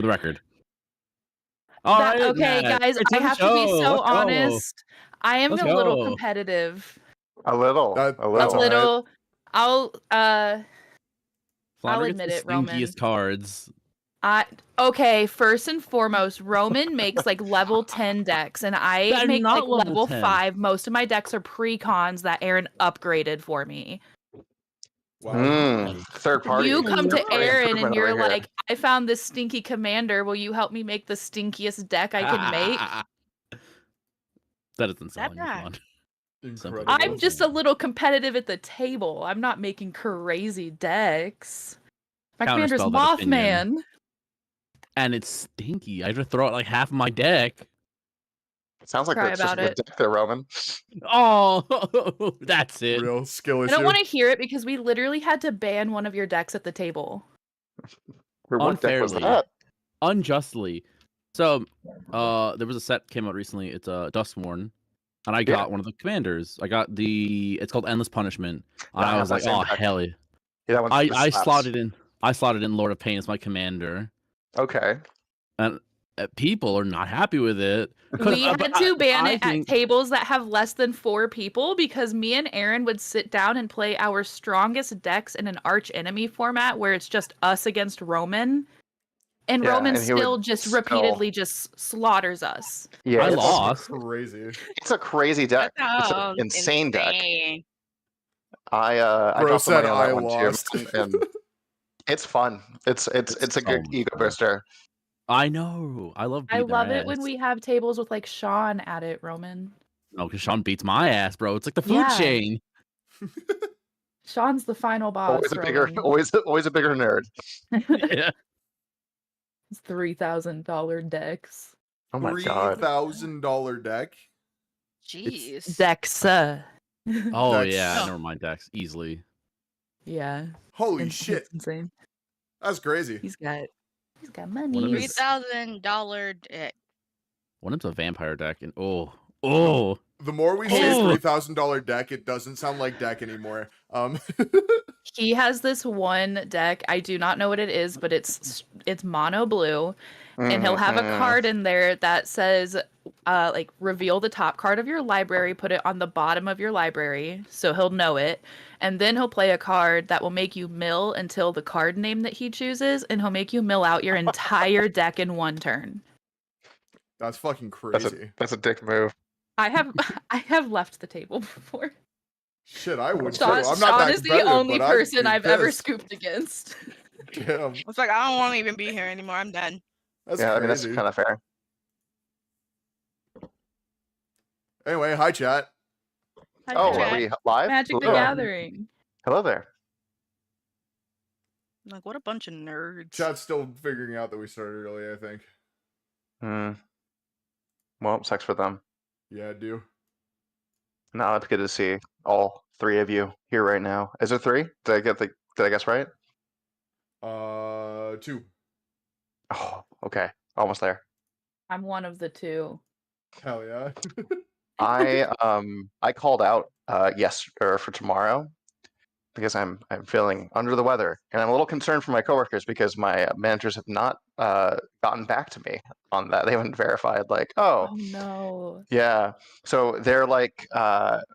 the record. All right, okay, Matt. guys, It's I our have to be show. so Let's go. honest. I am Let's a little go. competitive. A little. That's A all right. little. I'll Flounder admit gets it, the Roman. stinkiest cards. Okay, first and foremost, Roman makes like level 10 decks, and I They're make not like level level 10. 5. Most of my decks are pre-cons that Aaron upgraded for me. Wow. Third party. You come to Third party Aaron and improvement you're over here. like, I found this stinky commander. Will you help me make the stinkiest deck I can make? That doesn't sound like fun. Incredible. I'm just a little competitive at the table. I'm not making crazy decks. My commander's Counterspell that opinion. Mothman. And it's stinky. I just throw out like half of my deck. Sounds like Cry that's just a about good deck there, Roman. Oh, that's it. Real skill I issue. don't want to hear it because we literally had to ban one of your decks at the table. What deck was Unfairly. that? Unjustly. So, there was a set came out recently. It's a Duskworn, and I got one of the commanders. I got it's called Endless Punishment. And I was like, oh hell yeah! Yeah, I slotted in. I slotted in Lord of Pain as my commander. Okay. And people are not happy with it. We had to ban it at tables that have less than 4 people because me and Aaron would sit down and play our strongest decks in an arch enemy format where it's just us against Roman. And Roman still just repeatedly just slaughters us. Yeah, I lost. Crazy. It's a crazy deck. It's an insane deck. I Bro got said somebody on I that one lost. too, and it's fun. It's a good ego booster. I know. I love. I love it when we have tables with like Sean at it, Roman. No, because Sean beats my ass, bro. It's like the food chain. Sean's the final boss. Always a bigger nerd. Yeah. It's $3,000 decks. Oh my god. $3,000 deck. Jeez. Decks. Oh yeah, never mind decks easily. Yeah. Holy shit. Insane. That's crazy. He's got money. $3,000 deck. One of them's a vampire deck, and oh. The more we say $3,000 deck, it doesn't sound like deck anymore. He has this one deck. I do not know what it is, but it's mono blue, and he'll have a card in there that says, like, reveal the top card of your library, put it on the bottom of your library, so he'll know it, and then he'll play a card that will make you mill until the card name that he chooses, and he'll make you mill out your entire deck in one turn. That's fucking crazy. That's a dick move. I have left the table before. Shit, I would too. Sean, I'm not Sean that is the only but person I've ever pissed. scooped against. Damn. It's like, I don't want to even be here anymore. I'm done. That's yeah, crazy. I mean, that's kind of fair. Anyway, hi, chat. Hi, are chat. we live? Magic the Gathering. Hello there. Like, what a bunch of nerds. Chat's still figuring out that we started early, I think. Well, sucks for them. Yeah, I do. No, it's good to see all 3 of you here right now. Is there 3? Did I guess right? 2. Oh, okay. Almost there. I'm one of the 2. Hell yeah. I called out for tomorrow because I'm feeling under the weather, and I'm a little concerned for my coworkers because my managers have not gotten back to me on that. They haven't verified, like, oh no. Yeah. So they're like,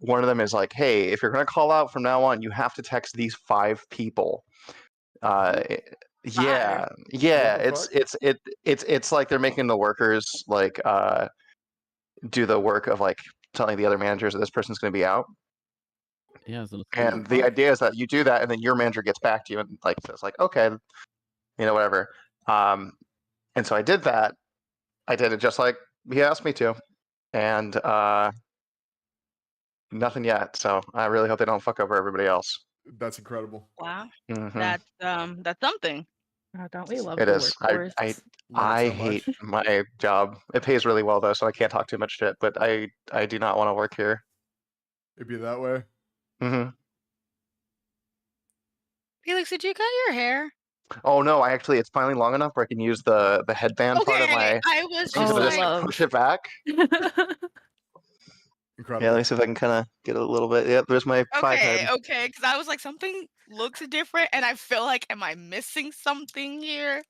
one of them is like, hey, if you're gonna call out from now on, you have to text these 5 people. Yeah. It's like they're making the workers like do the work of like telling the other managers that this person's gonna be out. Yeah. And the idea is that you do that, and then your manager gets back to you and like says like, okay, whatever. And so I did that. I did it just like he asked me to, and nothing yet. So I really hope they don't fuck over everybody else. That's incredible. Wow. Mm-hmm. That's something. Oh, don't we love it the is. workforce? I hate my job. It pays really well though, so I can't talk too much shit. But I do not want to work here. It'd be that way. Mm-hmm. Felix, did you cut your hair? Oh no! It's finally long enough where I can use the headband part of my. I was just push it back. Incredible. Yeah, let me see if I can kind of get a little bit. Yep, there's my 5 head. Okay, because I was like, something looks different, and I feel like, am I missing something here?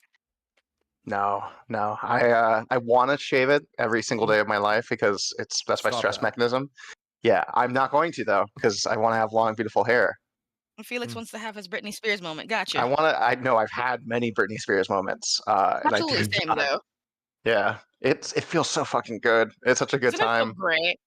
No. I want to shave it every single day of my life because that's my Stop stress that. mechanism. Yeah, I'm not going to though because I want to have long, beautiful hair. Felix Mm. wants to have his Britney Spears moment. Gotcha. I know I've had many Britney Spears moments, and I Absolutely do. same though. Yeah, it feels so fucking good. It's such a good Doesn't it feel time. great?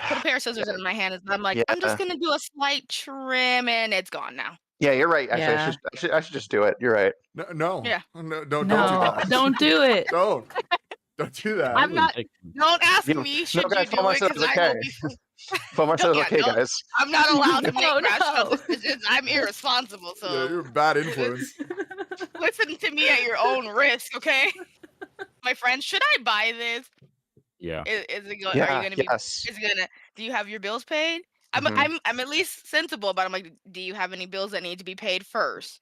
Put a pair of scissors in my hand and I'm like, I'm just Yeah, gonna do a slight trim and it's gone now. yeah, you're right. Actually, Yeah. I should just do it. You're right. No, Yeah. don't do No, that. don't do it. Don't do that. I'm not. Don't ask You know, me no, should guys, you do it because I will be. Phomar says Yeah, okay, don't. guys. I'm not allowed to make No, rational no. decisions. I'm irresponsible. Yeah, So you're a bad influence. listen to me at your own risk, okay? My friend, should I buy this? Yeah. Is it going? Are you Yeah, gonna be? yes. Is it gonna? Do you have your bills paid? Mhm. I'm at least sensible about it. I'm like, do you have any bills that need to be paid first?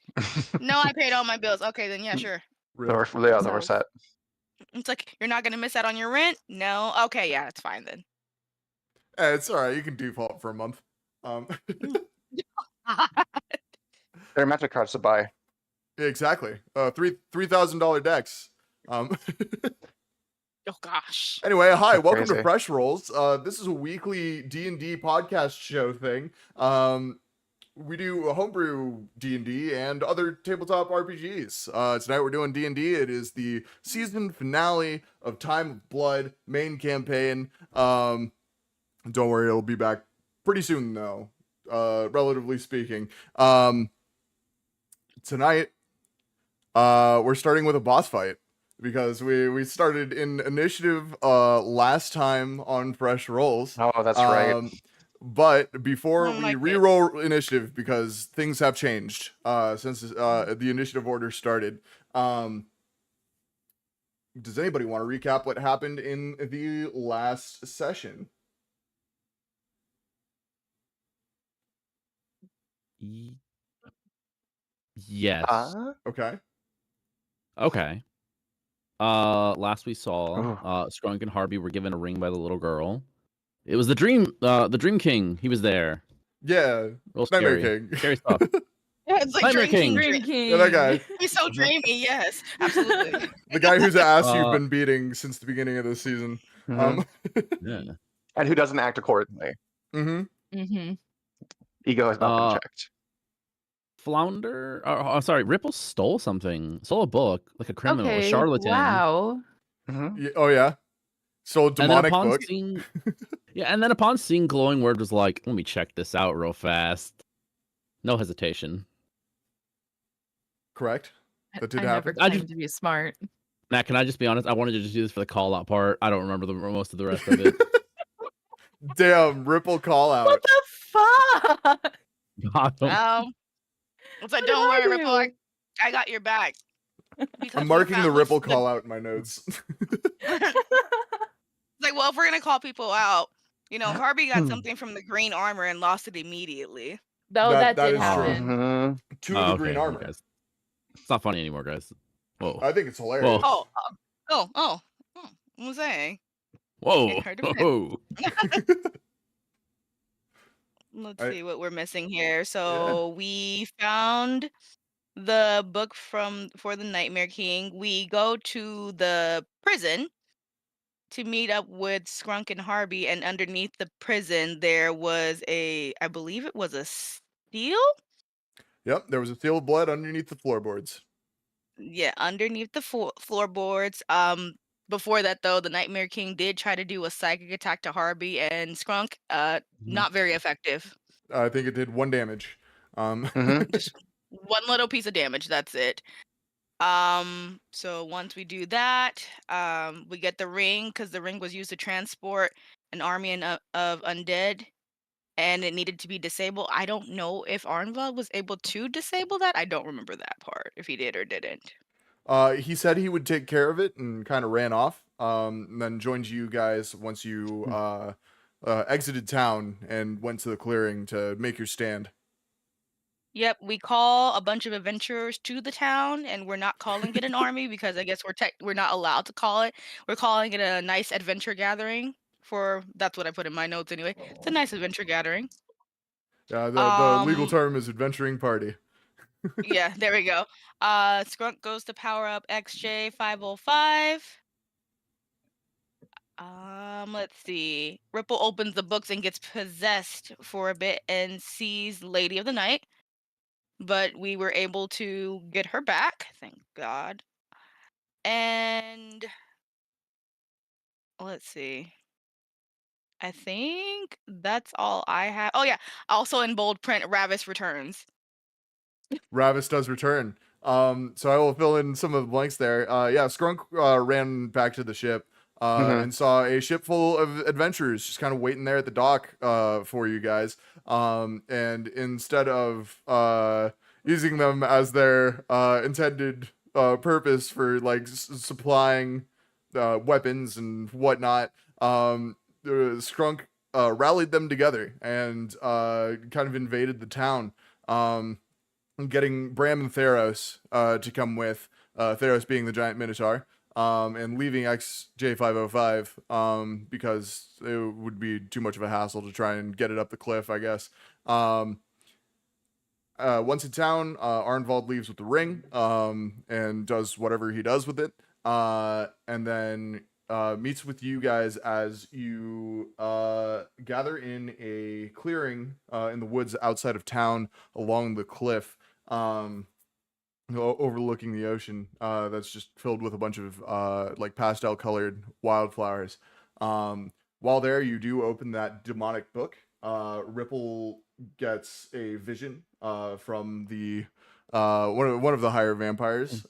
No, I paid all my bills. Okay, then yeah, sure. Then we're set. It's like you're not gonna miss out on your rent. No, okay, yeah, it's fine then. It's all right. You can default for a month. There are Magic cards to buy. Exactly. $3,000 decks. Oh gosh. Anyway, hi, That's welcome to crazy. Fresh Rolls. This is a weekly D&D podcast show thing. We do a homebrew D&D and other tabletop RPGs. Tonight we're doing D&D. It is the season finale of Time of Blood main campaign. Don't worry, it'll be back pretty soon though, relatively speaking. Tonight, we're starting with a boss fight because we started in initiative last time on Fresh Rolls. Oh, that's right. But before Don't we like it. re-roll initiative, because things have changed since the initiative order started. Does anybody want to recap what happened in the last session? Yes. Okay. Okay. Last we saw, Ooh. Skrunk and Harvey were given a ring by the little girl. It was the Dream King. He was there. Yeah. Real Nightmare scary. King. Scary stuff. Yeah, it's like Nightmare drinking. King. Dream King. Yeah, that guy. He's so dreamy. Yes, absolutely. The guy whose ass you've Uh, been beating since the beginning of this season. Mhm. Yeah. And who doesn't act accordingly? Mm-hmm. Mm-hmm. Ego has not been checked. Flounder. Sorry. Ripple stole something. Stole a book, like a criminal, a Okay. charlatan. Wow. Mhm. Yeah, oh yeah. So And then demonic upon book. seeing, and then upon seeing glowing word was like, let me check this out real fast. No hesitation. Correct. That did I never happen. I claimed just- to be smart. Matt, can I just be honest? I wanted to just do this for the call out part. I don't remember most of the rest of it. Damn, Ripple call out. What the fuck? God, It's like, What don't did I worry, Ripple. do? I got your back. Because I'm we marking found- the Ripple the- call out in my notes. It's like, well, if we're gonna call people out, if Harvey got something from the green armor and lost it immediately. No, That that did is true. happen. Mhm. To the green okay, armor. guys. It's not funny anymore, guys. Whoa. I think it's hilarious. Whoa. Oh, what was I? Whoa. It hurt a bit. Whoa. Let's I- see what we're missing here. So we found the book for the Nightmare King. We go to the prison to meet up with Skrunk and Harvey, and underneath the prison there was I believe it was a steel. Yep, there was a seal of blood underneath the floorboards. Yeah, underneath the floorboards. Before that though, the Nightmare King did try to do a psychic attack to Harvey and Skrunk. Not very effective. I think it did 1 damage. Mhm. Just one little piece of damage. That's it. So once we do that, we get the ring because the ring was used to transport an army of undead, and it needed to be disabled. I don't know if Arnvald was able to disable that. I don't remember that part, if he did or didn't. He said he would take care of it and kind of ran off. And then joined you guys once you exited town and went to the clearing to make your stand. Yep, we call a bunch of adventurers to the town, and we're not calling it an army because I guess we're not allowed to call it. We're calling it a nice adventure gathering. That's what I put in my notes anyway. It's a nice adventure gathering. The legal Um, term is adventuring party. Yeah, there we go. Skrunk goes to power up XJ505. Let's see. Ripple opens the books and gets possessed for a bit and sees Lady of the Night, but we were able to get her back, thank God. And let's see. I think that's all I have. Oh yeah, also in bold print, Ravis returns. Ravis does return. So I will fill in some of the blanks there. Yeah, Skrunk ran back to the ship and saw a ship full of adventurers just kind of waiting there at the dock for you guys. And instead of using them as their intended purpose for like supplying weapons and whatnot, Skrunk rallied them together and kind of invaded the town. Getting Bram and Theros to come with, Theros being the giant minotaur, and leaving XJ505 because it would be too much of a hassle to try and get it up the cliff, I guess. Once in town, Arnvald leaves with the ring and does whatever he does with it, and then meets with you guys as you gather in a clearing in the woods outside of town along the cliff, overlooking the ocean that's just filled with a bunch of like pastel colored wildflowers. While there, you do open that demonic book. Ripple gets a vision from the one of the higher vampires.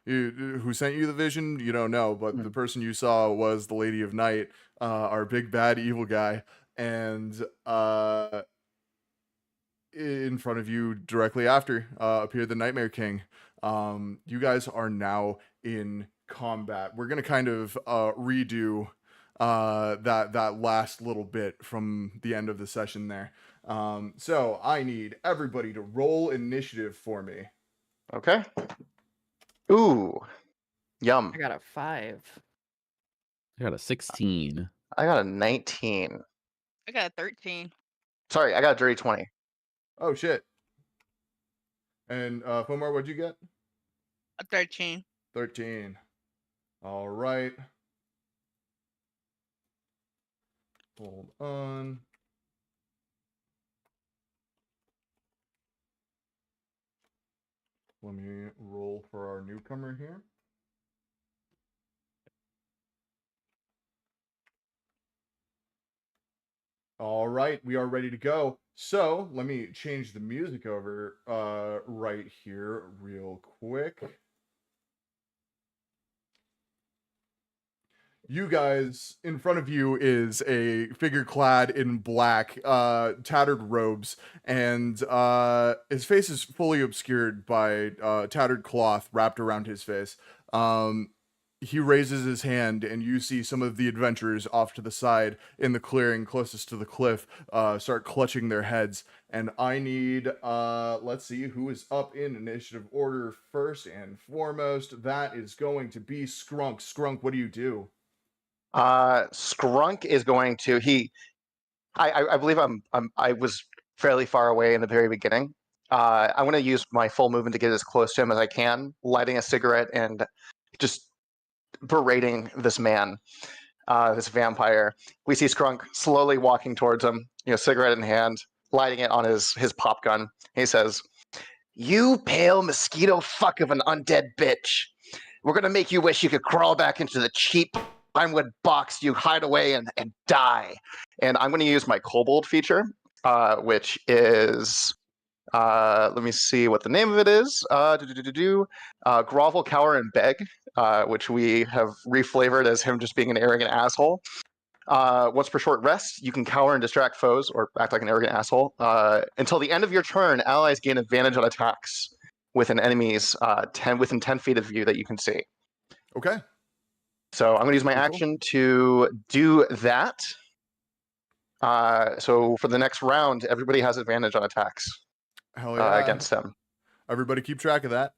Who sent you the vision, you don't know, but the person you saw was the Lady of Night, our big bad evil guy, and in front of you directly after appeared the Nightmare King. You guys are now in combat. We're gonna kind of redo that last little bit from the end of the session there. So I need everybody to roll initiative for me. Okay. Ooh, yum. I got a 5. I got a 16. I got a 19. I got a 13. Sorry, I got a dirty 20. Oh shit. And Fomar, what'd you get? A 13. 13. All right. Hold on. Let me roll for our newcomer here. All right, we are ready to go. So let me change the music over right here real quick. You guys, in front of you is a figure clad in black, tattered robes, and his face is fully obscured by tattered cloth wrapped around his face. He raises his hand, and you see some of the adventurers off to the side in the clearing closest to the cliff start clutching their heads. And I need, let's see, who is up in initiative order first and foremost. That is going to be Skrunk. Skrunk, what do you do? Skrunk is going to I believe I was fairly far away in the very beginning. I'm going to use my full movement to get as close to him as I can, lighting a cigarette and just berating this man, this vampire. We see Skrunk slowly walking towards him, cigarette in hand, lighting it on his pop gun. He says, "You pale mosquito fuck of an undead bitch. We're going to make you wish you could crawl back into the cheap pinewood box you hide away and die." And I'm going to use my kobold feature, which is, let me see what the name of it is. Grovel, cower, and beg, which we have reflavored as him just being an arrogant asshole. Once per short rest, you can cower and distract foes or act like an arrogant asshole. Until the end of your turn, allies gain advantage on attacks with an enemy's within 10 feet of you that you can see. Okay. So I'm going to use my action to do that. So for the next round, everybody has advantage on attacks. Hell yeah. Against them. Everybody keep track of that.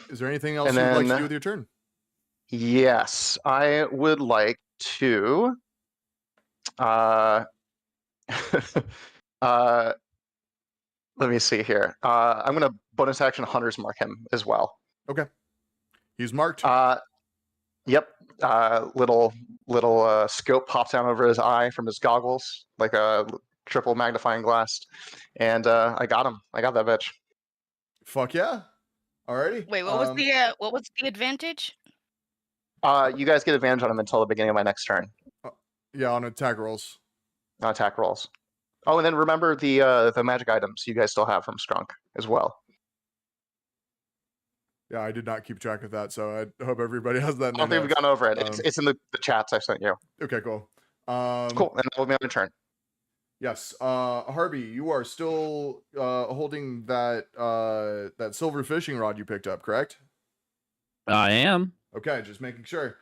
Is there anything else you'd like to do with your turn? Yes, I would like to Let me see here. I'm gonna bonus action Hunter's Mark him as well. Okay. He's marked. Yep. Little scope pops down over his eye from his goggles, like a triple magnifying glass, and I got him. I got that bitch. Fuck yeah. Alrighty. Wait, what was the advantage? You guys get advantage on him until the beginning of my next turn. Yeah, on attack rolls. On attack rolls. Oh, and then remember the magic items you guys still have from Skrunk as well. Yeah, I did not keep track of that, so I hope everybody has that. I don't think we've gone over it. It's in the chats I sent you. Okay, cool. Cool, and that will be on your turn. Yes, Harvey, you are still holding that silver fishing rod you picked up, correct? I am. Okay, just making sure.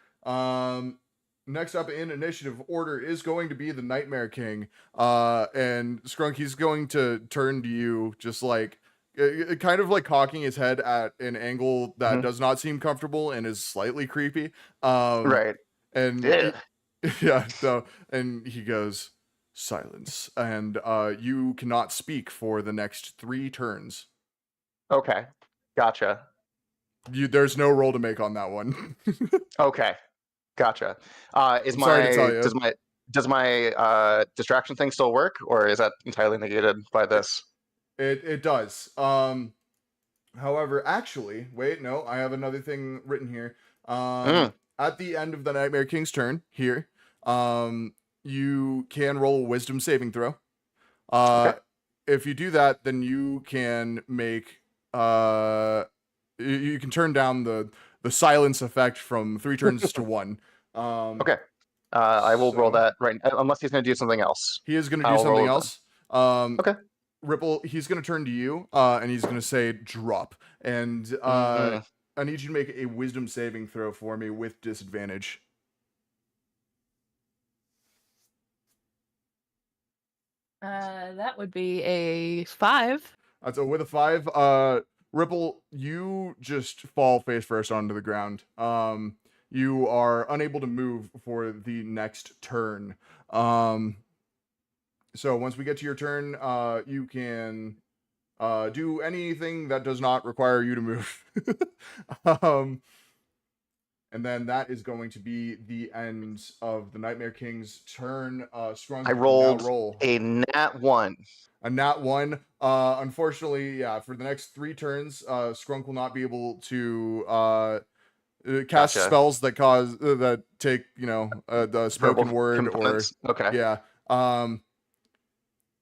Next up in initiative order is going to be the Nightmare King. And Skrunk, he's going to turn to you, just like kind of like cocking his head at an angle that does not seem comfortable and is slightly creepy. Right. And Yeah. So and he goes, silence, and you cannot speak for the next 3 turns. Okay, gotcha. There's no roll to make on that one. Okay, gotcha. Sorry to tell you. Does my distraction thing still work, or is that entirely negated by this? It does. However, actually, wait, no, I have another thing written here. At the end of the Nightmare King's turn, here, you can roll a Wisdom saving throw. Okay. If you do that, then you can make you can turn down the silence effect from 3 turns to 1. Okay. I will roll that right, unless he's going to do something else. He is going to do something else. Okay. Ripple, he's going to turn to you, and he's going to say drop. And I need you to make a Wisdom saving throw for me with disadvantage. That would be a 5. So with a 5, Ripple, you just fall face first onto the ground. You are unable to move for the next turn. So once we get to your turn, you can do anything that does not require you to move. And then that is going to be the end of the Nightmare King's turn. Skrunk, I rolled a nat 1. A nat 1. Unfortunately, yeah, for the next 3 turns, Skrunk will not be able to cast spells that that take, the spoken word components. Or okay. Yeah.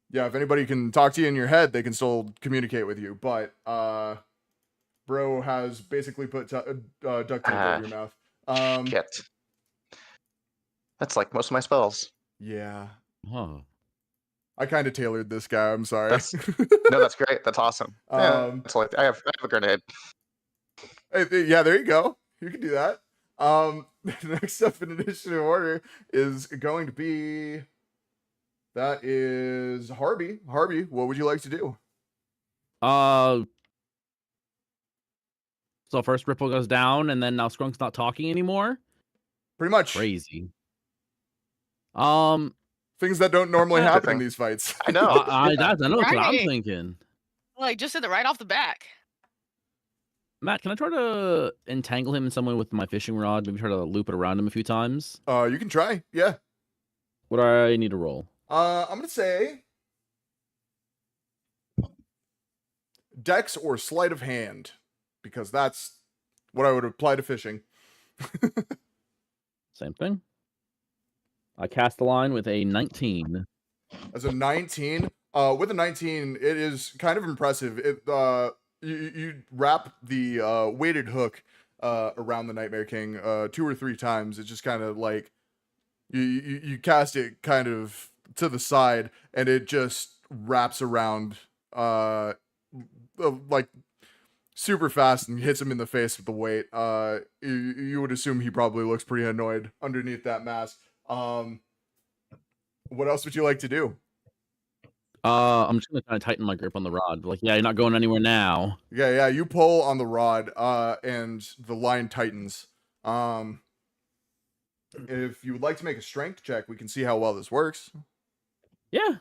Yeah, if anybody can talk to you in your head, they can still communicate with you. But Bro has basically put duct tape over your mouth. Shit. That's like most of my spells. Yeah. Huh. I kind of tailored this guy. I'm sorry. No, that's great. That's awesome. It's like I have a grenade. Yeah, there you go. You can do that. Next up in initiative order is going to be that is Harvey. Harvey, what would you like to do? So first Ripple goes down, and then now Skrunk's not talking anymore. Pretty much. Crazy. Things that don't normally happen in these fights. I know. I know what I'm thinking. Like, just said it right off the back. Matt, can I try to entangle him in some way with my fishing rod? Maybe try to loop it around him a few times? You can try. Yeah. What do I need to roll? I'm gonna say Dex or sleight of hand, because that's what I would apply to fishing. Same thing. I cast the line with a 19. As a 19, with a 19, it is kind of impressive. It you wrap the weighted hook around the Nightmare King 2 or 3 times. It's just kind of like you cast it kind of to the side, and it just wraps around like super fast and hits him in the face with the weight. You would assume he probably looks pretty annoyed underneath that mask. What else would you like to do? I'm just gonna kind of tighten my grip on the rod. Like, yeah, you're not going anywhere now. Yeah. You pull on the rod, and the line tightens. If you would like to make a strength check, we can see how well this works. Yeah.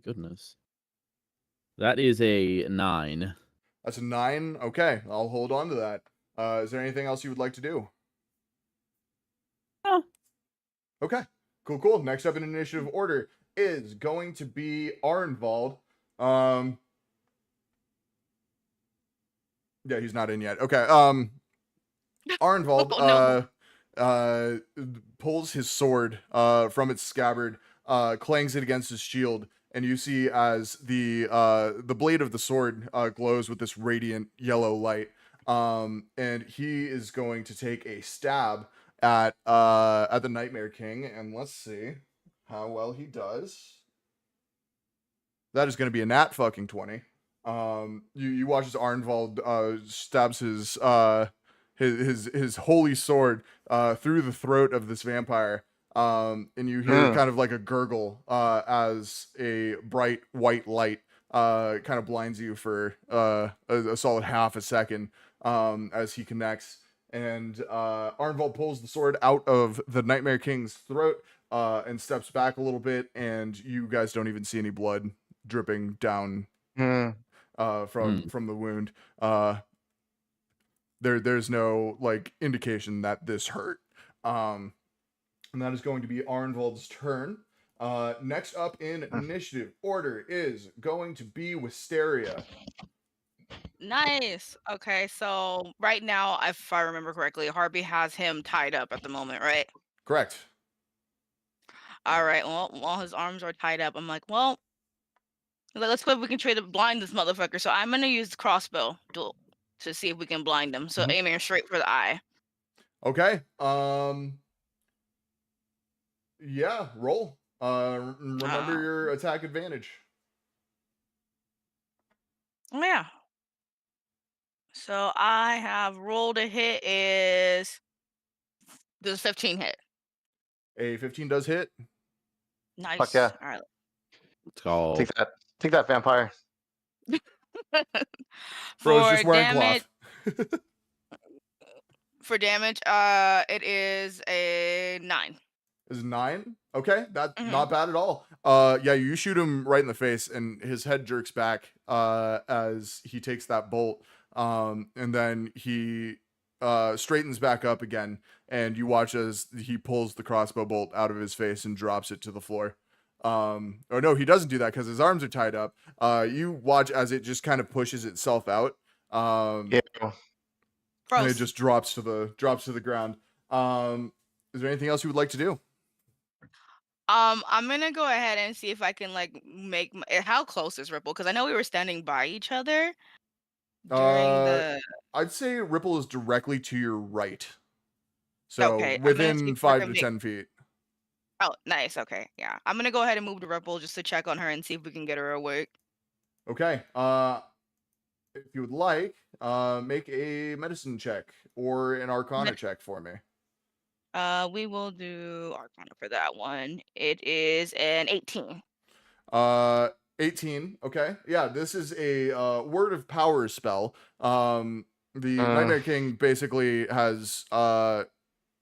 goodness. That is a 9. That's a 9. Okay, I'll hold on to that. Is there anything else you would like to do? No. Okay, cool. Next up in initiative order is going to be Arnvald. Yeah, he's not in yet. Okay. Arnvald Oh, no. pulls his sword from its scabbard, clangs it against his shield, and you see as the blade of the sword glows with this radiant yellow light. And he is going to take a stab at the Nightmare King, and let's see how well he does. That is going to be a nat fucking 20. You watch as Arnvald stabs his holy sword through the throat of this vampire, and you hear kind of like a gurgle as a bright white light kind of blinds you for a solid half a second as he connects, and Arnvald pulls the sword out of the Nightmare King's throat and steps back a little bit, and you guys don't even see any blood dripping down from the wound. There's no like indication that this hurt. And that is going to be Arnvald's turn. Next up in initiative order is going to be Wisteria. Nice. Okay, so right now, if I remember correctly, Harvey has him tied up at the moment, right? Correct. All right. Well, while his arms are tied up, I'm like, well, let's see if we can try to blind this motherfucker. So I'm gonna use the crossbow to see if we can blind him. So aiming straight for the eye. Okay. Yeah, roll. Remember your attack advantage. Oh yeah. So I have rolled a hit is does 15 hit. A 15 does hit. Nice. Fuck yeah. All right. Let's go. Take that, vampire. Bro's For just wearing damage, cloth. it is a 9. Is 9? Okay, that's Mhm. not bad at all. Yeah, you shoot him right in the face, and his head jerks back as he takes that bolt. And then he straightens back up again, and you watch as he pulls the crossbow bolt out of his face and drops it to the floor. Oh no, he doesn't do that because his arms are tied up. You watch as it just kind of pushes itself out. Yeah. And it Gross. just drops to the ground. Is there anything else you would like to do? I'm gonna go ahead and see if I can like make how close is Ripple, because I know we were standing by each other during the. I'd say Ripple is directly to your right. So Okay, I'm gonna see within if I 5 can to make. 10 feet. Oh, nice. Okay, yeah. I'm gonna go ahead and move to Ripple just to check on her and see if we can get her awake. Okay. If you would like, make a medicine check or an arcana check for me. We will do Arcana for that one. It is an 18. 18. Okay. Yeah, this is a word of power spell. The Nightmare King basically has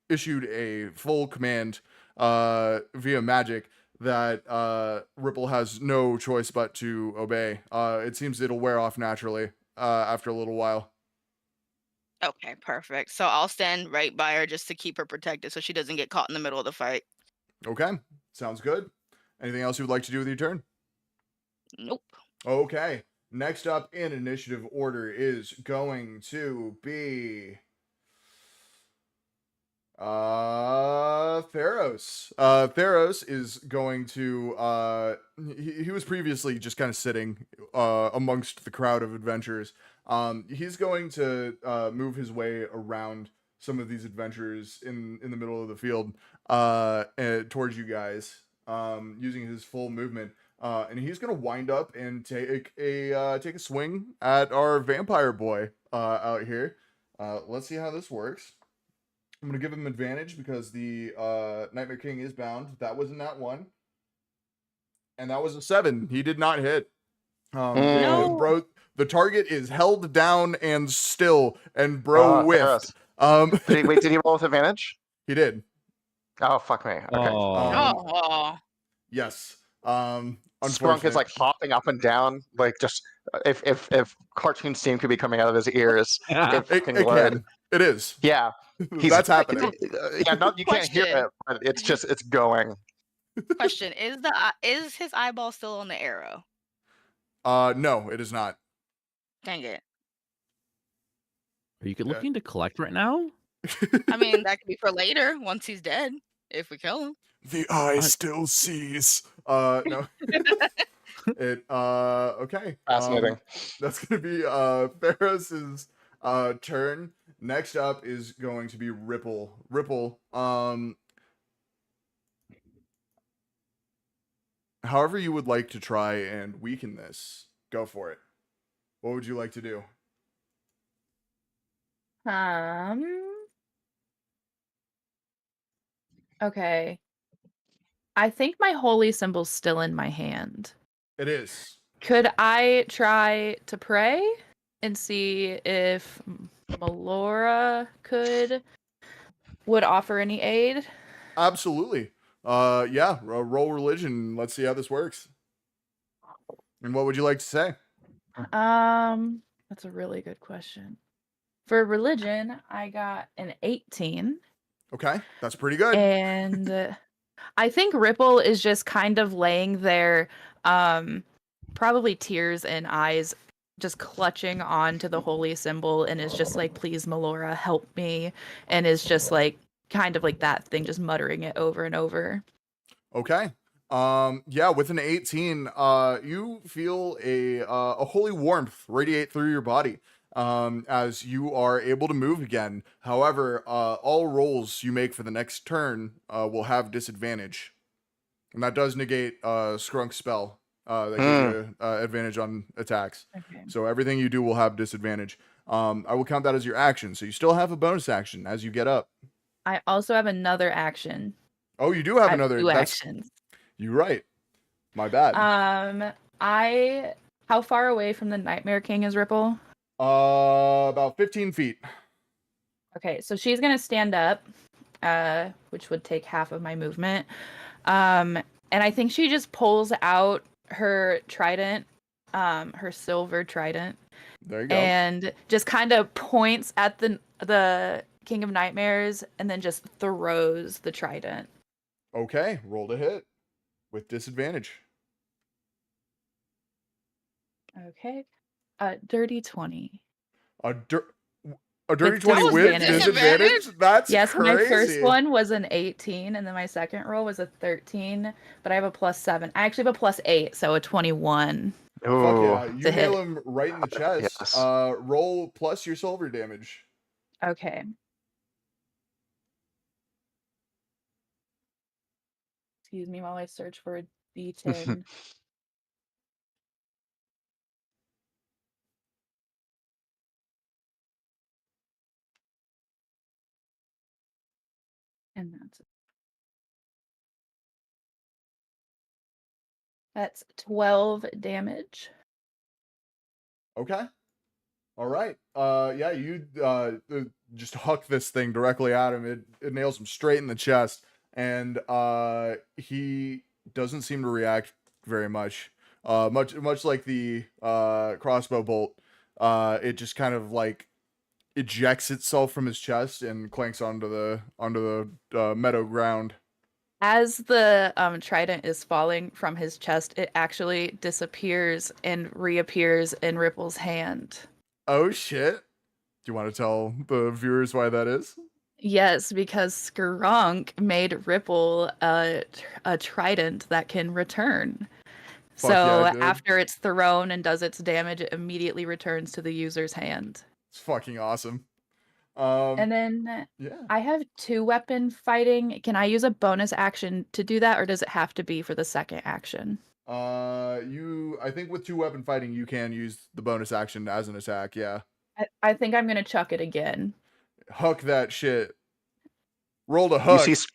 issued a full command via magic that Ripple has no choice but to obey. It seems it'll wear off naturally after a little while. Okay, perfect. So I'll stand right by her just to keep her protected so she doesn't get caught in the middle of the fight. Okay, sounds good. Anything else you would like to do with your turn? Nope. Okay, next up in initiative order is going to be Theros. Theros is going to he was previously just kind of sitting amongst the crowd of adventurers. He's going to move his way around some of these adventurers in the middle of the field towards you guys, using his full movement. And he's gonna wind up and take a swing at our vampire boy out here. Let's see how this works. I'm gonna give him advantage because the Nightmare King is bound. That was in that one, and that was a 7. He did not hit. No. Bro, the target is held down and still, and bro whiffed. Did he roll with advantage? He did. Oh, fuck me. Okay. Oh. Oh. Yes. Skrunk is like hopping up and down, like just if cartoon steam could be coming out of his ears, it fucking It would. can. It is. Yeah, That's happening. Yeah, you can't hear Question. it, but it's going. Question: is his eyeball still on the arrow? No, it is not. Dang it! Are you looking to collect right now? I mean, that could be for later once he's dead. If we kill him. The eye still sees. No. Okay. Fascinating. That's gonna be Ferris's turn. Next up is going to be Ripple. Ripple, however you would like to try and weaken this, go for it. What would you like to do? Okay. I think my holy symbol's still in my hand. It is. Could I try to pray and see if Melora would offer any aid? Absolutely. Yeah, roll religion. Let's see how this works. And what would you like to say? That's a really good question. For religion, I got an 18. Okay, that's pretty good. And I think Ripple is just kind of laying there, probably tears in eyes, just clutching onto the holy symbol, and is just like, please, Melora, help me. And is just like, kind of like that thing, just muttering it over and over. Okay. Yeah, with an 18, you feel a holy warmth radiate through your body, as you are able to move again. However, all rolls you make for the next turn, will have disadvantage. And that does negate, Skrunk's spell, that gives you, advantage on attacks. Okay. So everything you do will have disadvantage. I will count that as your action. So you still have a bonus action as you get up. I also have another action. Oh, you do have I another. two actions. You're right. My bad. How far away from the Nightmare King is Ripple? About 15 feet. Okay, so she's gonna stand up, which would take half of my movement. And I think she just pulls out her trident, her silver trident. There you go. And just kind of points at the King of Nightmares and then just throws the trident. Okay, roll to hit with disadvantage. Okay. Dirty 20. A dirty With 20 with disadvantage? disadvantage? That's yes, crazy. my first one was an 18, and then my second roll was a 13, but I have a +7. I actually have a +8, so a 21. Fuck yeah, you To hit. nail him right in the chest. Yes. Roll plus your silver damage. Okay. Excuse me while I search for a D10. And that's 12 damage. Okay. All right. Yeah, you just huck this thing directly at him. It nails him straight in the chest, and he doesn't seem to react very much. Much like the crossbow bolt, it just kind of like ejects itself from his chest and clanks onto the meadow ground. As the trident is falling from his chest, it actually disappears and reappears in Ripple's hand. Oh shit. Do you want to tell the viewers why that is? Yes, because Skrunk made Ripple a trident that can return. Fuck So yeah, dude. after it's thrown and does its damage, it immediately returns to the user's hand. It's fucking awesome. And then Yeah. I have 2-weapon fighting. Can I use a bonus action to do that, or does it have to be for the second action? I think with 2-weapon fighting, you can use the bonus action as an attack. Yeah. I think I'm gonna chuck it again. Huck that shit. Roll to hook. She's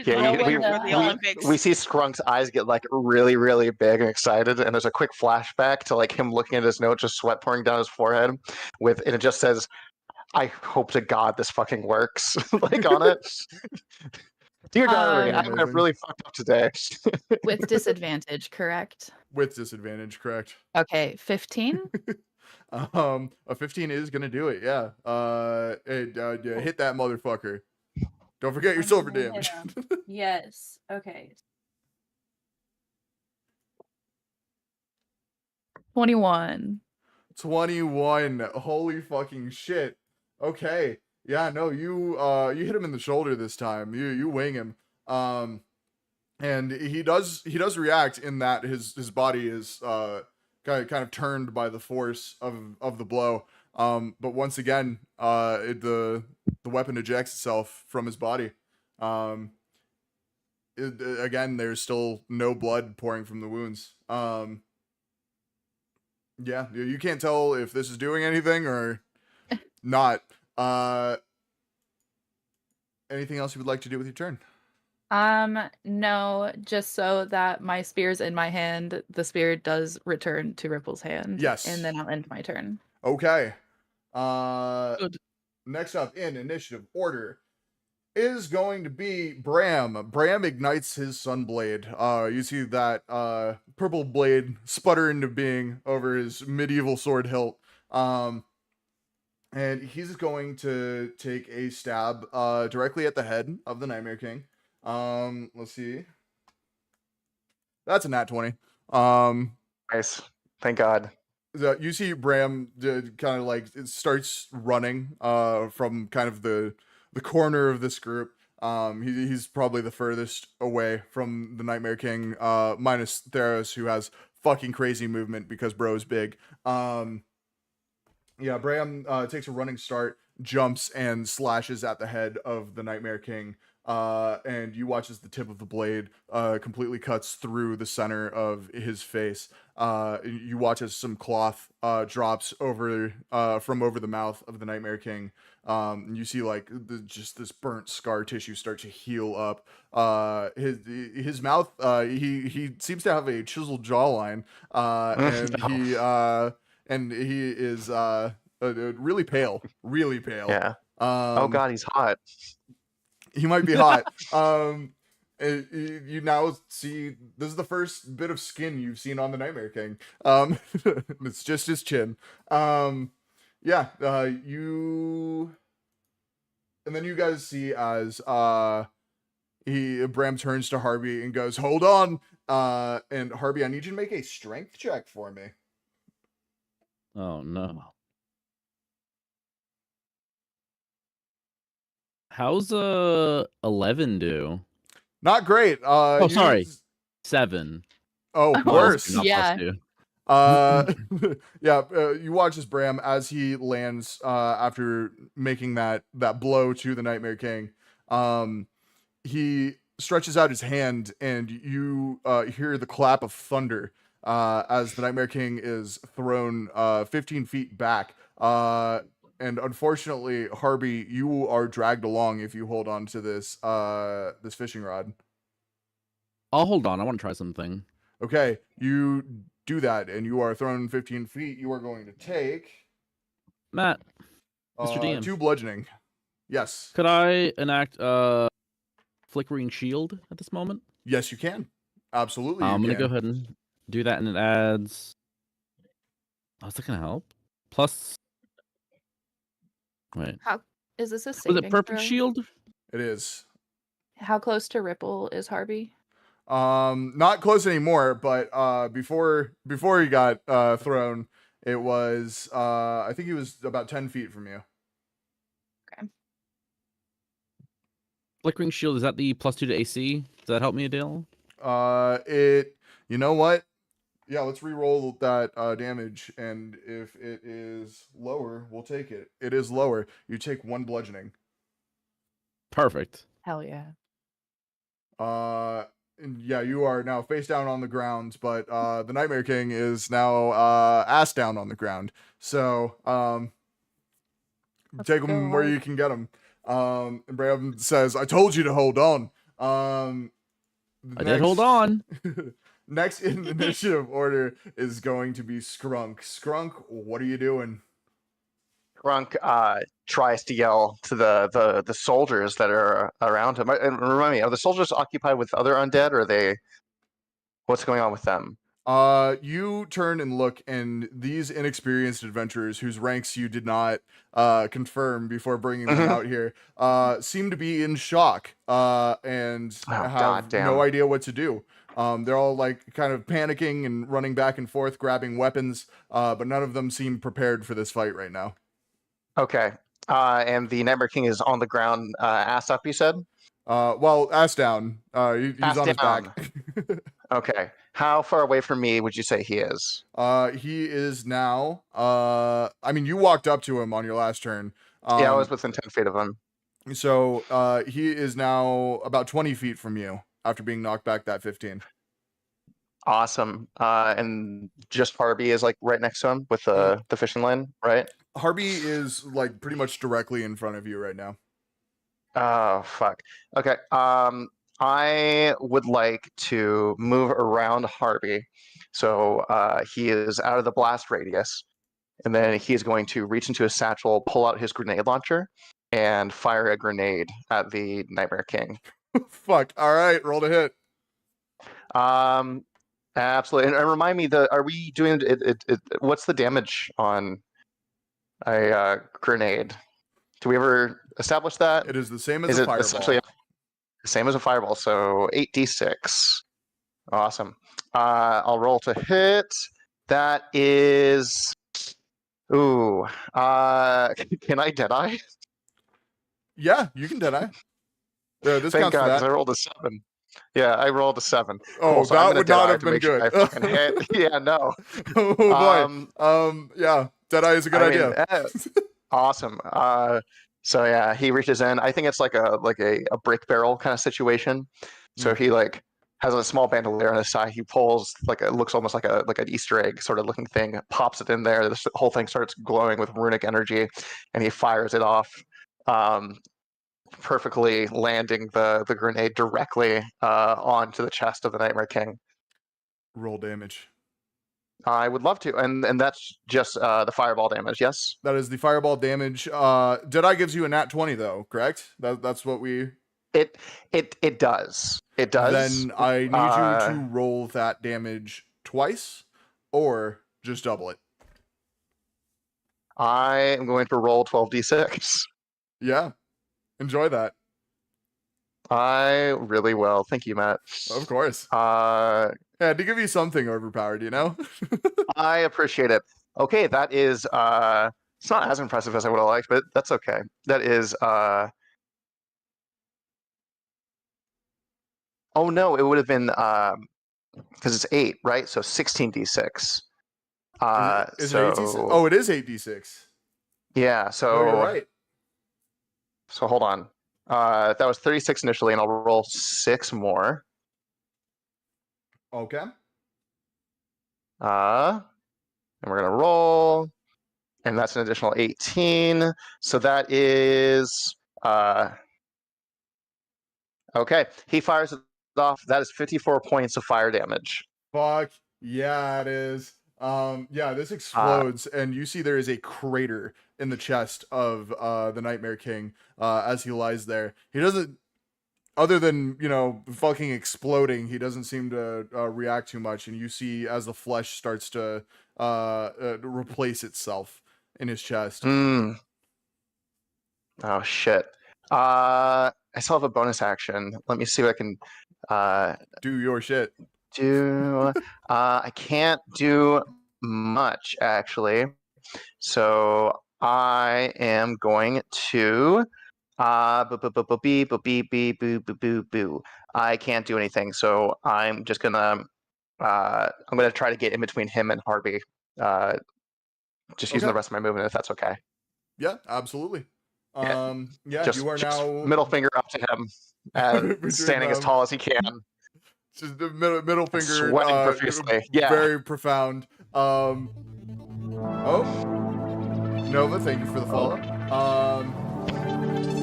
Yeah, going we- for the Olympics. We see Skrunk's eyes get like really, really big and excited, and there's a quick flashback to like him looking at his note, just sweat pouring down his forehead, and it just says, "I hope to God this fucking works," like on it. Dear diary, Um, I've really fucked up today. with disadvantage, correct? With disadvantage, correct. Okay, 15. A 15 is gonna do it. Yeah. Yeah, hit that motherfucker. Don't forget your I'm silver gonna hit damage. him. Yes. Okay. 21. 21. Holy fucking shit. Okay. Yeah, no, you hit him in the shoulder this time. You wing him. And he does react in that his body is kind of turned by the force of the blow. But once again, the weapon ejects itself from his body. Again, there's still no blood pouring from the wounds. Yeah, you can't tell if this is doing anything or not. Anything else you would like to do with your turn? No, just so that my spear's in my hand, the spear does return to Ripple's hand. Yes. And then I'll end my turn. Okay. Good. Next up in initiative order is going to be Bram. Bram ignites his sunblade. You see that purple blade sputter into being over his medieval sword hilt. And he's going to take a stab directly at the head of the Nightmare King. Let's see. That's a nat 20. Nice. Thank God. You see Bram kind of like it starts running from kind of the corner of this group. He's probably the furthest away from the Nightmare King, minus Theros, who has fucking crazy movement because bro's big. Yeah, Bram takes a running start, jumps, and slashes at the head of the Nightmare King. And you watch as the tip of the blade completely cuts through the center of his face. You watch as some cloth drops over from over the mouth of the Nightmare King. You see like just this burnt scar tissue start to heal up. His mouth, he seems to have a chiseled jawline, and he is really pale, really pale. Yeah. Oh God, he's hot. He might be hot. You now see this is the first bit of skin you've seen on the Nightmare King. It's just his chin. Yeah. You, and then you guys see as Bram turns to Harvey and goes, "Hold on." And Harvey, I need you to make a strength check for me. Oh no. How's 11 do? Not great. Oh, sorry. 7. Oh, Oh, worse. Not yeah. +2. Yeah. You watch as Bram as he lands after making that blow to the Nightmare King. He stretches out his hand, and you hear the clap of thunder as the Nightmare King is thrown 15 feet back. And unfortunately, Harvey, you are dragged along if you hold on to this this fishing rod. I'll hold on. I want to try something. Okay, you do that, and you are thrown 15 feet. You are going to take Matt, Mr. DM. 2 bludgeoning. Yes. Could I enact flickering shield at this moment? Yes, you can. Absolutely. I'm you gonna can. go ahead and do that, and it adds. Oh, is that gonna help? Plus. Wait. Is this a Was saving it perfect throw? shield? It is. How close to Ripple is Harvey? Not close anymore, but before he got thrown, it was I think he was about 10 feet from you. Okay. Flickering shield, is that the +2 to AC? Does that help me a deal? You know what? Yeah, let's re-roll that damage, and if it is lower, we'll take it. It is lower. You take 1 bludgeoning. Perfect. Hell yeah. And yeah, you are now face down on the ground, but the Nightmare King is now ass down on the ground. So take him where you can get him. And Bram says, "I told you to hold on." I did hold on. Next in the initiative order is going to be Skrunk. Skrunk, what are you doing? Grunk tries to yell to the soldiers that are around him. And remind me, are the soldiers occupied with other undead, or are they? What's going on with them? You turn and look, and these inexperienced adventurers, whose ranks you did not confirm before bringing them out here, seem to be in shock and have no idea what to do. They're all like kind of panicking and running back and forth, grabbing weapons, but none of them seem prepared for this fight right now. Okay. And the Nightmare King is on the ground, ass up, you said? Well, ass down. He's ass on his back. Okay. How far away from me would you say he is? He is now. I mean, you walked up to him on your last turn. Yeah, I was within 10 feet of him. So, he is now about 20 feet from you after being knocked back that 15. Awesome. And just Harvey is like right next to him with the fishing line, right? Harvey is like pretty much directly in front of you right now. Oh, fuck. Okay. I would like to move around Harvey. So he is out of the blast radius. And then he is going to reach into his satchel, pull out his grenade launcher, and fire a grenade at the Nightmare King. Fuck. All right. Roll to hit. Absolutely. And remind me, are we doing what's the damage on a grenade? Do we ever establish that? It is the same as a fireball. Essentially the same as a fireball, so 8d6. Awesome. I'll roll to hit. That is... Ooh. Can I Deadeye? Yeah, you can Deadeye. This Thank counts God, for that. I rolled a 7. Yeah, I rolled a 7. Oh, cool. So that would not have been good. Sure I fucking hit. Yeah, no. Oh boy. Yeah, Deadeye is a good idea. Awesome. So yeah, he reaches in. I think it's like a brick barrel kind of situation. So he like has a small bandolier on his side. He pulls it looks almost like an Easter egg sort of looking thing. Pops it in there. This whole thing starts glowing with runic energy, and he fires it off. Perfectly landing the grenade directly onto the chest of the Nightmare King. Roll damage. I would love to, and that's just the fireball damage. Yes, that is the fireball damage. Deadeye gives you a nat 20 though, correct? That's what we. It does. It does. Then I need you to roll that damage twice, or just double it. I am going to roll 12d6. Yeah. Enjoy that. I really will. Thank you, Matt. Of course. Yeah, to give you something overpowered, you know? I appreciate it. Okay, that is it's not as impressive as I would have liked, but that's okay. That is oh no, it would have been because it's 8, right? So 16d6. Is it 8d6? Oh, it is 8d6. Yeah, so oh, you're right. So hold on. That was 36 initially, and I'll roll 6 more. Okay. And we're gonna roll, and that's an additional 18. So that is okay. He fires it off. That is 54 points of fire damage. Fuck yeah, it is. Yeah, this explodes, and you see there is a crater in the chest of the Nightmare King as he lies there. He doesn't, other than, fucking exploding, he doesn't seem to react too much, and you see as the flesh starts to replace itself in his chest. Oh, shit. I still have a bonus action. Let me see if I can... do your shit. I can't do much, actually. So I am going to I can't do anything, so I'm just gonna try to get in between him and Harvey. Just using the rest of my movement, if that's okay. Yeah, absolutely. Yeah, just, you are now middle finger up to him, standing as tall as he can. Just the middle finger, sweating profusely. Yeah, very profound. Oh, Nova, thank you for the follow.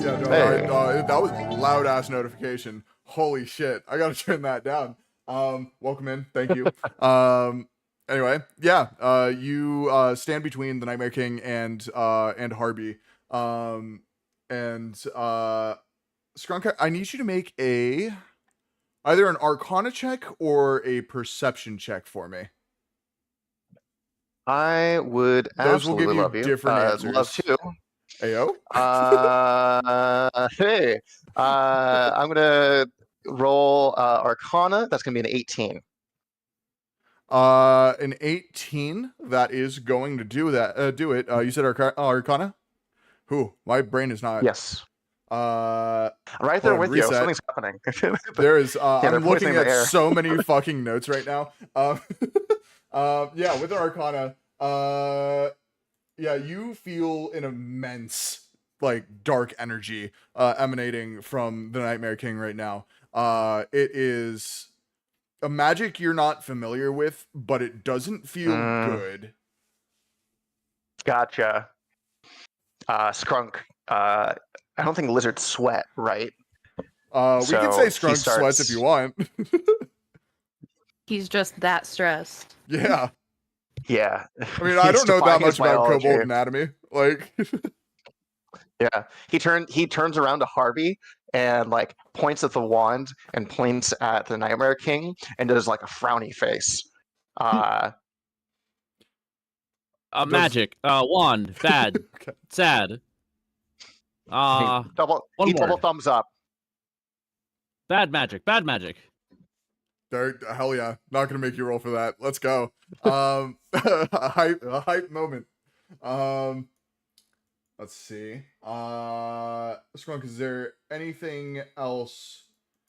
Yeah, no, that was a loud ass notification. Holy shit, I gotta turn that down. Welcome in, thank you. Anyway, yeah, you stand between the Nightmare King and Harby. And Skrunk, I need you to make either an Arcana check or a Perception check for me. I would Those will give absolutely you love you. different answers. Love to. Ayo? Hey, I'm gonna roll Arcana. That's gonna be an 18. An 18. That is going to do that. Do it. You said Arcana? Who? My brain is not. Yes. Uh, I'm right there hold on, with you. reset. Something's happening. There is. they're I'm looking poisoning the at air. so many fucking notes right now. Yeah, with the Arcana, yeah, you feel an immense, like, dark energy emanating from the Nightmare King right now. It is a magic you're not familiar with, but it doesn't feel good. Gotcha. Skrunk. I don't think lizards sweat, right? We can say So he Skrunk sweats if you want. He's just that stressed. Yeah. Yeah. I mean, I don't know that much about biology. kobold anatomy. Like, Yeah. He turns around to Harvey and like points at the wand and points at the Nightmare King and does like a frowny face. Magic. Wand. Bad. Okay. Sad. double more. thumbs up. Bad magic. Bad magic. Hell yeah. Not gonna make you roll for that. Let's go. A hype moment. Let's see. Skrunk, is there anything else?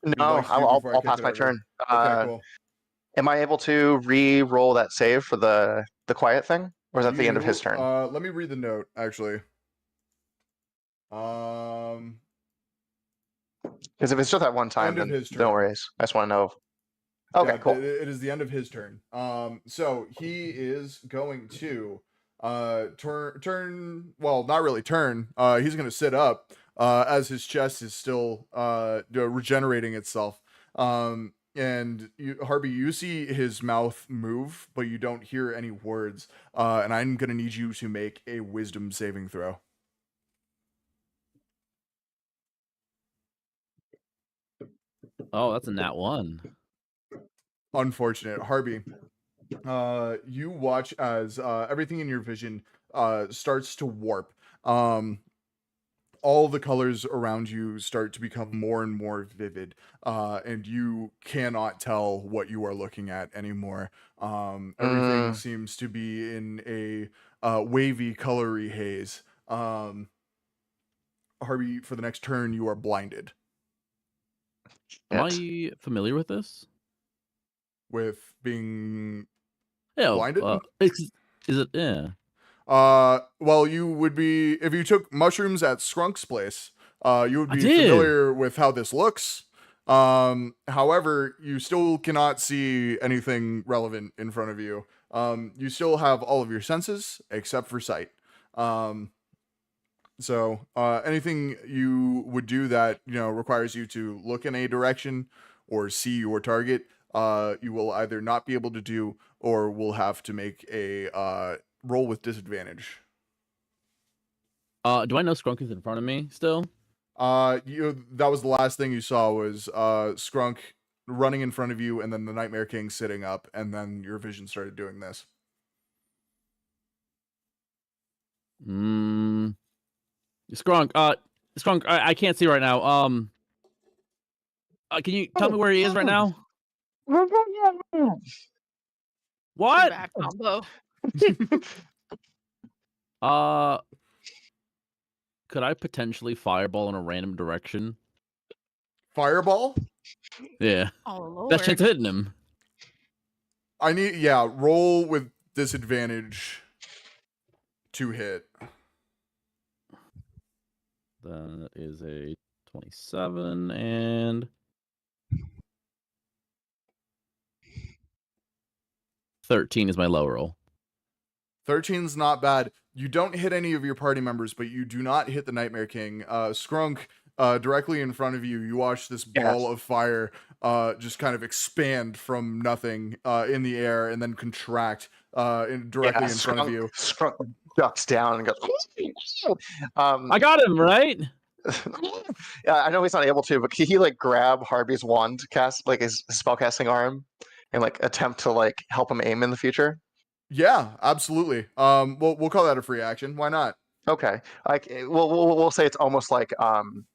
No, like I'll pass my turn. Okay, cool. Am I able to re-roll that save for the quiet thing, or is that the end of his turn? Let me read the note, actually. Because if it's just that one time, then no worries. I just want to know. Okay, yeah, cool. It is the end of his turn. So he is going to turn. Well, not really turn. He's going to sit up as his chest is still regenerating itself. And Harvey, you see his mouth move, but you don't hear any words. And I'm going to need you to make a wisdom saving throw. Oh, that's a nat 1. Unfortunate. Harvey, you watch as everything in your vision starts to warp. All the colors around you start to become more and more vivid, and you cannot tell what you are looking at anymore. Everything seems to be in a wavy, colory haze. Harvey, for the next turn, you are blinded. Am I familiar with this? With being Yeah, blinded? Is it? Yeah. Well, you would be if you took mushrooms at Skrunk's place. You would be I did. familiar with how this looks. However, you still cannot see anything relevant in front of you. You still have all of your senses except for sight. So anything you would do that requires you to look in a direction or see your target, you will either not be able to do or will have to make a roll with disadvantage. Do I know Skrunk is in front of me still? That was the last thing you saw was Skrunk running in front of you, and then the Nightmare King sitting up, and then your vision started doing this. Skrunk, I can't see right now. Can you tell me where he is right now? What? Bad combo. Could I potentially fireball in a random direction? Fireball? Yeah. Oh Lord. Best chance of hitting him. Roll with disadvantage to hit. That is a 27 and 13 is my low roll. 13's not bad. You don't hit any of your party members, but you do not hit the Nightmare King. Skrunk, directly in front of you, you watch this ball of fire just kind of expand from nothing in the air and then contract directly in front of you. Scrunk ducks down and goes. I got him right. Yeah, I know he's not able to, but can he like grab Harvey's wand, cast like his spellcasting arm, and like attempt to like help him aim in the future? Yeah, absolutely. We'll call that a free action. Why not? Okay, like we'll say it's almost like in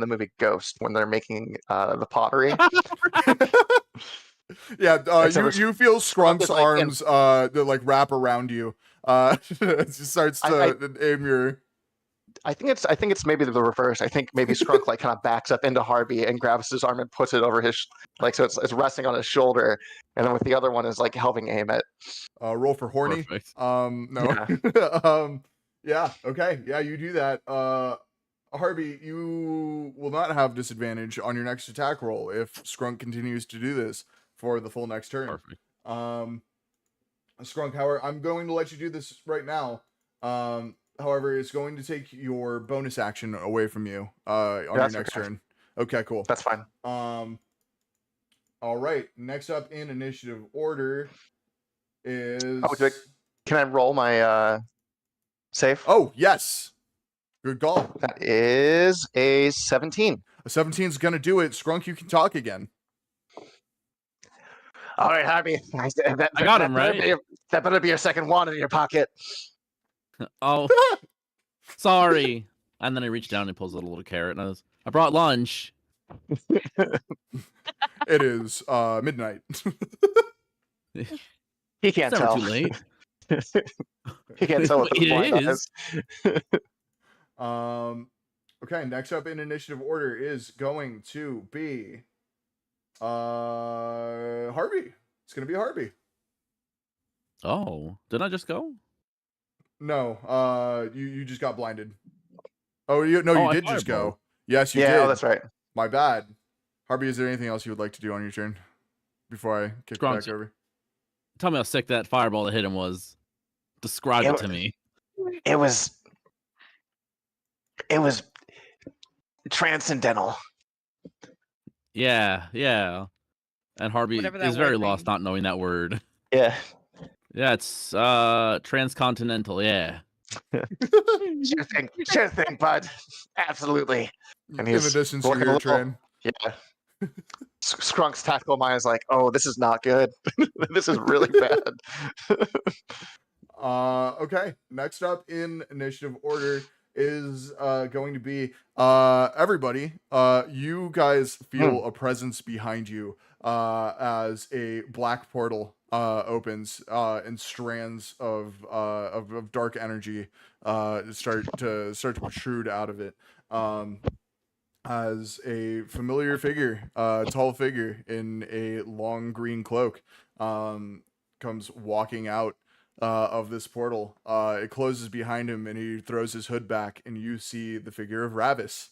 the movie Ghost when they're making the pottery. Yeah, Except you feel Skrunk's like, arms that like wrap around you. It just starts to aim your. I think it's maybe the reverse. I think maybe Skrunk like kind of backs up into Harvey and grabs his arm and puts it over his like so it's resting on his shoulder, and then with the other one is like helping aim it. Roll for horny. Perfect. No. Yeah. Okay. Yeah, you do that. Harvey, you will not have disadvantage on your next attack roll if Skrunk continues to do this for the full next turn. Perfect. Skrunk, however, I'm going to let you do this right now. However, it's going to take your bonus action away from you on your next turn. Okay, cool. That's fine. All right. Next up in initiative order is. Can I roll my save? Oh, yes. Good call. That is a 17. A 17 is going to do it. Skrunk, you can talk again. All right, Harvey. I got him right. That better be your second wand in your pocket. Oh, sorry. And then I reach down and pulls out a little carrot, and I brought lunch. It is midnight. He can't It's tell. never too late. He can't tell what the blind is. Okay, next up in initiative order is going to be Harvey. It's gonna be Harvey. Oh, didn't I just go? No, you just got blinded. Oh, you I did just fireball. go. Yes, you did. Yeah, that's right. My bad. Harvey, is there anything else you would like to do on your turn before I kick Skrunk, back over? Tell me how sick that fireball that hit him was. Describe it to me. It was transcendental. Yeah. And Harvey Whatever that is very word lost means. not knowing that word. Yeah. Yeah, it's transcontinental, yeah. Sure thing, bud. Absolutely. And In addition to looking your a little- train. Yeah. Skrunk's tactical mind is like, oh, this is not good. This is really bad. Okay. Next up in initiative order is going to be everybody. You guys feel a presence behind you as a black portal opens and strands of dark energy start to protrude out of it. As a familiar figure, tall figure in a long green cloak, comes walking out of this portal. It closes behind him, and he throws his hood back, and you see the figure of Ravis.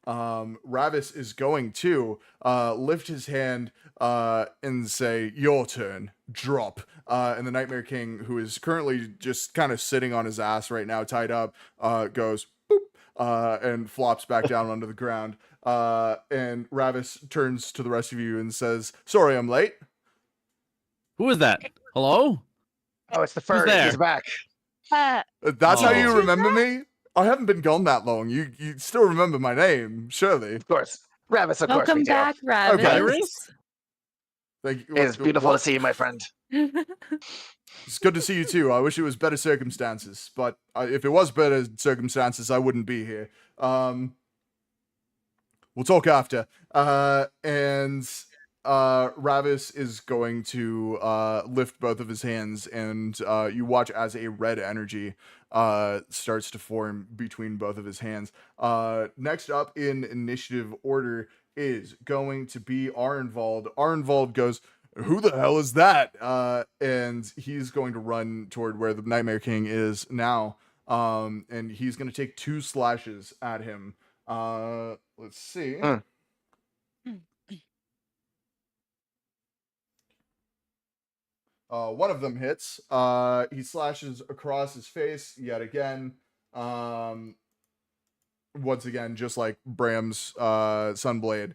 Ravis is going to lift his hand and say, "Your turn. Drop." And the Nightmare King, who is currently just kind of sitting on his ass right now, tied up, goes boop. And flops back down onto the ground. And Ravis turns to the rest of you and says, "Sorry, I'm late." Who is that? Hello? Oh, it's the furry. there? He's back. That's how you Oh. remember me? I haven't been gone that long. You still remember my name, surely. Of course. Ravis, of course Welcome we do. back, Ravis. Okay. Iris? Thank you. It's beautiful What? to see you, my friend. It's good to see you too. I wish it was better circumstances, but if it was better circumstances, I wouldn't be here. We'll talk after. And Ravis is going to lift both of his hands, and you watch as a red energy starts to form between both of his hands. Next up in initiative order is going to be Arenvald. Arenvald goes, "Who the hell is that?" And he's going to run toward where the Nightmare King is now. And he's going to take 2 slashes at him. Let's see. One of them hits. He slashes across his face yet again. once again, just like Bram's Sunblade,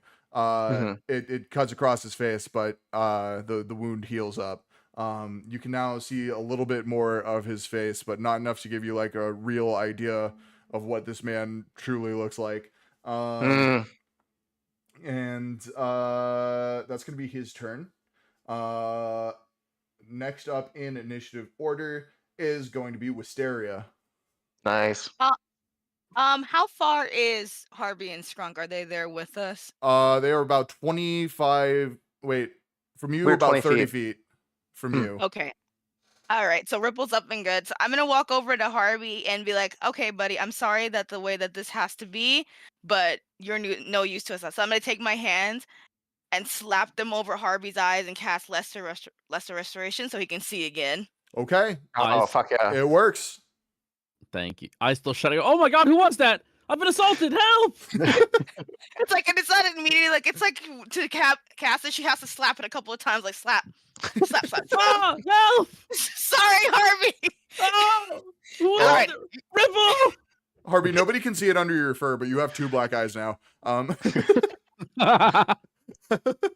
it cuts across his face, but the wound heals up. You can now see a little bit more of his face, but not enough to give you like a real idea of what this man truly looks like. And that's gonna be his turn. Next up in initiative order is going to be Wisteria. Nice. How far is Harvey and Scrunk? Are they there with us? They are about 25. Wait, from you We're about 20 30 feet. feet from you. Okay. All right. So Ripple's up and good. So I'm gonna walk over to Harvey and be like, "Okay, buddy, I'm sorry that the way that this has to be, but you're no use to us." So I'm gonna take my hands and slap them over Harvey's eyes and cast lesser restoration so he can see again. Okay, Oh, Nice. fuck yeah. it works. Thank you. I still shut it. Oh my god, who was that? I've been assaulted. Help! It's like, and it's not immediately like it's like to cast it. She has to slap it a couple of times, like slap, slap, slap. Ah, help! Sorry, Harvey. Ah! Who All was right. it? Ripple! Harvey, nobody can see it under your fur, but you have 2 black eyes now.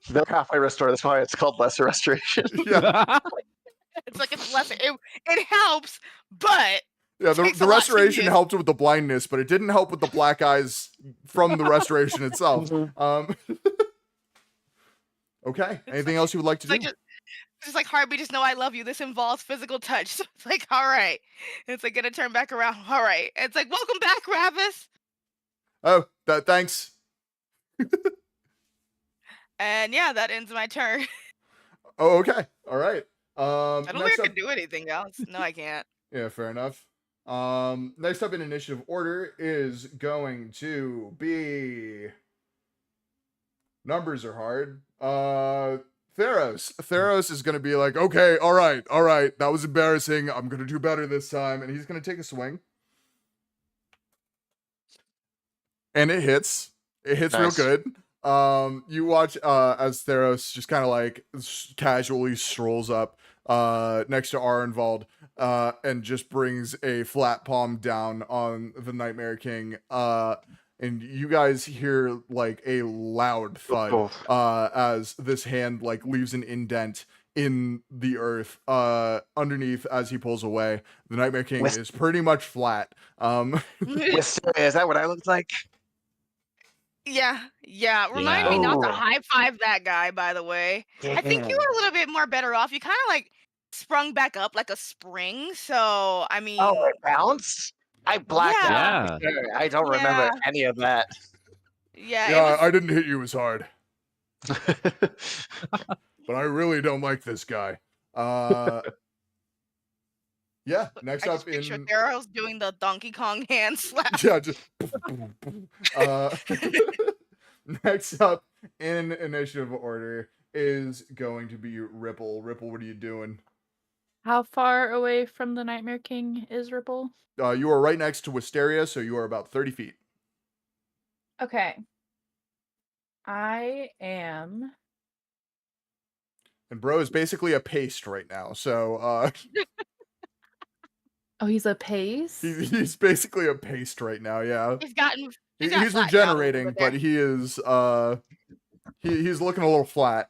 They're halfway restored. That's why it's called lesser restoration. Yeah, It's like it's lesser. It helps, but yeah. takes The a lot to restoration use. helped with the blindness, but it didn't help with the black eyes from the restoration itself. Okay. Anything else you would like to it's do? like just like Harvey, just know I love you. This involves physical touch. So it's like, all right. And it's like gonna turn back around. All right. And it's like, welcome back, Ravis. Oh, thanks. And yeah, that ends my turn. Oh, okay. All right. I don't Next think I up, can do anything else. No, I can't. yeah, fair enough. Next up in initiative order is going to be. Numbers are hard. Theros. Theros is gonna be like, okay, all right, that was embarrassing. I'm gonna do better this time, and he's gonna take a swing. And it hits. It hits Nice. real good. You watch as Theros just kind of like casually strolls up next to Arenvald and just brings a flat palm down on the Nightmare King. And you guys hear like a loud thud as this hand like leaves an indent in the earth underneath as he pulls away. The Nightmare King is pretty much flat. Is that what I looked like? Yeah. Remind me not to Ooh. high five that guy, by the way. I think you were a little bit more better off. You kind of like sprung back up like a spring. So, I mean, Oh, it bounced? I blacked Yeah. out. Sure. I don't remember any of that. yeah, Yeah, it was, I didn't hit you as hard, but I really don't like this guy. Yeah, next I up just picture in Theros doing the Donkey Kong hand slap. yeah, just next up in initiative order is going to be Ripple. Ripple, what are you doing? How far away from the Nightmare King is Ripple? You are right next to Wisteria, so you are about 30 feet. Okay. I am. And bro is basically a paste right now, so Oh, he's a pace? he's basically a paste right now, yeah. He's gotten. He's got flat down a little regenerating, bit but there. he is he's looking a little flat.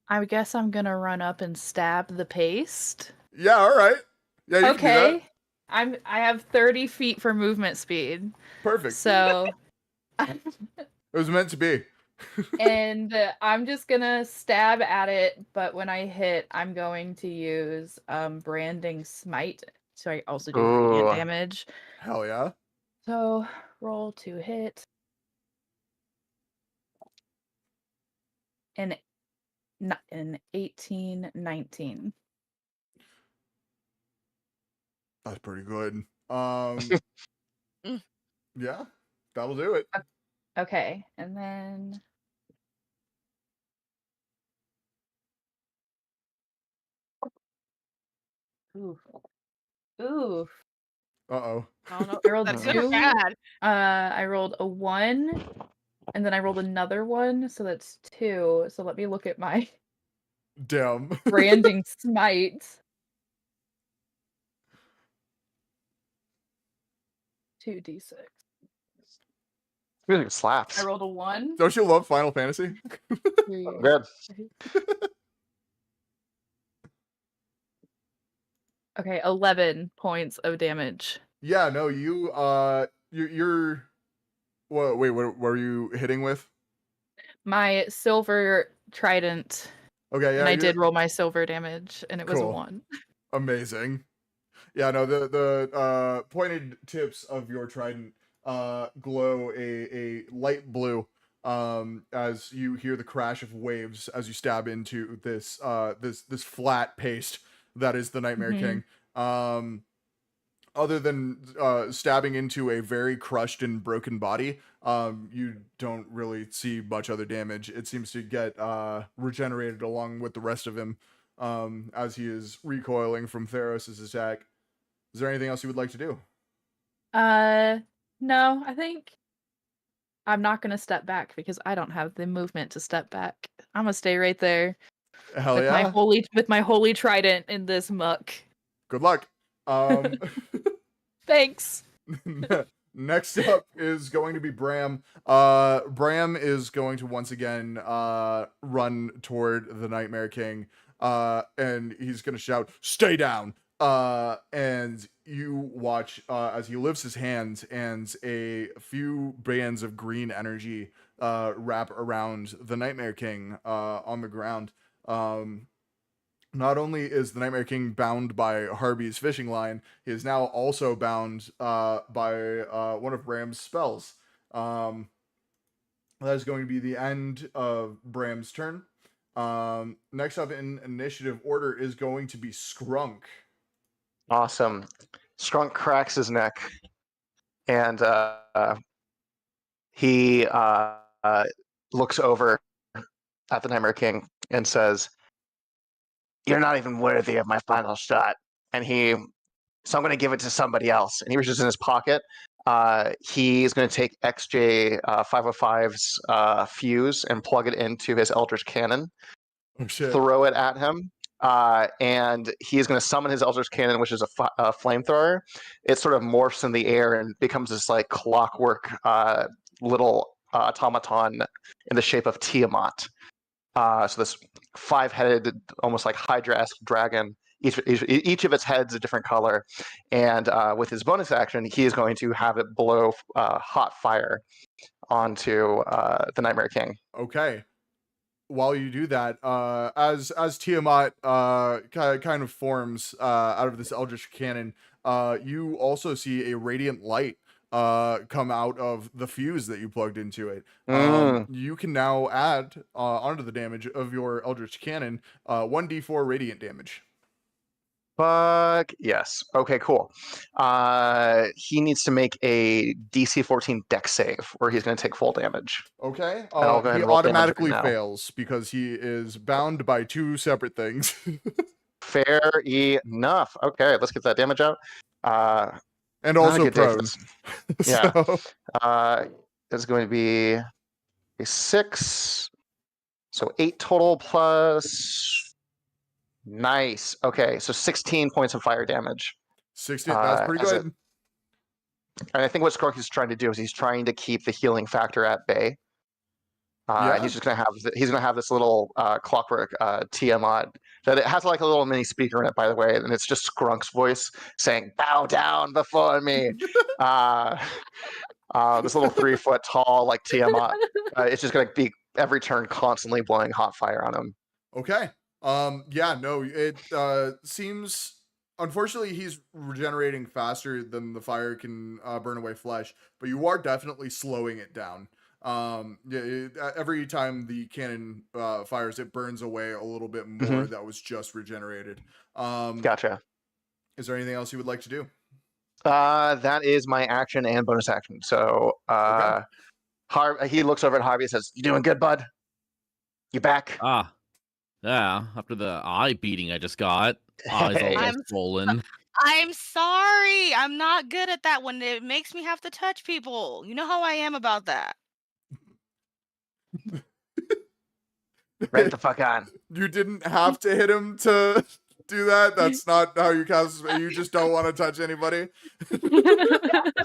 I guess I'm gonna run up and stab the paste. Yeah, all right. Yeah, you can do Okay. that. I have 30 feet for movement speed. Perfect. So It was meant to be. and I'm just gonna stab at it, but when I hit, I'm going to use branding smite. So I also do radiant Ooh. damage. Hell yeah. So roll to hit. And an 18, 19. That's pretty good. Mm. Yeah, that'll do it. Okay, and then oof. Oof. Uh-oh. I don't know. I rolled That's good or 2. bad. I rolled a 1, and then I rolled another 1, so that's 2. So let me look at my Damn. branding smite. 2d6. Music slaps. I rolled a 1. Don't you love Final Fantasy? Good. Okay, 11 points of damage. Yeah, no, you're wait, what were you hitting with? My silver trident, Okay, and yeah, I did roll my silver damage, and it was a Cool. 1. amazing. Yeah, no, the pointed tips of your trident glow a light blue as you hear the crash of waves as you stab into this flat paste that is the Nightmare Mhm. King. Other than stabbing into a very crushed and broken body, you don't really see much other damage. It seems to get regenerated along with the rest of him as he is recoiling from Theros' attack. Is there anything else you would like to do? No, I think I'm not gonna step back because I don't have the movement to step back. I'm gonna stay right there Hell with yeah. my holy trident in this muck. Good luck. Thanks. Next up is going to be Bram. Bram is going to once again run toward the Nightmare King. And he's gonna shout, "Stay down!" And you watch as he lifts his hands, and a few bands of green energy wrap around the Nightmare King on the ground. Not only is the Nightmare King bound by Harby's fishing line, he is now also bound by one of Bram's spells. That is going to be the end of Bram's turn. Next up in initiative order is going to be Skrunk. Awesome. Skrunk cracks his neck, and he looks over at the Nightmare King and says, "You're not even worthy of my final shot." So I'm going to give it to somebody else. And he reaches in his pocket. He's going to take XJ 505's fuse and plug it into his Eldritch Cannon, Oh shit. throw it at him, and he's going to summon his Eldritch Cannon, which is a flamethrower. It sort of morphs in the air and becomes this like clockwork little automaton in the shape of Tiamat. So this 5-headed, almost like Hydra-esque dragon. Each of its heads a different color, and with his bonus action, he is going to have it blow hot fire onto the Nightmare King. Okay. While you do that, as Tiamat kind of forms out of this Eldritch Cannon, you also see a radiant light come out of the fuse that you plugged into it. You can now add onto the damage of your Eldritch Cannon 1d4 radiant damage. Fuck yes. Okay, cool. He needs to make a DC 14 dex save, or he's going to take full damage. Okay. I'll go ahead He and roll damage automatically right now. fails because he is bound by two separate things. Fair enough. Okay, let's get that damage out. And also good day for prone. this. Yeah. So, It's going to be a 6, so 8 total plus. Nice. Okay, so 16 points of fire damage. 16. That's pretty good. And I think what Skrunk is trying to do is he's trying to keep the healing factor at bay. And he's just gonna have this little clockwork Tiamat that it has like a little mini speaker in it, by the way, and it's just Skrunk's voice saying, "Bow down before me." This little 3 foot tall like Tiamat. It's just gonna be every turn constantly blowing hot fire on him. Okay. Yeah, no, it seems unfortunately he's regenerating faster than the fire can burn away flesh, but you are definitely slowing it down. Every time the cannon fires, it burns away a little bit more that was just regenerated. Gotcha. Is there anything else you would like to do? That is my action and bonus action. So he looks over at Harvey and says, "You doing good, bud? You back?" Yeah, after the eye beating I just got. Eyes all swollen. I'm sorry. I'm not good at that when it makes me have to touch people. You know how I am about that. Right the fuck on. You didn't have to hit him to do that. That's not how you cast. You just don't want to touch anybody. Yeah.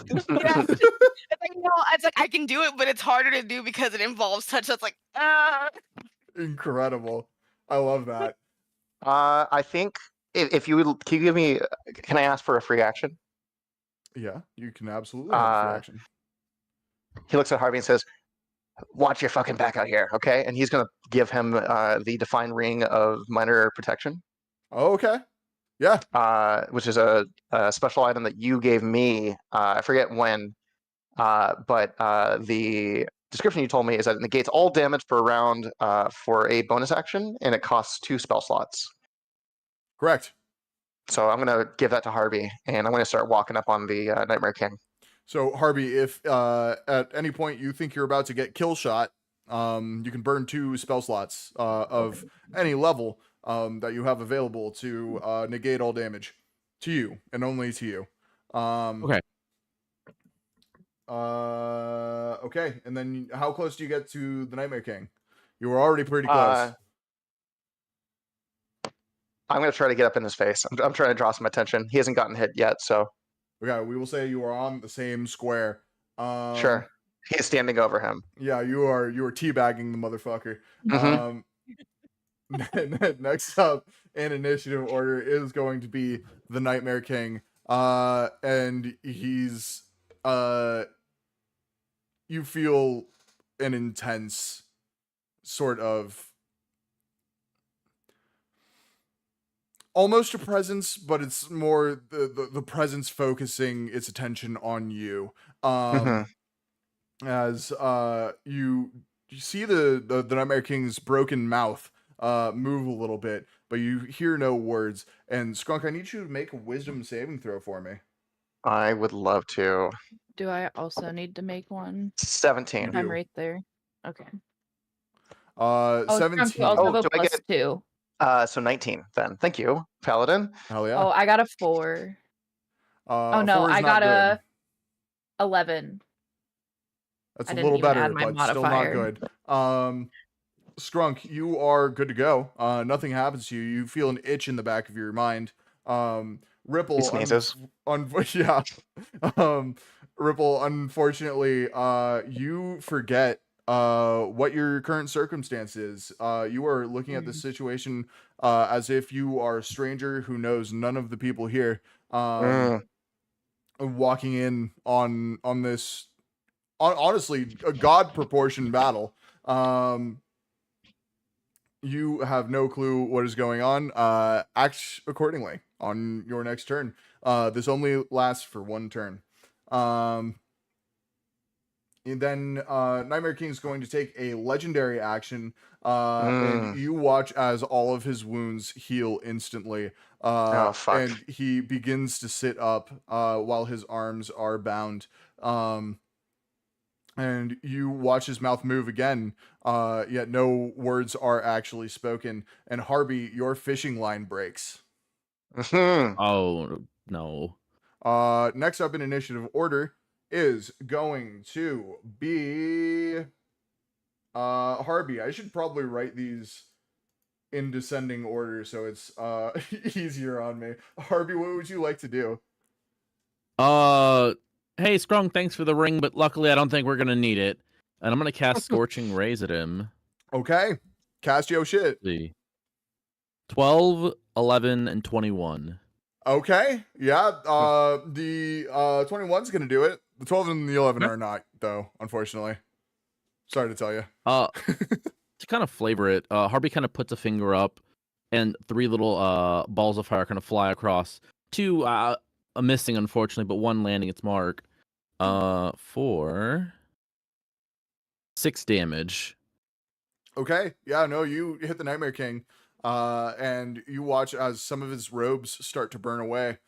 It's like, no, it's like I can do it, but it's harder to do because it involves touch. That's like, Incredible. I love that. I think if you would, can you give me? Can I ask for a free action? Yeah, you can absolutely have a free action. He looks at Harvey and says, "Watch your fucking back out here, okay?" And he's gonna give him the Divine Ring of Minor Protection. Oh, okay. Yeah. Which is a special item that you gave me. I forget when, but the description you told me is that it negates all damage per round for a bonus action, and it costs 2 spell slots. Correct. So I'm gonna give that to Harvey, and I'm gonna start walking up on the Nightmare King. So Harvey, if at any point you think you're about to get kill shot, you can burn 2 spell slots of any level that you have available to negate all damage to you and only to you. Okay. Okay. And then how close do you get to the Nightmare King? You were already pretty close. I'm going to try to get up in his face. I'm trying to draw some attention. He hasn't gotten hit yet, so. Okay, we will say you are on the same square. Sure. He is standing over him. Yeah, you are teabagging the motherfucker. Mhm. Next up in initiative order is going to be the Nightmare King. And he's you feel an intense sort of almost a presence, but it's more the presence focusing its attention on you. As you see the Nightmare King's broken mouth move a little bit, but you hear no words. And Skunk, I need you to make a wisdom saving throw for me. I would love to. Do I also need to make one? 17. I'm right there. Okay. 17. You also have a do I get- +2. So 19 then. Thank you, Paladin. Hell yeah. Oh, I got a 4. Oh no, 4 is I not got good. a 11. That's I a didn't little even better, add my but still not modifier. good. Skrunk, you are good to go. Nothing happens to you. You feel an itch in the back of your mind. Ripple, He sneezes. yeah. Ripple, unfortunately, you forget what your current circumstance is. You are looking at this situation as if you are a stranger who knows none of the people here. Walking in on this honestly a god proportioned battle. You have no clue what is going on. Act accordingly on your next turn. This only lasts for 1 turn. And then Nightmare King is going to take a legendary action, and you watch as all of his wounds heal instantly. Oh, fuck. And he begins to sit up while his arms are bound. And you watch his mouth move again, yet no words are actually spoken. And Harvey, your fishing line breaks. Oh no. Next up in initiative order is going to be Harvey. I should probably write these in descending order so it's easier on me. Harvey, what would you like to do? Hey Sprung, thanks for the ring, but luckily I don't think we're gonna need it. And I'm gonna cast Scorching Rays at him. Okay. Cast yo shit. Let's see. 12, 11, and 21. Okay. Yeah. The 21's gonna do it. The 12 and the 11 are not, though, unfortunately. Sorry to tell you. To kind of flavor it, Harvey kind of puts a finger up, and 3 little balls of fire kind of fly across. 2 missing, unfortunately, but 1 landing its mark. For 6 damage. Okay. Yeah. No, you hit the Nightmare King, and you watch as some of his robes start to burn away.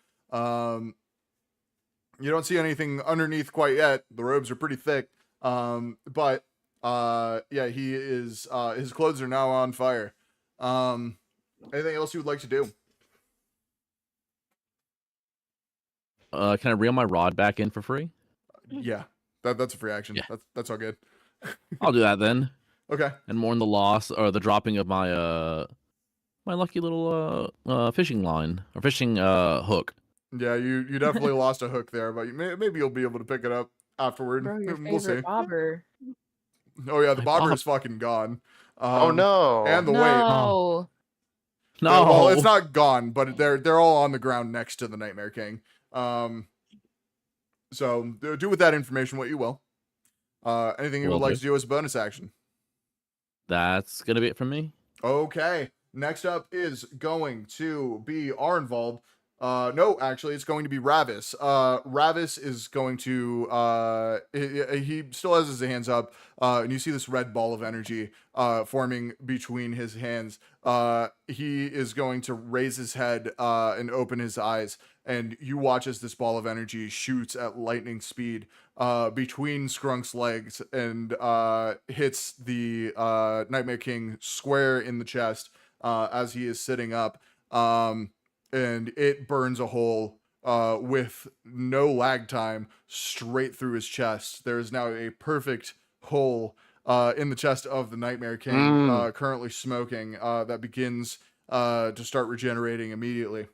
You don't see anything underneath quite yet. The robes are pretty thick. But yeah, he is. His clothes are now on fire. Anything else you would like to do? Can I reel my rod back in for free? Yeah, that's a free action. Yeah. That's all good. I'll do that then. Okay. And mourn the loss or the dropping of my my lucky little fishing line or fishing hook. Yeah, you definitely lost a hook there, but maybe you'll be able to pick it up afterward. Bro, your We'll see. favorite bobber. Oh yeah, the My bobber bob- is fucking gone. Oh no. And the weight. No. No, Well, it's not gone, but they're all on the ground next to the Nightmare King. So do with that information what you will. Anything you would Will like do. to do as a bonus action? That's gonna be it from me. Okay. Next up is going to be Arnvald. No, actually, it's going to be Ravis. Ravis is going to, he still has his hands up, and you see this red ball of energy, forming between his hands. He is going to raise his head, and open his eyes, and you watch as this ball of energy shoots at lightning speed, between Skrunk's legs and, hits the, Nightmare King square in the chest, as he is sitting up. And it burns a hole with no lag time straight through his chest. There is now a perfect hole in the chest of the Nightmare King, currently smoking, that begins to start regenerating immediately.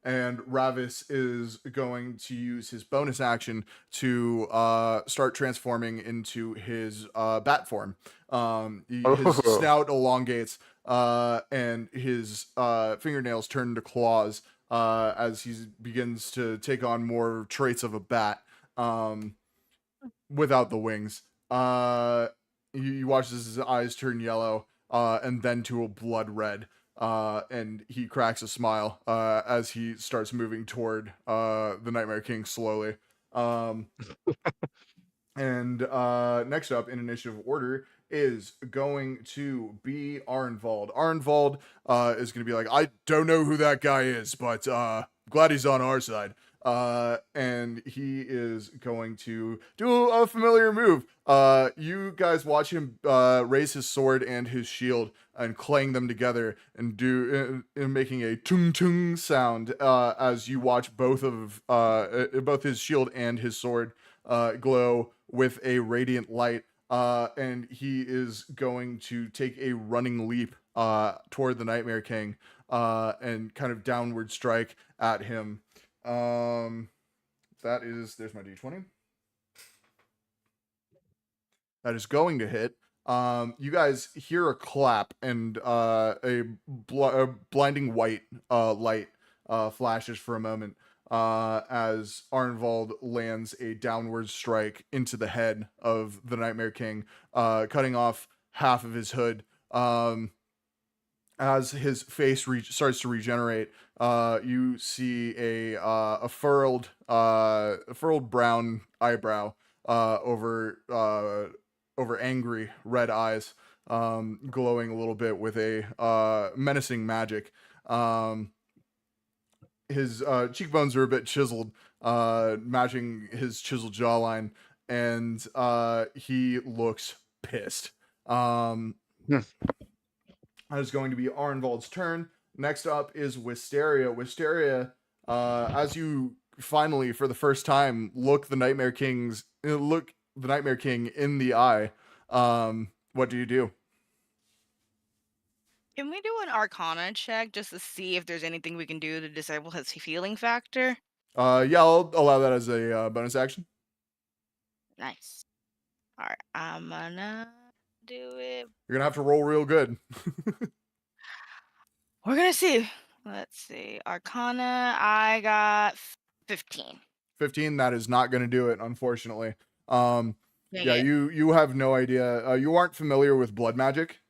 And Ravis is going to use his bonus action to start transforming into his bat form. His snout elongates, and his fingernails turn to claws as he begins to take on more traits of a bat, without the wings. You watch as his eyes turn yellow, and then to a blood red. And he cracks a smile as he starts moving toward the Nightmare King slowly. And next up in initiative order is going to be Arnvald. Arnvald is going to be like, I don't know who that guy is, but glad he's on our side. And he is going to do a familiar move. You guys watch him raise his sword and his shield and clang them together and do making a tung tung sound as you watch both his shield and his sword glow with a radiant light. And he is going to take a running leap toward the Nightmare King and kind of downward strike at him. There's my d20. That is going to hit. You guys hear a clap and a blinding white light flashes for a moment as Arnvald lands a downward strike into the head of the Nightmare King, cutting off half of his hood. As his face starts to regenerate, you see a furrowed brown eyebrow over angry red eyes, glowing a little bit with a menacing magic. His cheekbones are a bit chiseled, matching his chiseled jawline, and he looks pissed. That is going to be Arnvald's turn. Next up is Wisteria. Wisteria, as you finally, for the first time, look the Nightmare King in the eye, what do you do? Can we do an Arcana check just to see if there's anything we can do to disable his healing factor? Yeah, I'll allow that as a bonus action. Nice. All right, I'm gonna do it. You're gonna have to roll real good. We're gonna see. Let's see. Arcana, I got 15. 15, that is not gonna do it, unfortunately. Dang Yeah, it. you have no idea. You aren't familiar with blood magic,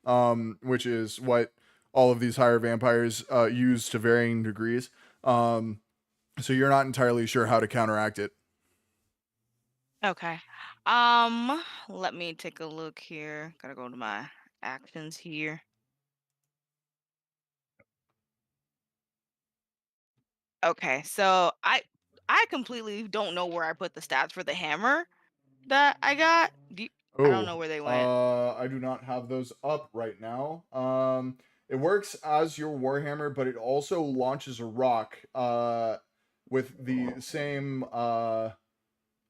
which is what all of these higher vampires use to varying degrees. So you're not entirely sure how to counteract it. Okay. Let me take a look here. Gotta go to my actions here. Okay, so I completely don't know where I put the stats for the hammer that I got. I don't know where they went. I do not have those up right now. It works as your warhammer, but it also launches a rock with the same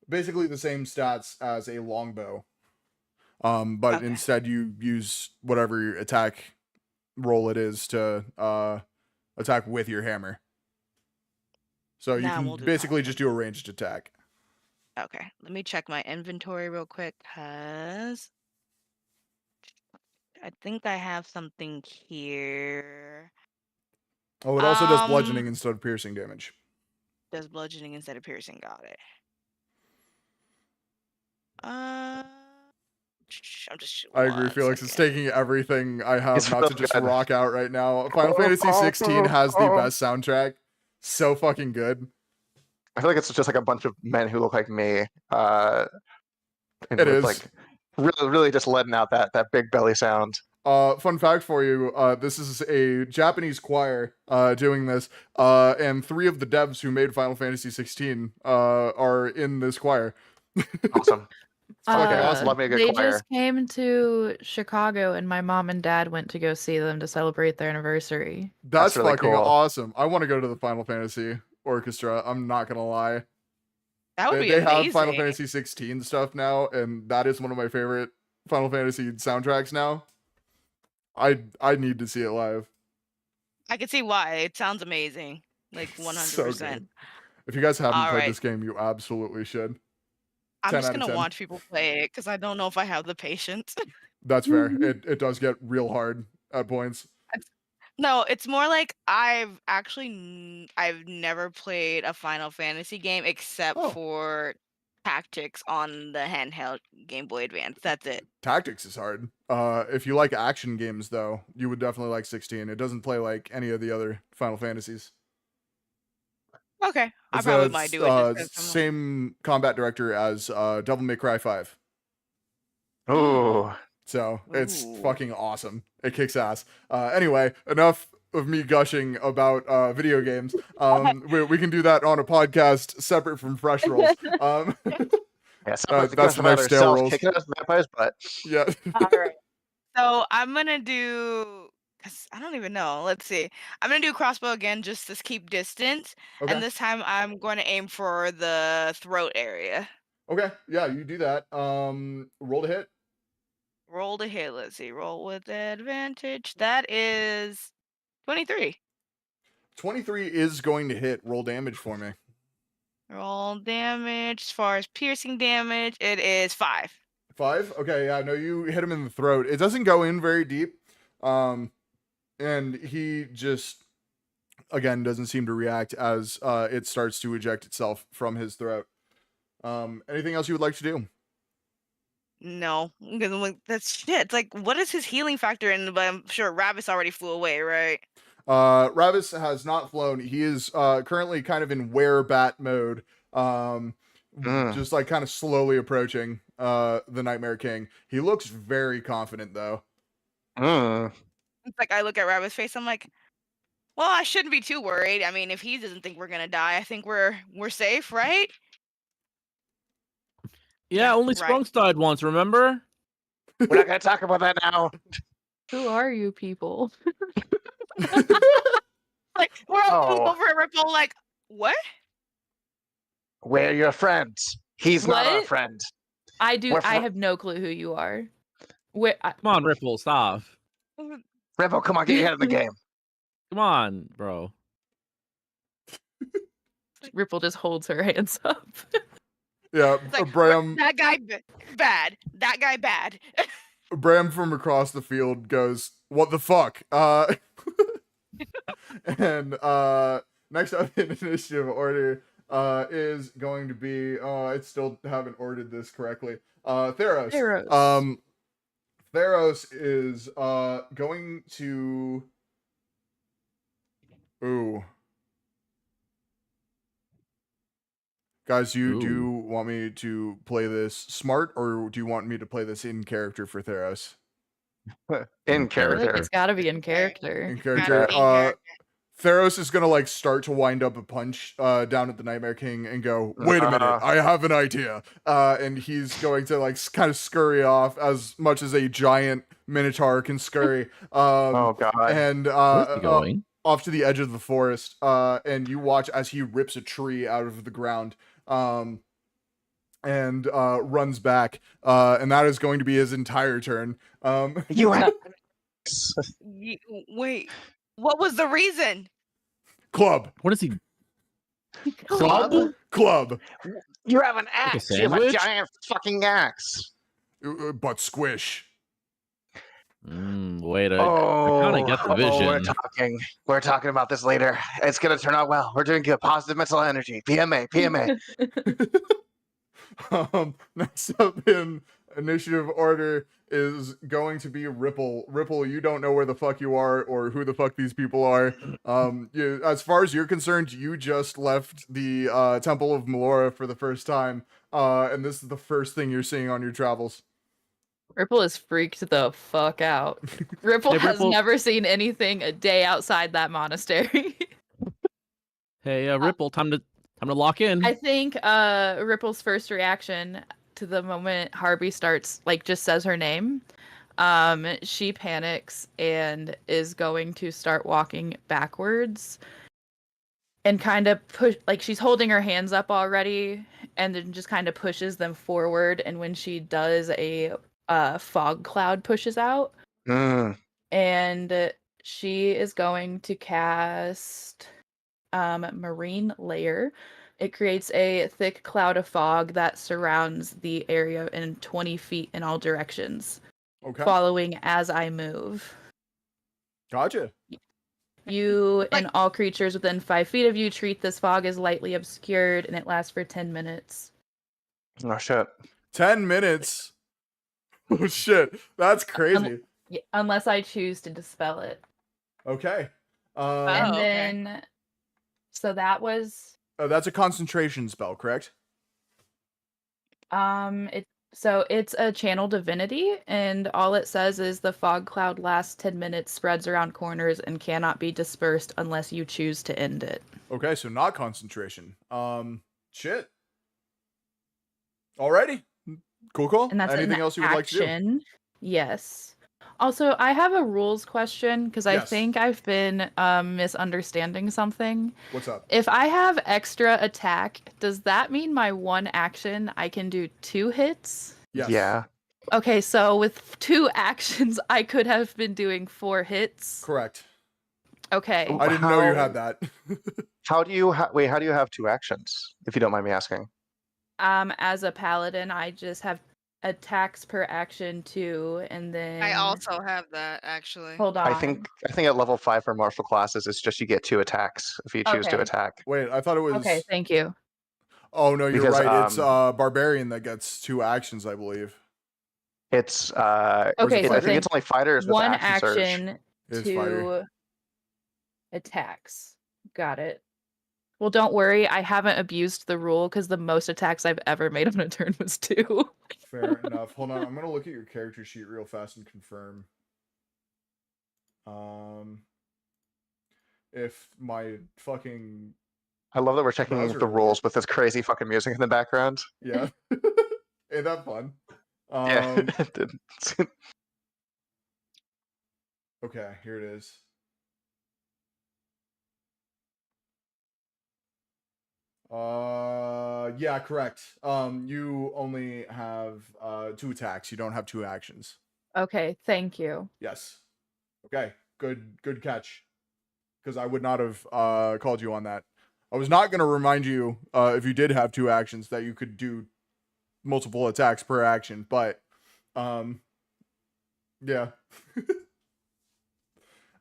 basically the same stats as a longbow. But Okay. instead you use whatever attack roll it is to attack with your hammer. So you Nah, we'll can do basically just do a ranged attack. Okay, let me check my inventory real quick, cause I think I have something here. Oh, it also does bludgeoning instead of piercing damage. Does bludgeoning instead of piercing. Got it. I'm just. I agree, one Felix. It's second. taking everything I have It's not real to just good. rock out right now. Final Fantasy 16 has the best soundtrack. So fucking good. I feel like it's just like a bunch of men who look like me. And It with is. like really just letting out that big belly sound. Fun fact for you, this is a Japanese choir doing this, and 3 of the devs who made Final Fantasy 16 are in this choir. Awesome. Fucking awesome. Love me a good They choir. just came to Chicago, and my mom and dad went to go see them to celebrate their anniversary. That's really fucking cool. awesome. I want to go to the Final Fantasy orchestra. I'm not gonna lie. That would be They amazing. have Final Fantasy 16 stuff now, and that is one of my favorite Final Fantasy soundtracks now. I need to see it live. I can see why. It sounds amazing. Like So 100%. good. If you guys haven't All played right. this game, you absolutely should. I'm 10 just out of gonna 10. watch people play it because I don't know if I have the patience. That's fair. It does get real hard at points. No, it's more like I've never played a Final Fantasy game except Oh. for Tactics on the handheld Game Boy Advance. That's it. Tactics is hard. If you like action games, though, you would definitely like 16. It doesn't play like any of the other Final Fantasies. Okay, I It's probably the might do it. Just 'cause I'm like, same combat director as Devil May Cry 5. Ooh. So it's Ooh. fucking awesome. It kicks ass. Anyway, enough of me gushing about video games. We can do that on a podcast separate from Fresh Rolls. Yeah, that's the next stale cells rolls. kicking us vampires, but Yeah. all right. So I'm gonna do. Cause I don't even know. Let's see. I'm gonna do crossbow again just to keep distance, Okay. and this time I'm going to aim for the throat area. Okay. Yeah, you do that. Roll to hit. Roll to hit. Let's see. Roll with advantage. That is 23. 23 is going to hit. Roll damage for me. Roll damage. As far as piercing damage, it is 5. 5? Okay, yeah, no, you hit him in the throat. It doesn't go in very deep. And he just, again, doesn't seem to react as it starts to eject itself from his throat. Anything else you would like to do? No, because I'm like, that's shit. It's like, what is his healing factor? And but I'm sure Rabbis already flew away, right? Ravis has not flown. He is currently kind of in werebat mode. Just like kind of slowly approaching the Nightmare King. He looks very confident though. It's like I look at Rabbit's face. I'm like, well, I shouldn't be too worried. I mean, if he doesn't think we're gonna die, I think we're safe, right? Yeah, only right. Sprunks died once, remember? we're not gonna talk about that now. Who are you people? Like we're all looking Oh. over at Ripple, like, what? We're your friends. He's not our What? friend. I do. We're I fr- have no clue who you are. Come on, Ripple, stop. Rebel, come on, get your head in the game. Come on, bro. Ripple just holds her hands up. Yeah, It's like, Bram. that guy bad. That guy bad. Bram from across the field goes, "What the fuck?" And next up in initiative order is going to be I still haven't ordered this correctly. Theros. Theros is going to Guys, do you want me to play this smart, or do you want me to play this in character for Theros? In I feel like character. it's got to be in character. In character. Theros is gonna like start to wind up a punch down at the Nightmare King and go, "Wait a minute, I have an idea." And he's going to like kind of scurry off as much as a giant minotaur can scurry. Oh god. Where's And he going? off to the edge of the forest. And you watch as he rips a tree out of the ground. And runs back. And that is going to be his entire turn. You have axe. Wait, what was the reason? Club. What is he? Club? Club. You have an Like a axe. You have a sandwich? giant fucking axe. But squish. Wait, I kind of Oh, get the vision. We're talking about this later. It's gonna turn out well. We're doing good. Positive mental energy. PMA. Next up in initiative order is going to be Ripple. Ripple, you don't know where the fuck you are or who the fuck these people are. As far as you're concerned, you just left the Temple of Melora for the first time, and this is the first thing you're seeing on your travels. Ripple is freaked the fuck out. Ripple Hey, has Ripple. never seen anything a day outside that monastery. Hey, Ripple, time to lock in. I think Ripple's first reaction to the moment Harvey starts, like, just says her name, she panics and is going to start walking backwards and kind of push, like, she's holding her hands up already and then just kind of pushes them forward. And when she does, a fog cloud pushes out. And she is going to cast Marine Layer. It creates a thick cloud of fog that surrounds the area in 20 feet in all directions, following as I move. Gotcha. You and all creatures within 5 feet of you treat this fog as lightly obscured, and it lasts for 10 minutes. Oh shit. 10 minutes. Oh shit. That's crazy. Unless I choose to dispel it. Okay. And then, so that was... that's a concentration spell, correct? It's a channel divinity, and all it says is the fog cloud lasts 10 minutes, spreads around corners, and cannot be dispersed unless you choose to end it. Okay, so not concentration. Shit. Alrighty. Cool. And that's anything else you would like to do? Yes. Also, I have a rules question because I Yes. think I've been misunderstanding something. What's up? If I have extra attack, does that mean my one action I can do 2 hits? Yes. Yeah. Okay, so with 2 actions, I could have been doing 4 hits. Correct. Okay. I didn't know you had that. How do you have 2 actions, if you don't mind me asking? As a paladin, I just have attacks per action 2, and then I also have that, actually. hold on. I think at level 5 for martial classes, it's just you get 2 attacks if you choose to Okay. attack. Wait, I thought it was... Okay, thank you. Oh, no, you're Because, right. It's Barbarian that gets 2 actions, I believe. It's Okay, I so think it's only fighters with one action surge. action It's 2 fire. attacks. Got it. Well, don't worry, I haven't abused the rule because the most attacks I've ever made on a turn was 2. Fair enough. Hold on, I'm gonna look at your character sheet real fast and confirm. If my fucking... I love that we're checking Browser the will rules work. with this crazy fucking music in the background. Yeah. Ain't that fun? Yeah. Okay, here it is. Yeah, correct. You only have 2 attacks. You don't have 2 actions. Okay, thank you. Yes. Okay, good catch. Because I would not have called you on that. I was not going to remind you if you did have 2 actions that you could do multiple attacks per action, but yeah.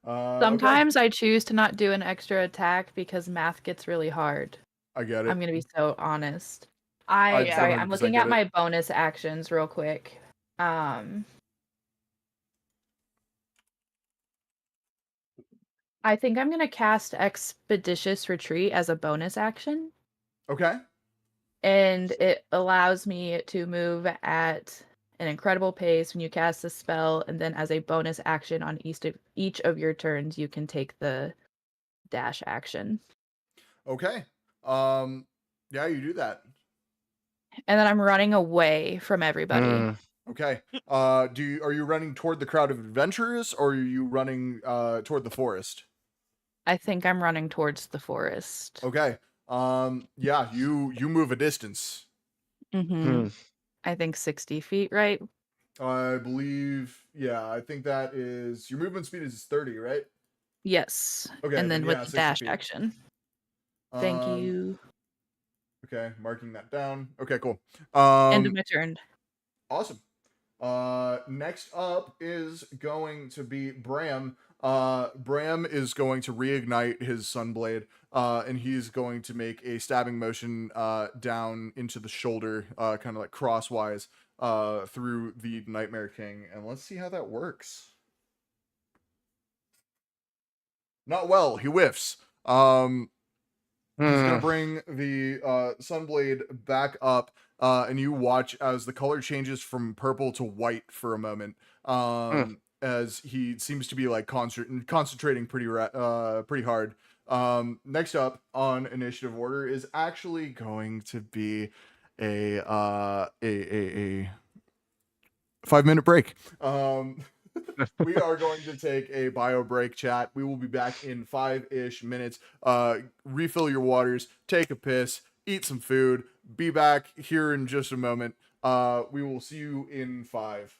Sometimes I choose to not do an extra attack because math gets really hard. I get it. I'm gonna be so honest. I Sorry, 100% I'm looking get at it. my bonus actions real quick. I think I'm gonna cast Expeditious Retreat as a bonus action, Okay. and it allows me to move at an incredible pace when you cast a spell, and then as a bonus action on each of your turns, you can take the dash action. Okay. Yeah, you do that. And then I'm running away from everybody. Okay. Are you running toward the crowd of adventurers or are you running toward the forest? I think I'm running towards the forest. Okay. Yeah, you move a distance. I think 60 feet, right? I believe, yeah, I think that is your movement speed is 30, right? Yes. Okay, And then with yeah, the 60 dash feet. action. Thank you. Okay, marking that down. Okay, cool. End of my turn. Awesome. Next up is going to be Bram. Bram is going to reignite his Sunblade, and he's going to make a stabbing motion down into the shoulder, kind of like crosswise, through the Nightmare King. And let's see how that works. Not well. He whiffs. He's gonna bring the Sunblade back up, and you watch as the color changes from purple to white for a moment. As he seems to be like concentrating pretty hard. Next up on initiative order is actually going to be a 5-minute break. We are going to take a bio break, chat. We will be back in 5-ish minutes. Refill your waters, take a piss, eat some food. Be back here in just a moment. We will see you in 5.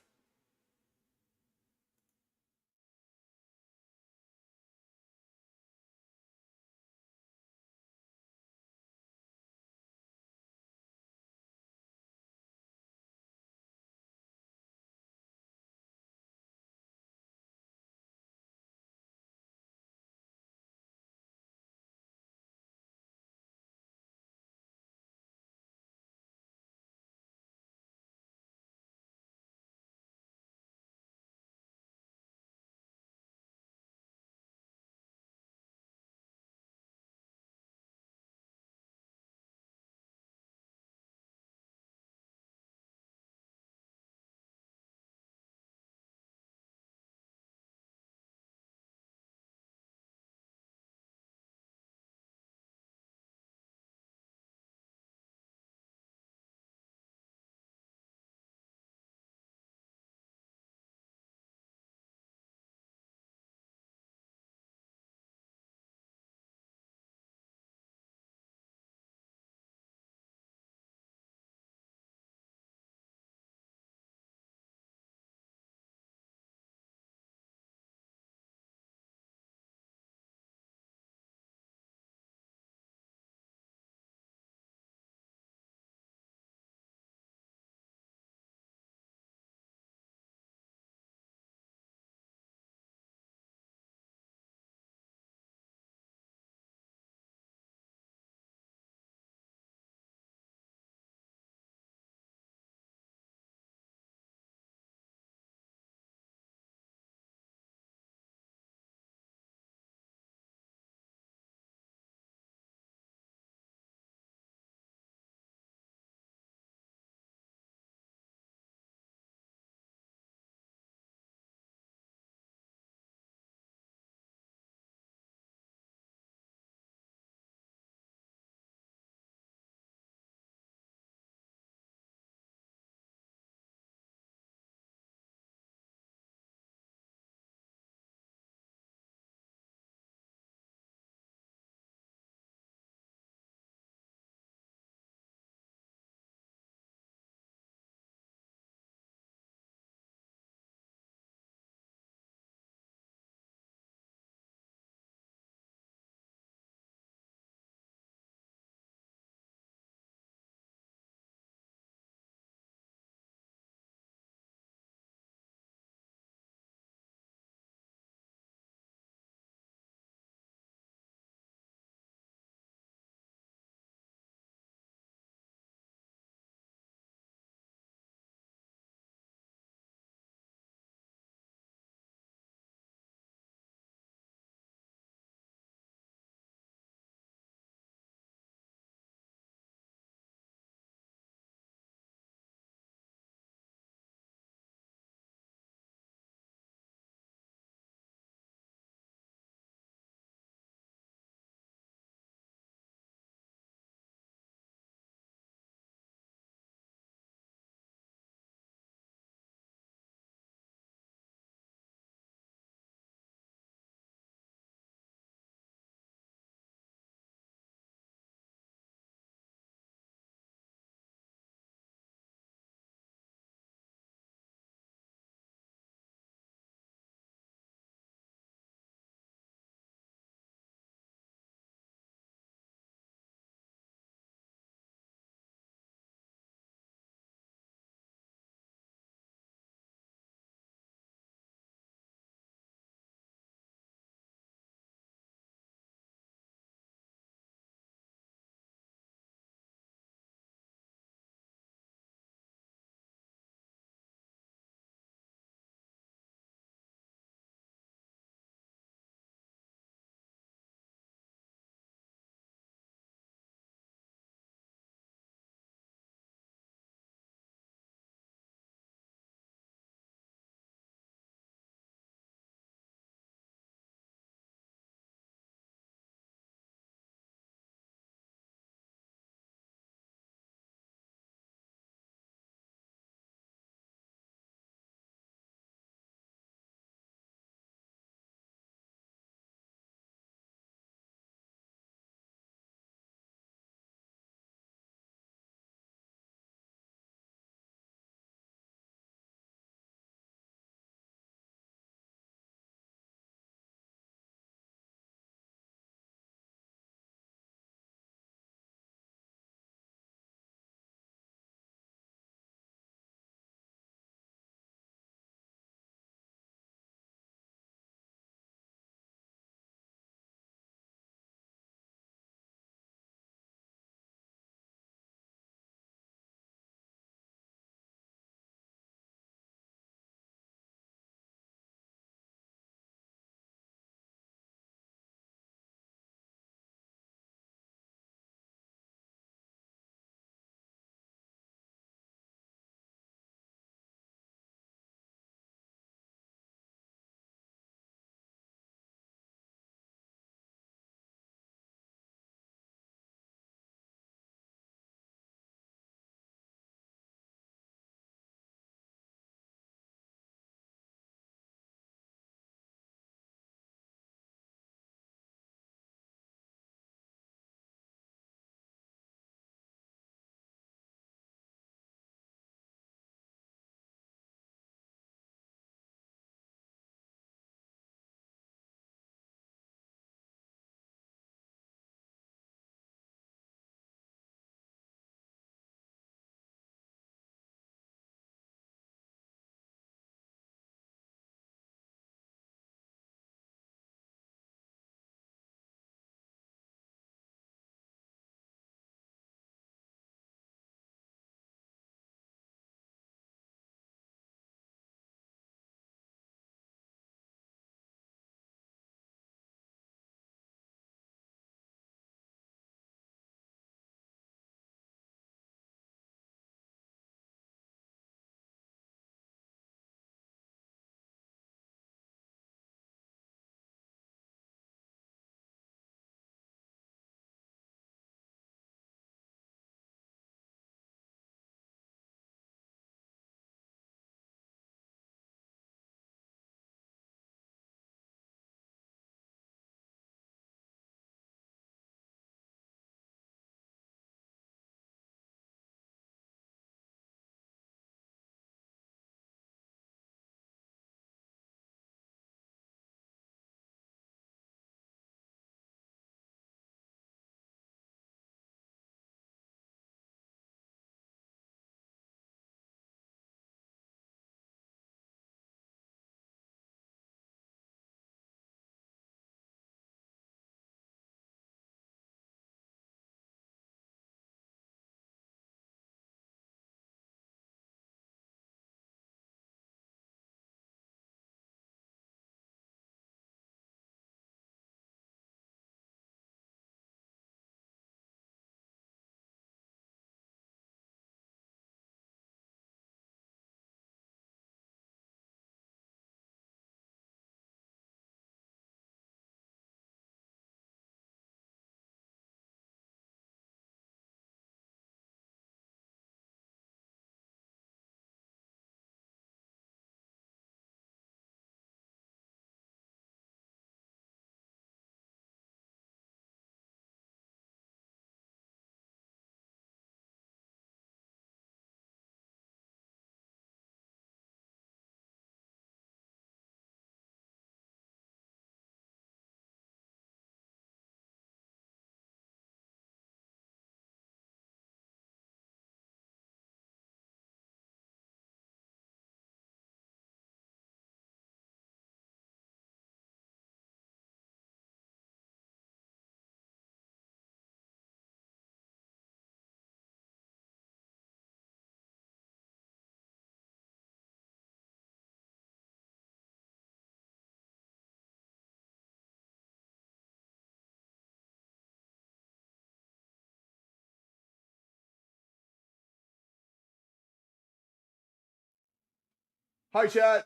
Hi, chat.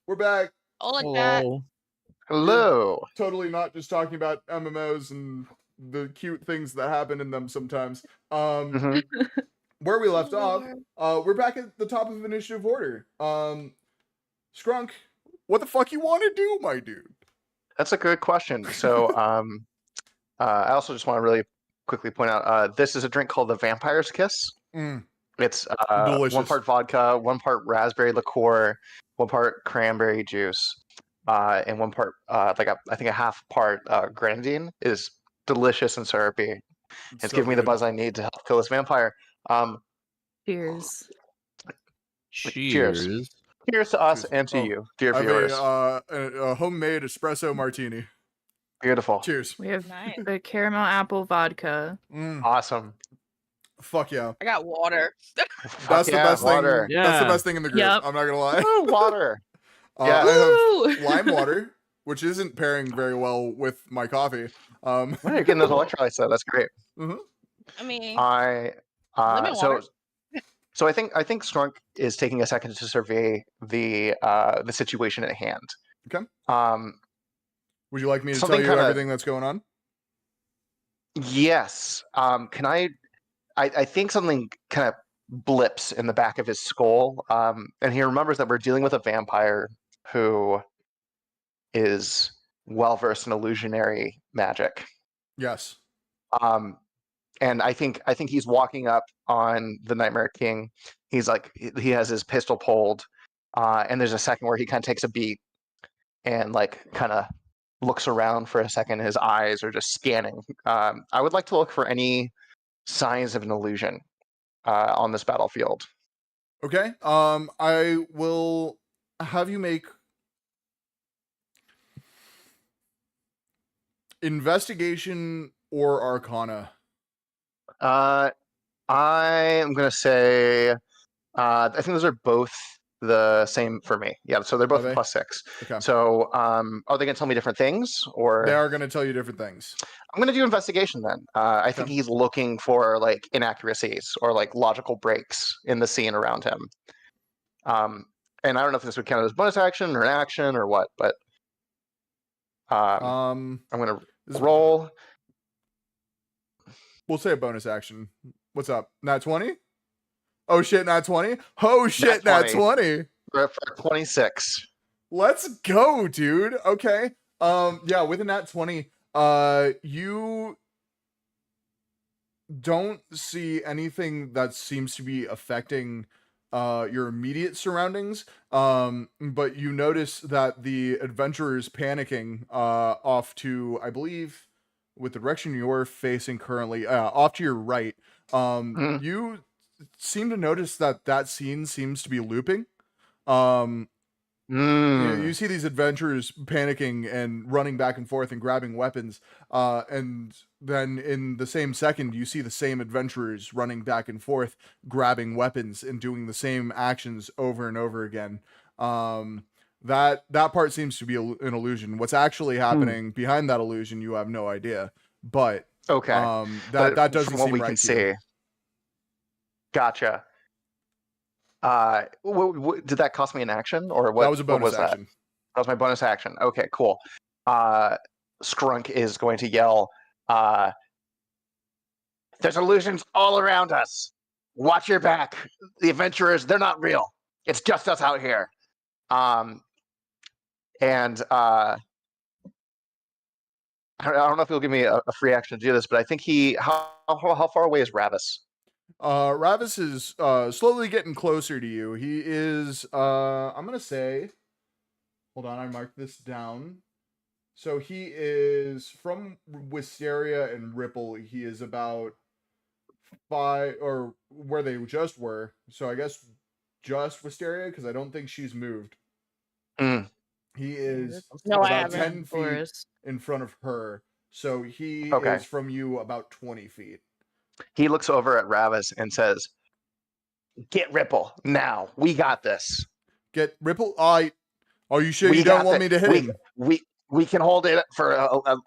We're back. Hola, chat. Hello. Hello. Totally not just talking about MMOs and the cute things that happen in them sometimes. Mhm. Where we left off, Lord. we're back at the top of initiative order. Scrunk, what the fuck you want to do, my dude? That's a good question. So, I also just want to really quickly point out this is a drink called the Vampire's Kiss. It's 1 Delicious. part vodka, 1 part raspberry liqueur, 1 part cranberry juice, and 1 part I think a half part grenadine. Is delicious and syrupy. It's So giving me the good. buzz I need to help kill this vampire. Cheers. Cheers. Cheers to us Cheers. and to Oh, you, dear I have viewers. a homemade espresso martini. Beautiful. Cheers. We have Nice. a caramel apple vodka. Awesome. Fuck yeah. I got water. That's the best water. thing. That's the Yeah. best thing in the group. Yep. I'm not gonna lie. Woo, water. Yeah. I have Woo! lime water, which isn't pairing very well with my coffee. Well, you're getting those electrolytes though. That's great. I mean, I lemon so water. so I think Strunk is taking a second to survey the situation at hand. Okay. Um, Would you like me to tell Something you kinda- everything that's going on? yes. Can I think something kind of blips in the back of his skull. And he remembers that we're dealing with a vampire who is well versed in illusionary magic. Yes. And I think he's walking up on the Nightmare King. He's like, he has his pistol pulled, and there's a second where he kind of takes a beat and like kind of looks around for a second. His eyes are just scanning. I would like to look for any signs of an illusion on this battlefield. Okay. I will have you make investigation or arcana. I am gonna say I think those are both the same for me. Yeah, so they're both Are they? +6. Okay. So are they gonna tell me different things, or They are going to tell you different things. I'm gonna do investigation then. I think Okay. he's looking for like inaccuracies or like logical breaks in the scene around him. And I don't know if this would count as bonus action or an action or what, but I'm gonna roll. We'll say a bonus action. What's up? Nat 20? Oh shit, Nat 20? Oh shit, Nat 20. For 26. Let's go, dude. Okay. Yeah, with a Nat 20, you don't see anything that seems to be affecting your immediate surroundings. But you notice that the adventurers panicking off to, I believe, with the direction you're facing currently, off to your right. You seem to notice that scene seems to be looping. You see these adventurers panicking and running back and forth and grabbing weapons, and then in the same second you see the same adventurers running back and forth grabbing weapons and doing the same actions over and over again. That part seems to be an illusion. What's actually happening behind that illusion, you have no idea. But okay, that doesn't from what seem we right can to you. see. Gotcha. Did that cost me an action, or what? That was a bonus what was action. That was my bonus action. Okay, cool. Scrunk is going to yell, "There's illusions all around us. Watch your back. The adventurers, they're not real. It's just us out here." And I don't know if he'll give me a free action to do this, but I think how far away is Ravis? Ravis is slowly getting closer to you. He is I'm gonna say, hold on, I marked this down. So he is from Wisteria and Ripple. He is about 5, or where they just were. So I guess just Wisteria, because I don't think she's moved. He is about 10 feet in front of her. So he is from you about 20 feet. He looks over at Ravis and says, "Get Ripple now. We got this. Get Ripple. Are you sure you don't want me to hit him? We can hold it for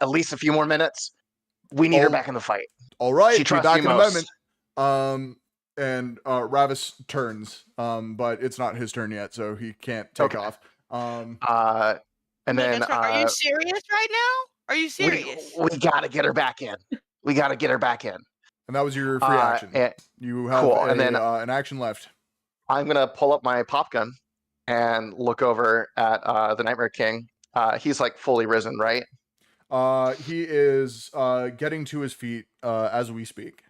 at least a few more minutes. We need her back in the fight. All right, She be trusts back you in most." a moment. and Ravis turns, but it's not his turn yet, so he can't take Okay. off. And Wait, then that's right. Are you serious right now? Are you serious? we gotta get her back in. We gotta get her back in. And that was your free action. You have cool. And then an action left. I'm gonna pull up my pop gun and look over at the Nightmare King. He's like fully risen, right? He is getting to his feet as we speak.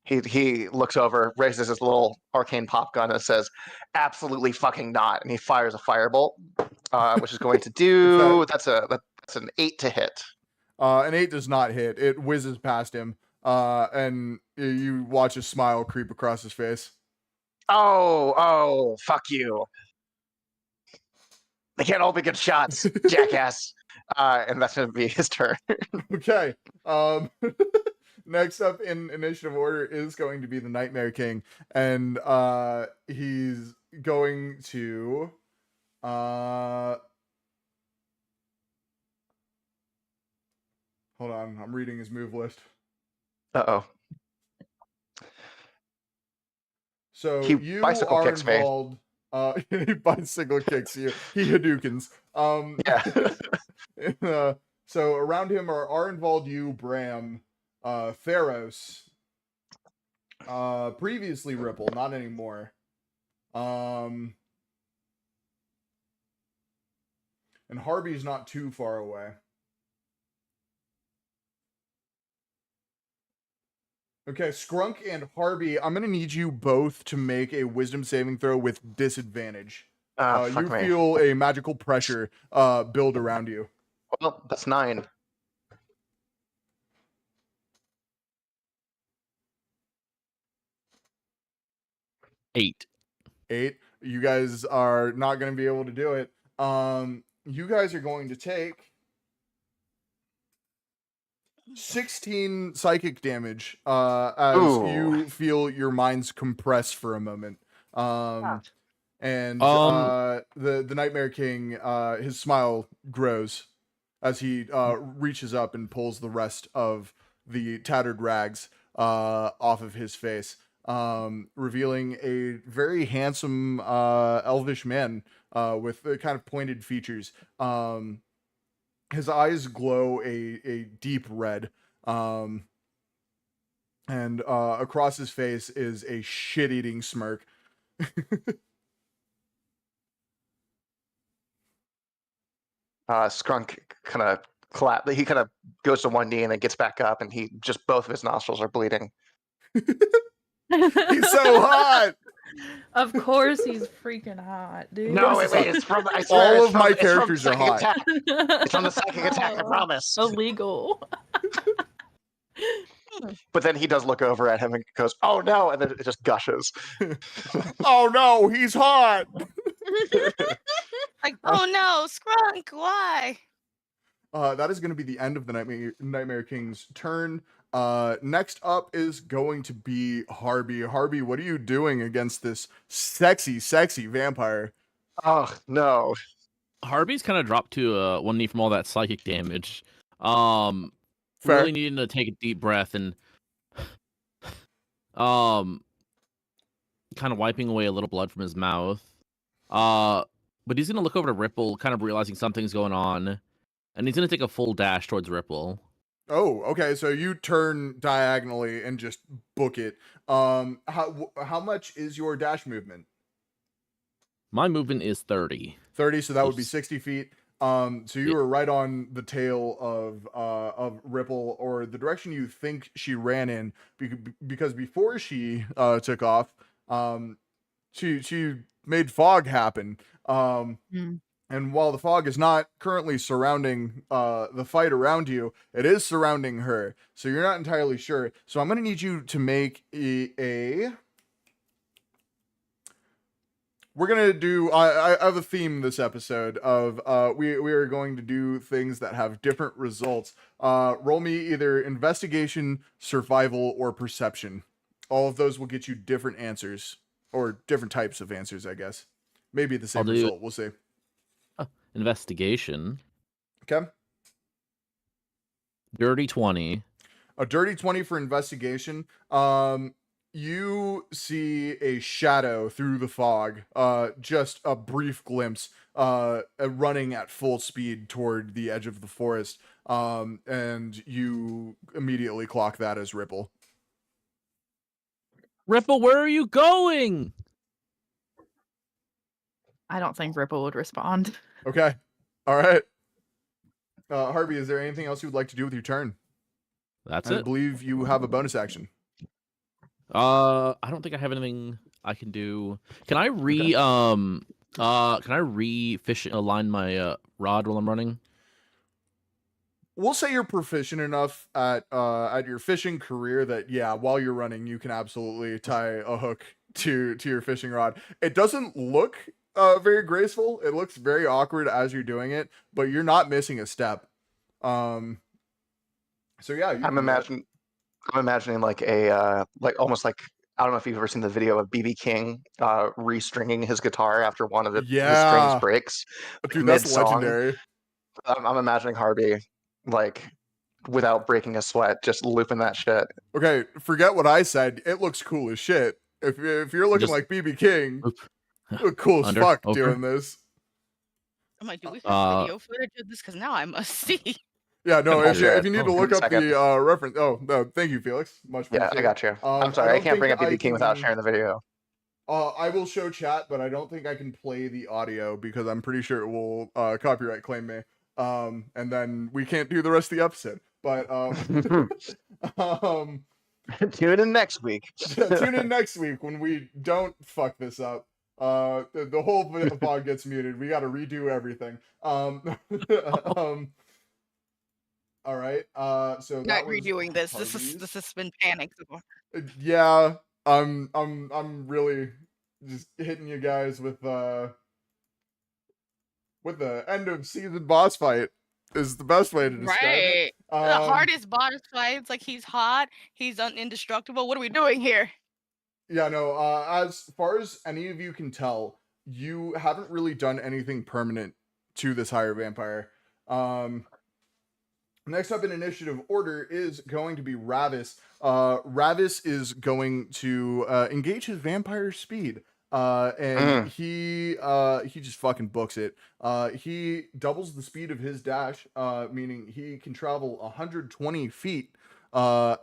He looks over, raises his little arcane pop gun, and says, "Absolutely fucking not!" And he fires a firebolt, which is going to do that's an 8 to hit. An 8 does not hit. It whizzes past him, and you watch a smile creep across his face. Oh, fuck you! They can't all be good shots, jackass. And that's gonna be his turn. Okay. Next up in initiative order is going to be the Nightmare King, and he's going to hold on, I'm reading his move list. Uh-oh. So He you bicycle are kicks me. involved. He bicycle kicks you. He Hadoukens. Yeah. So around him are involved you, Bram, Theros, previously Ripple, not anymore. And Harby's not too far away. Okay, Skrunk and Harby, I'm gonna need you both to make a wisdom saving throw with disadvantage. You feel a magical pressure build around you. Well, that's 9. Eight. You guys are not going to be able to do it. You guys are going to take 16 psychic damage as you feel your minds compress for a moment. And the Nightmare King, his smile grows as he reaches up and pulls the rest of the tattered rags off of his face, revealing a very handsome elvish man with kind of pointed features. His eyes glow a deep red, and across his face is a shit-eating smirk. Skrunk kind of he kind of goes to one knee and then gets back up, and he just both of his nostrils are bleeding. He's so hot. Of course, he's freaking hot, dude. No, wait, it's from. I swear, all of my characters are hot. Attack. It's from the psychic attack. I promise. Illegal. But then he does look over at him and goes, "Oh no!" And then it just gushes. Oh no, he's hot. Like, oh no, Skrunk, why? That is going to be the end of the Nightmare King's turn. Next up is going to be Harby. Harby, what are you doing against this sexy vampire? Oh no. Harby's kind of dropped to one knee from all that psychic damage. Fair. Really needing to take a deep breath and kind of wiping away a little blood from his mouth. But he's gonna look over to Ripple, kind of realizing something's going on, and he's gonna take a full dash towards Ripple. Oh, okay. So you turn diagonally and just book it. How much is your dash movement? My movement is 30. 30, so that would be 60 feet. So you were right on the tail of Ripple, or the direction you think she ran in, because before she took off, she made fog happen. And while the fog is not currently surrounding the fight around you, it is surrounding her. So you're not entirely sure. So I'm going to need you to make we're going to do, I have a theme this episode of, we are going to do things that have different results. Roll me either investigation, survival, or perception. All of those will get you different answers, or different types of answers, I guess. Maybe the same result, we'll see. Investigation. Okay. Dirty 20. A dirty 20 for investigation. You see a shadow through the fog. Just a brief glimpse. Running at full speed toward the edge of the forest. And you immediately clock that as Ripple. Ripple, where are you going? I don't think Ripple would respond. Okay. All right. Harvey, is there anything else you would like to do with your turn? That's I it. believe you have a bonus action. I don't think I have anything I can do. Can I fish align my rod while I'm running? We'll say you're proficient enough at your fishing career that while you're running, you can absolutely tie a hook to your fishing rod. It doesn't look very graceful. It looks very awkward as you're doing it, but you're not missing a step. So yeah, I'm imagining like a like almost like, I don't know if you've ever seen the video of BB King restringing his guitar after one of his strings breaks. Dude, that's legendary. I'm imagining Harvey like without breaking a sweat, just looping that shit. Okay, forget what I said. It looks cool as shit. If you're looking like BB King, you look cool as fuck doing this. I'm like, do we have video footage of this? Because now I must see. Yeah, no, if you need to look up the reference. Oh, no, thank you, Felix. Much appreciated. Yeah, I got you. I'm sorry, I can't bring up BB King without sharing the video. I will show chat, but I don't think I can play the audio because I'm pretty sure it will copyright claim me. And then we can't do the rest of the episode. But tune in next week. Tune in next week when we don't fuck this up. The whole pod gets muted. We got to redo everything. All right. So not redoing this. This has been panic. Yeah, I'm really just hitting you guys with the end of season boss fight is the best way to describe it. The hardest boss fight. It's like he's hot. He's indestructible. What are we doing here? Yeah, no. As far as any of you can tell, you haven't really done anything permanent to this higher vampire. Next up in initiative order is going to be Ravis. Ravis is going to engage his vampire speed. And he just fucking books it. He doubles the speed of his dash, meaning he can travel 120 feet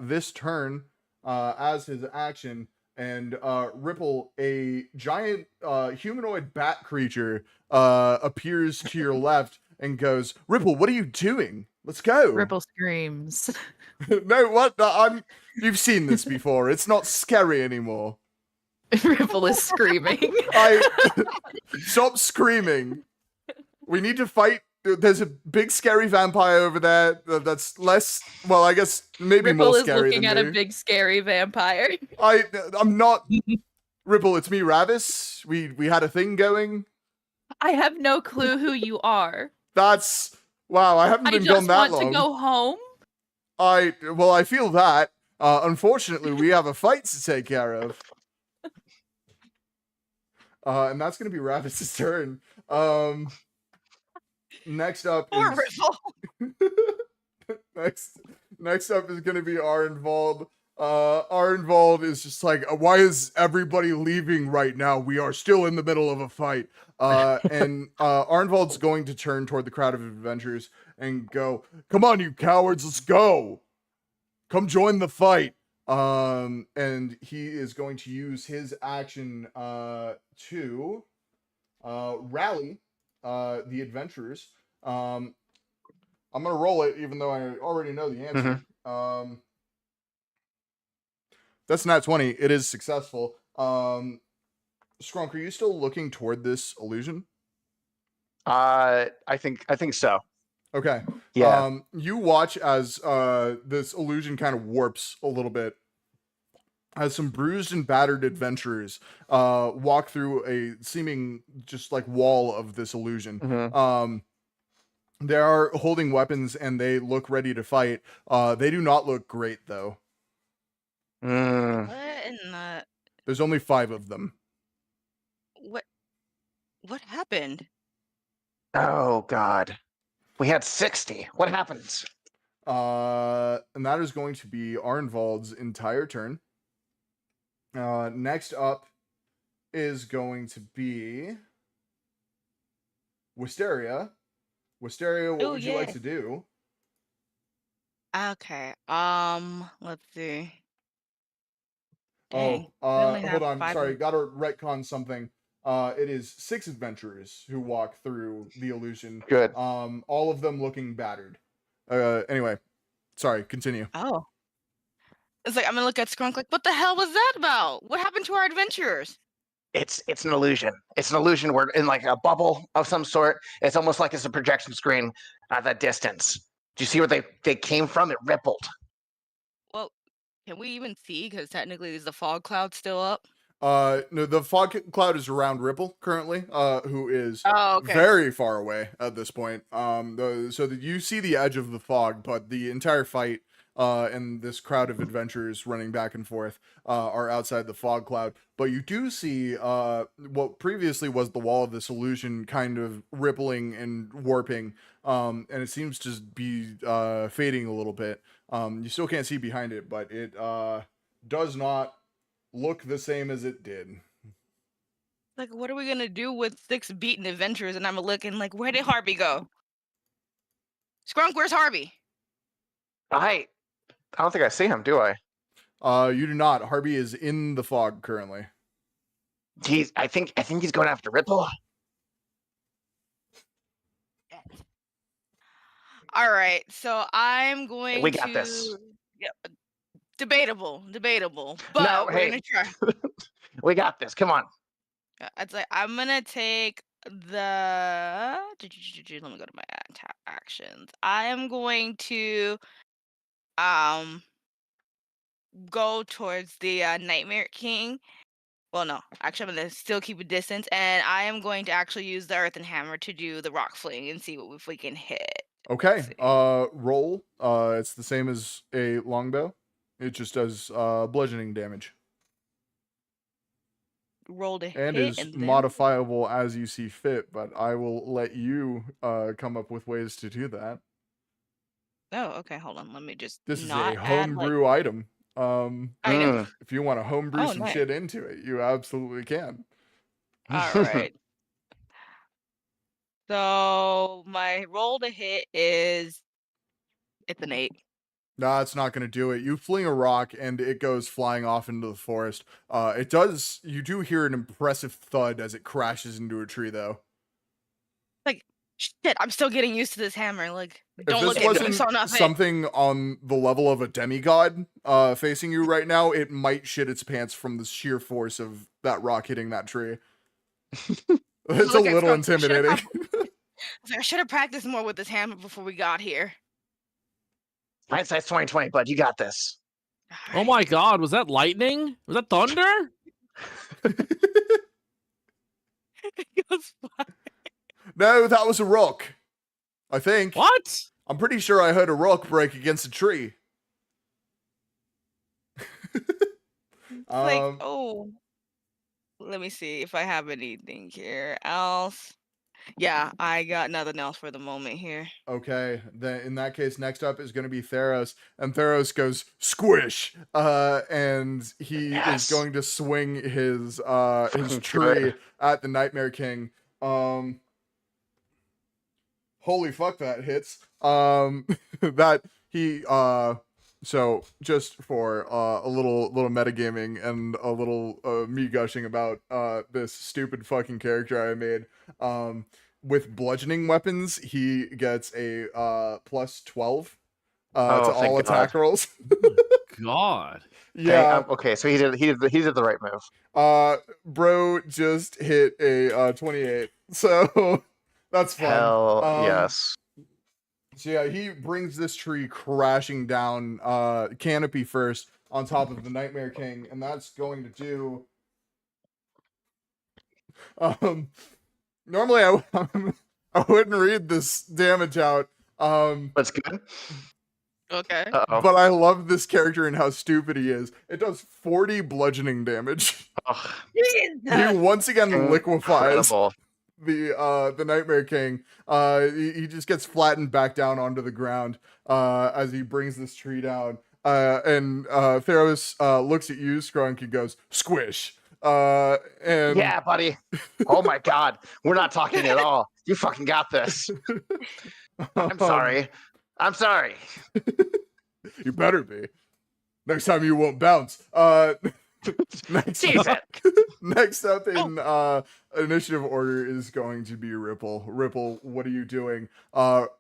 this turn as his action. And Ripple, a giant humanoid bat creature, appears to your left and goes, "Ripple, what are you doing? Let's go." Ripple screams. No, what? No, you've seen this before. It's not scary anymore. Ripple is screaming. Stop screaming. We need to fight. There's a big scary vampire over there. That's less. Well, I guess maybe Ripple more is scary looking than at me. a big scary vampire. I'm not. Ripple, it's me, Ravis. We had a thing going. I have no clue who you are. That's wow. I haven't been gone that long. I just want to go home. I feel that. Unfortunately, we have a fight to take care of. And that's gonna be Ravis's turn. Next up is next up is gonna be Arnvald. Arnvald is just like, why is everybody leaving right now? We are still in the middle of a fight. And Arnvald's going to turn toward the crowd of adventurers and go, "Come on, you cowards, let's go. Come join the fight." And he is going to use his action to rally the adventurers. I'm gonna roll it, even though I already know the answer. That's not 20. It is successful. Skrunk, are you still looking toward this illusion? I think so. Okay. Yeah. You watch as this illusion kind of warps a little bit, as some bruised and battered adventurers walk through a seeming just like wall of this illusion. They are holding weapons and they look ready to fight. They do not look great though. What in the? There's only 5 of them. What happened? Oh God, we had 60. What happens? And that is going to be Arnvald's entire turn. Next up is going to be Wisteria. Wisteria, what would you like to do? Okay. Let's see. Dang, only hold have on. 5 Sorry, gotta retcon something. It is 6 adventurers who walk through the illusion. Good. All of them looking battered. Anyway, sorry, continue. Oh. It's like I'm gonna look at Skunk like, what the hell was that about? What happened to our adventurers? It's an illusion. It's an illusion. We're in like a bubble of some sort. It's almost like it's a projection screen at that distance. Do you see where they came from? It rippled. Well, can we even see? Because technically, is the fog cloud still up? No, the fog cloud is around Ripple currently, who is okay. very far away at this point. So that you see the edge of the fog, but the entire fight and this crowd of adventurers running back and forth are outside the fog cloud. But you do see what previously was the wall of this illusion kind of rippling and warping, and it seems to be fading a little bit. You still can't see behind it, but it does not look the same as it did. Like, what are we gonna do with 6 beaten adventurers? And I'm looking like, where did Harvey go? Skunk, where's Harvey? I don't think I see him, do I? You do not. Harvey is in the fog currently. I think he's going after Ripple. All right, so I'm going We got this. Yeah, debatable. But No, we're hey. gonna try. We got this. Come on. It's like I'm gonna take the. Let me go to my actions. I am going to go towards the Nightmare King. Well, no, actually, I'm gonna still keep a distance, and I am going to actually use the Earthen Hammer to do the rock fling and see if we can hit. Okay. Roll. It's the same as a longbow. It just does bludgeoning damage. Roll to and hit, is modifiable as you see fit, but I will let you come up with ways to do that. Oh, okay. Hold on. Let me just. This is not a add, homebrew item. item. If you want to homebrew Oh, some nice. shit into it, you absolutely can. All right. So my roll to hit is. It's an 8. Nah, it's not going to do it. You fling a rock and it goes flying off into the forest. It does. You do hear an impressive thud as it crashes into a tree, though. Like, shit, I'm still getting used to this hammer. Like, don't if look this at me. wasn't So nothing. something on the level of a demigod facing you right now, it might shit its pants from the sheer force of that rock hitting that tree. It's a little intimidating. I should have practiced more with this hammer before we got here. Hindsight's 2020, bud. You got this. Oh my god, was that lightning? Was that thunder? No, that was a rock. I think. What? I'm pretty sure I heard a rock break against a tree. Like, oh, let me see if I have anything here else. Yeah, I got nothing else for the moment here. Okay, then in that case, next up is going to be Theros, and Theros goes squish, and he is going to swing his tree at the Nightmare King. Holy fuck, that hits. That he so just for a little metagaming and a little me gushing about this stupid fucking character I made. With bludgeoning weapons, he gets a plus 12 to all attack rolls. God. Yeah. Okay, so he did the right move. Bro just hit a 28. So that's fun. Hell yes. So yeah, he brings this tree crashing down canopy first on top of the Nightmare King, and that's going to do normally I wouldn't read this damage out. That's good. Okay. But I love this character and how stupid he is. It does 40 bludgeoning damage. Oh, he once again liquefies. Incredible. the Nightmare King, he just gets flattened back down onto the ground as he brings this tree down. And Theros looks at you, Skrunk, and goes, "Squish." And Yeah, buddy. Oh my God, we're not talking at all. You fucking got this. I'm sorry. I'm sorry. You better be. Next time you won't bounce. Jesus. Next up in initiative order is going to be Ripple. Ripple, what are you doing?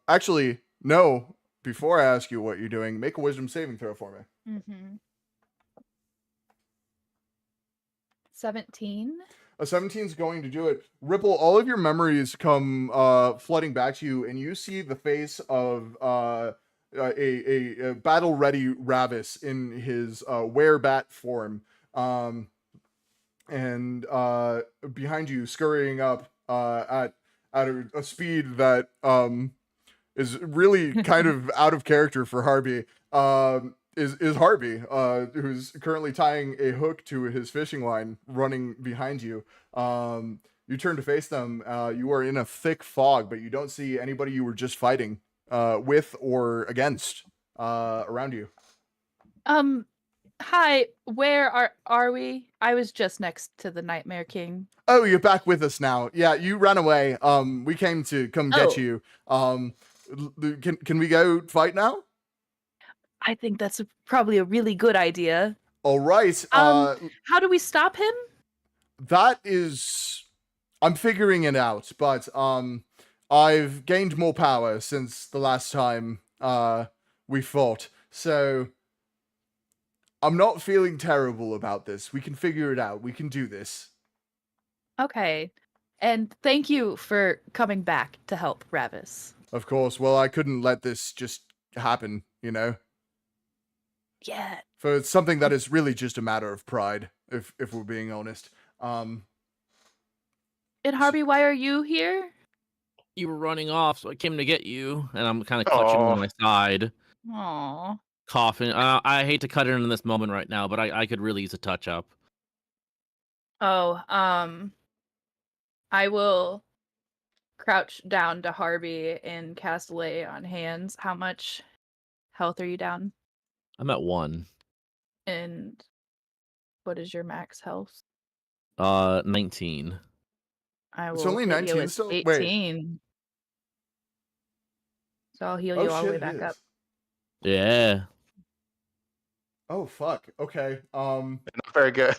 Actually, no. Before I ask you what you're doing, make a wisdom saving throw for me. 17. A 17 is going to do it. Ripple, all of your memories come flooding back to you, and you see the face of a battle-ready Ravis in his werebat form. And behind you, scurrying up at a speed that is really kind of out of character for Harvey, is Harvey, who's currently tying a hook to his fishing line, running behind you. You turn to face them. You are in a thick fog, but you don't see anybody you were just fighting with or against around you. Hi, where are we? I was just next to the Nightmare King. Oh, you're back with us now. Yeah, you ran away. We came to come get you. Can we go fight now? I think that's probably a really good idea. All right. How do we stop him? That is, I'm figuring it out, but I've gained more power since the last time we fought, so I'm not feeling terrible about this. We can figure it out. We can do this. Okay. And thank you for coming back to help Ravis. Of course. Well, I couldn't let this just happen, you know? Yeah. For something that is really just a matter of pride, if we're being honest. And Harvey, why are you here? You were running off, so I came to get you, and I'm kind of clutching on my side. Aww. Coughing. I hate to cut it in this moment right now, but I could really use a touch up. Oh, I will crouch down to Harvey and cast Lay on Hands. How much health are you down? I'm at 1. And what is your max health? 19. I will It's only hit 19 you with still? Wait. 18. So I'll heal you all the way it back is. up. Yeah. Oh fuck. Okay. Not very good.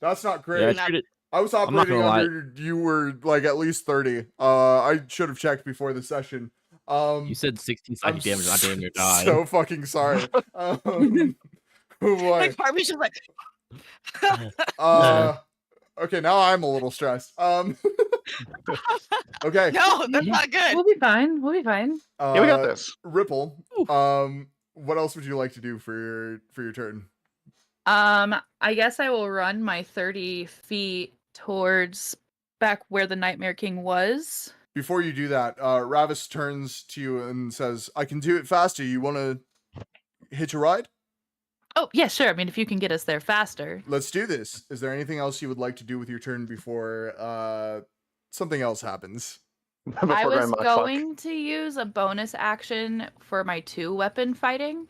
That's not Yeah, great. I treated. I was not operating gonna lie. under you were like at least 30. I should have checked before the session. You said 16 I'm psychic damage, not damn near died. so fucking sorry. Oh boy. Like Harvey's just like, Okay, now I'm a little stressed. Okay. no, that's not good. We'll be fine. We'll be fine. Yeah, we got this. Ripple. What else would you like to do for your turn? I guess I will run my 30 feet towards back where the Nightmare King was. Before you do that, Ravis turns to you and says, "I can do it faster. You want to hitch a ride? Oh, yeah, sure. I mean, if you can get us there faster. Let's do this. Is there anything else you would like to do with your turn before something else happens?" Before I was Grandma going to use a bonus action for my 2-weapon fighting,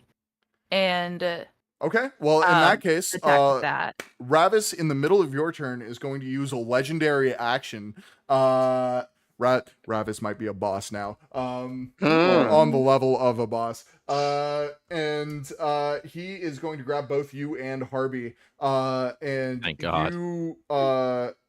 and Okay, well, in that case, attack with that. Ravis, in the middle of your turn, is going to use a legendary action. Ravis might be a boss now, on the level of a boss. And he is going to grab both you and Harvey. And Thank God.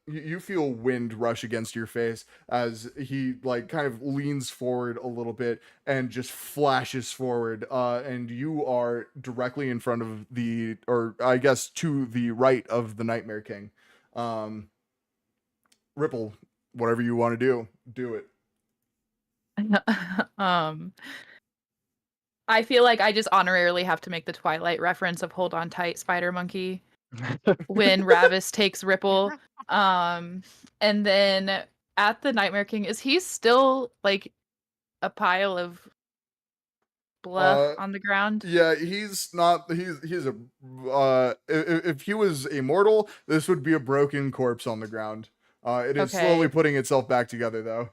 you feel wind rush against your face as he like kind of leans forward a little bit and just flashes forward. And you are directly in front of or I guess to the right of the Nightmare King. Ripple, whatever you want to do it. I feel like I just honorarily have to make the Twilight reference of "Hold on tight, Spider Monkey" when Ravis takes Ripple. And then at the Nightmare King, is he still like a pile of blood on the ground? Yeah, he's not. He's a. If he was a mortal, this would be a broken corpse on the ground. It is slowly putting itself back together, though.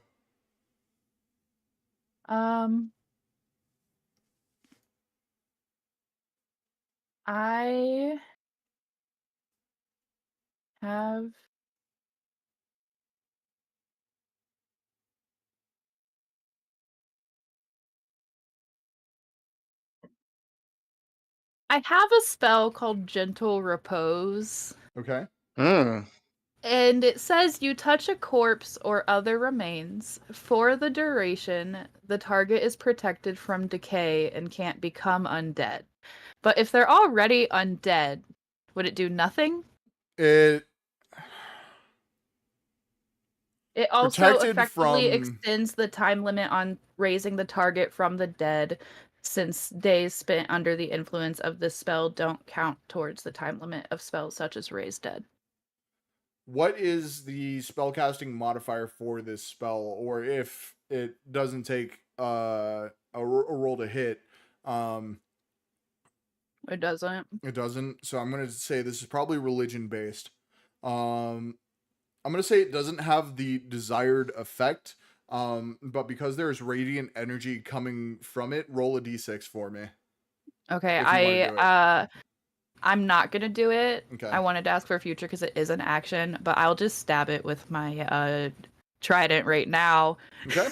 I have a spell called Gentle Repose. Okay. And it says you touch a corpse or other remains. For the duration, the target is protected from decay and can't become undead. But if they're already undead, would it do nothing? It also protected effectively from- extends the time limit on raising the target from the dead, since days spent under the influence of this spell don't count towards the time limit of spells such as Raise Dead. What is the spellcasting modifier for this spell, or if it doesn't take a roll to hit? It doesn't. It doesn't. So I'm going to say this is probably religion based. I'm going to say it doesn't have the desired effect. But because there's radiant energy coming from it, roll a d6 for me. Okay, I'm not gonna do it. Okay. I wanted to ask for a future because it is an action, but I'll just stab it with my trident right now. Okay.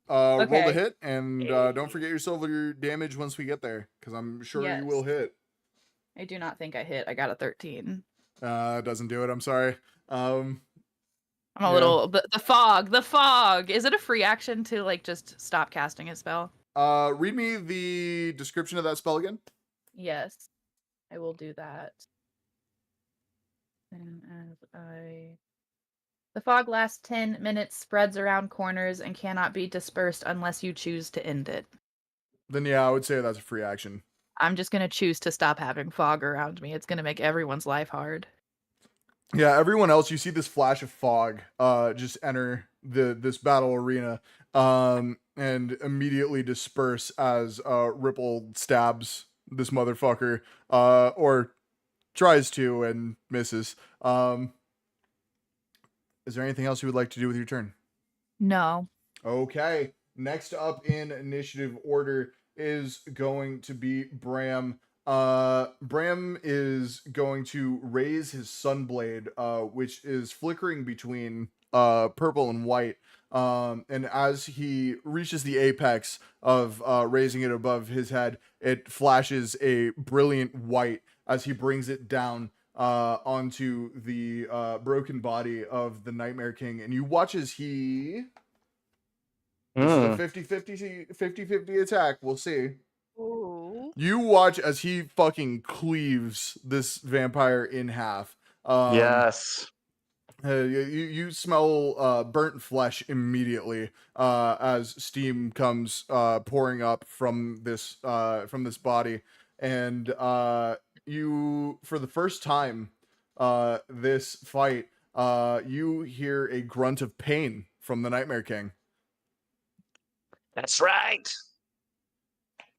Roll the Okay. hit, and don't forget your silver damage once we get there, because I'm sure you will Yes. hit. I do not think I hit. I got a 13. Doesn't do it. I'm sorry. I'm a little the fog. The fog. Is it a free action to like just stop casting a spell? Read me the description of that spell again. Yes, I will do that. And the fog lasts 10 minutes, spreads around corners, and cannot be dispersed unless you choose to end it. Then yeah, I would say that's a free action. I'm just gonna choose to stop having fog around me. It's gonna make everyone's life hard. Yeah, everyone else, you see this flash of fog just enter this battle arena and immediately disperse as Ripple stabs this motherfucker or tries to and misses. Is there anything else you would like to do with your turn? No. Okay. Next up in initiative order is going to be Bram. Bram is going to raise his Sunblade, which is flickering between purple and white. And as he reaches the apex of raising it above his head, it flashes a brilliant white as he brings it down onto the broken body of the Nightmare King. And you watch as he... This is a 50-50 attack. We'll see. Ooh. You watch as he fucking cleaves this vampire in half. Yes. You smell burnt flesh immediately as steam comes pouring up from this body, and you, for the first time this fight, you hear a grunt of pain from the Nightmare King. That's right.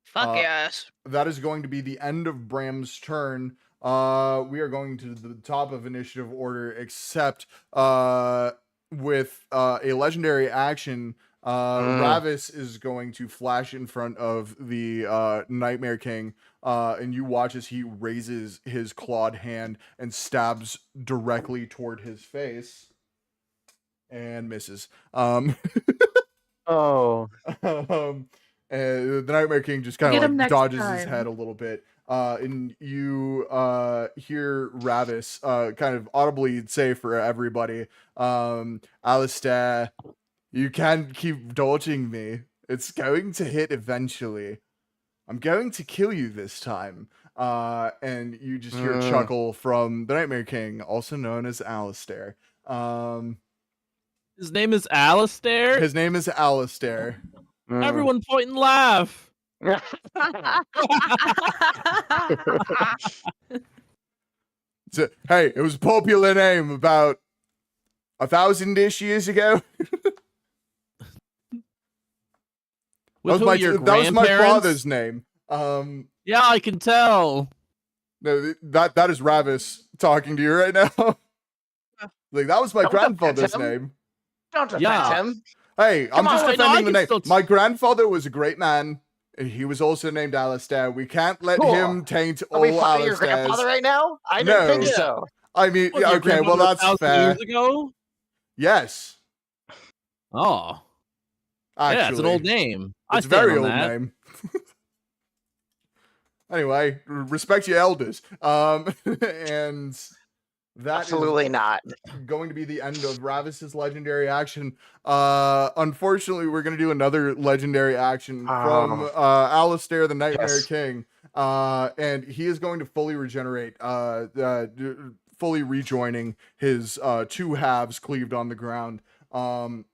Fuck yes. That is going to be the end of Bram's turn. We are going to the top of initiative order, except with a legendary action. Ravis is going to flash in front of the Nightmare King, and you watch as he raises his clawed hand and stabs directly toward his face and misses. Oh. And the Nightmare King just kind of like dodges his head a little bit. And you hear Ravis kind of audibly say for everybody, Alistair, you can't keep dodging me. It's going to hit eventually. I'm going to kill you this time. And you just hear a chuckle from the Nightmare King, also known as Alistair. His name is Alistair? His name is Alistair. Everyone point and laugh. Hey, it was a popular name about 1,000-ish years ago. With that was my father's name. Yeah, I can tell. No, that is Ravis talking to you right now. Like, that was my Don't grandfather's defend him. name. Don't defend Yeah. him. Hey, I'm Come just on, defending the I name. can still- My grandfather was a great man. He was also named Alistair. We can't let Cool. him taint Are we all fighting your grandfather Alistairs. right now? I No. didn't think so. I mean, Was your okay, well, grandmother that's 1,000 fair. years ago? Yes, Oh, actually. yeah, it's an old name. I It's a stand very on old that. name. Anyway, respect your elders. And that Absolutely not. is going to be the end of Ravis's legendary action. Unfortunately, we're going to do another legendary action from Alistair, the Nightmare Yes. King. And he is going to fully regenerate, fully rejoining his two halves cleaved on the ground. And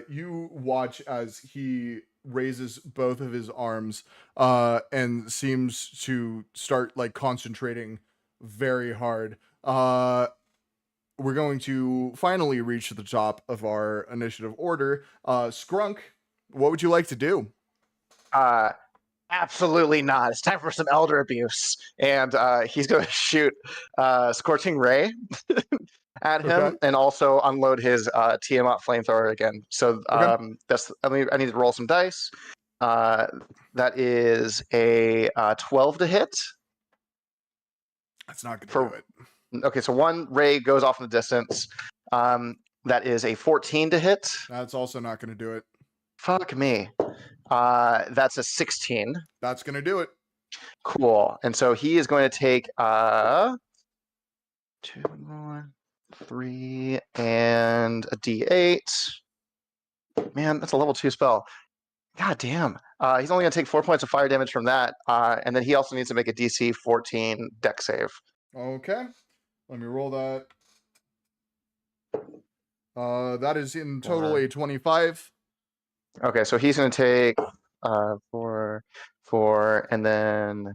you watch as he raises both of his arms and seems to start like concentrating very hard. We're going to finally reach the top of our initiative order. Skrunk, what would you like to do? Absolutely not. It's time for some elder abuse. And he's going to shoot Scorching Ray at him Okay. and also unload his Tiamat flamethrower again. So that's I need to roll some dice. That is a 12 to hit. That's not going to do it. Okay, so one ray goes off in the distance. That is a 14 to hit. That's also not going to do it. Fuck me. That's a 16. That's going to do it. Cool. And so he is going to take 2, 1, 3, and a D8. Man, that's a level 2 spell. God damn. He's only going to take 4 points of fire damage from that. And then he also needs to make a DC 14 deck save. Okay. Let me roll that. That is in total a 25. Okay, so he's going to take 4, and then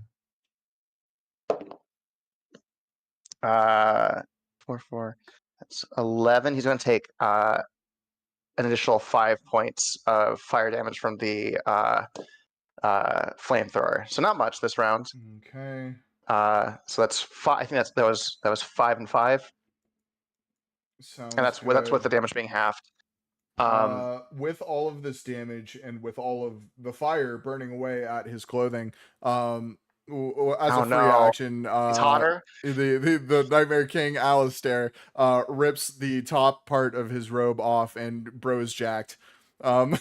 4. That's 11. He's going to take an additional 5 points of fire damage from the flamethrower. So not much this round. Okay. So that's 5. I think that was 5 and 5, Sounds and that's with the damage being halved. With all of this damage and with all of the fire burning away at his clothing, as a free action, He's hotter. The Nightmare King Alistair rips the top part of his robe off, and bro is jacked. God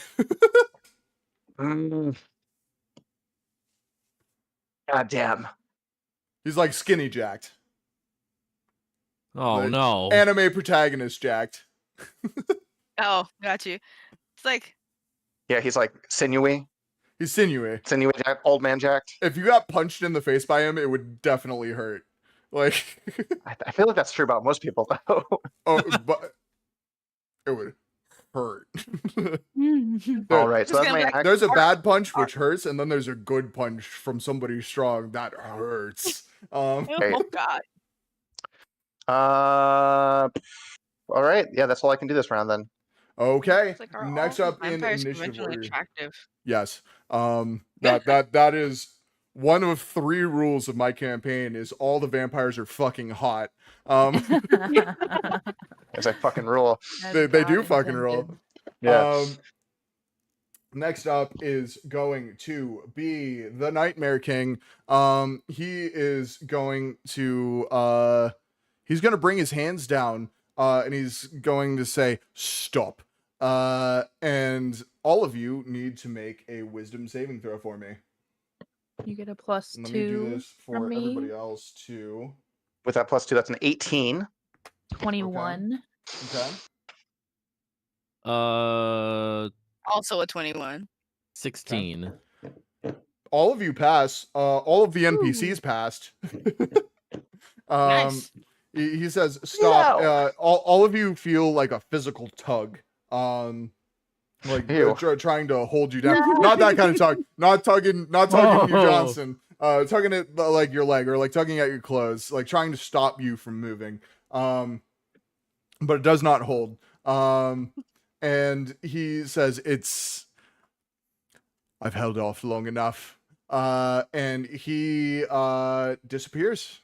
damn. He's like skinny jacked. Oh, Like, no. Anime protagonist jacked. Oh, got you. It's like, Yeah, he's like sinewy. He's sinewy. Sinewy jacked, old man jacked. If you got punched in the face by him, it would definitely hurt. Like, I feel like that's true about most people, though. but it would hurt. All right, so Just that's my gonna action. There's a bad punch which hurts, and then there's a good punch from somebody strong that hurts. Okay. oh god. All right, yeah, that's all I can do this round then. Okay. It's like, are Next all up in vampires initiative conventionally order. attractive? Yes. That is one of 3 rules of my campaign is all the vampires are fucking hot. As I fucking rule. They do fucking roll. Yeah. Next up is going to be the Nightmare King. He is going to he's going to bring his hands down and he's going to say stop. And all of you need to make a wisdom saving throw for me. You get a plus And let 2. me do this for from me. everybody else too. With that +2, that's an 18. 21. Okay. Also a 21. 16. All of you pass. All of the NPCs passed. Nice. He says stop. No. All of you feel like a physical tug. Like Ew. trying to hold you down. Not that kind of tug. Not tugging you, Johnson. Tugging it like your leg or like tugging at your clothes, like trying to stop you from moving. But it does not hold. And he says I've held off long enough. And he disappears.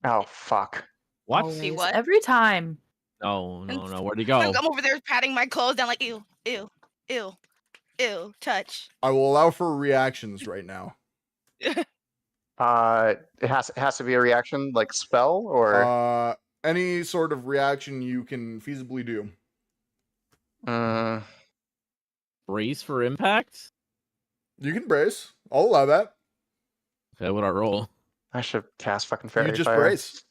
Oh, fuck. What? Always. what? Every time. No. Where'd he I'm go? over there patting my clothes down like ew, touch. I will allow for reactions right now. It has to be a reaction, like spell or. Any sort of reaction you can feasibly do. Brace for impact? You can brace. I'll allow that. Okay, what I roll? I should cast fucking fairy You just fire. brace.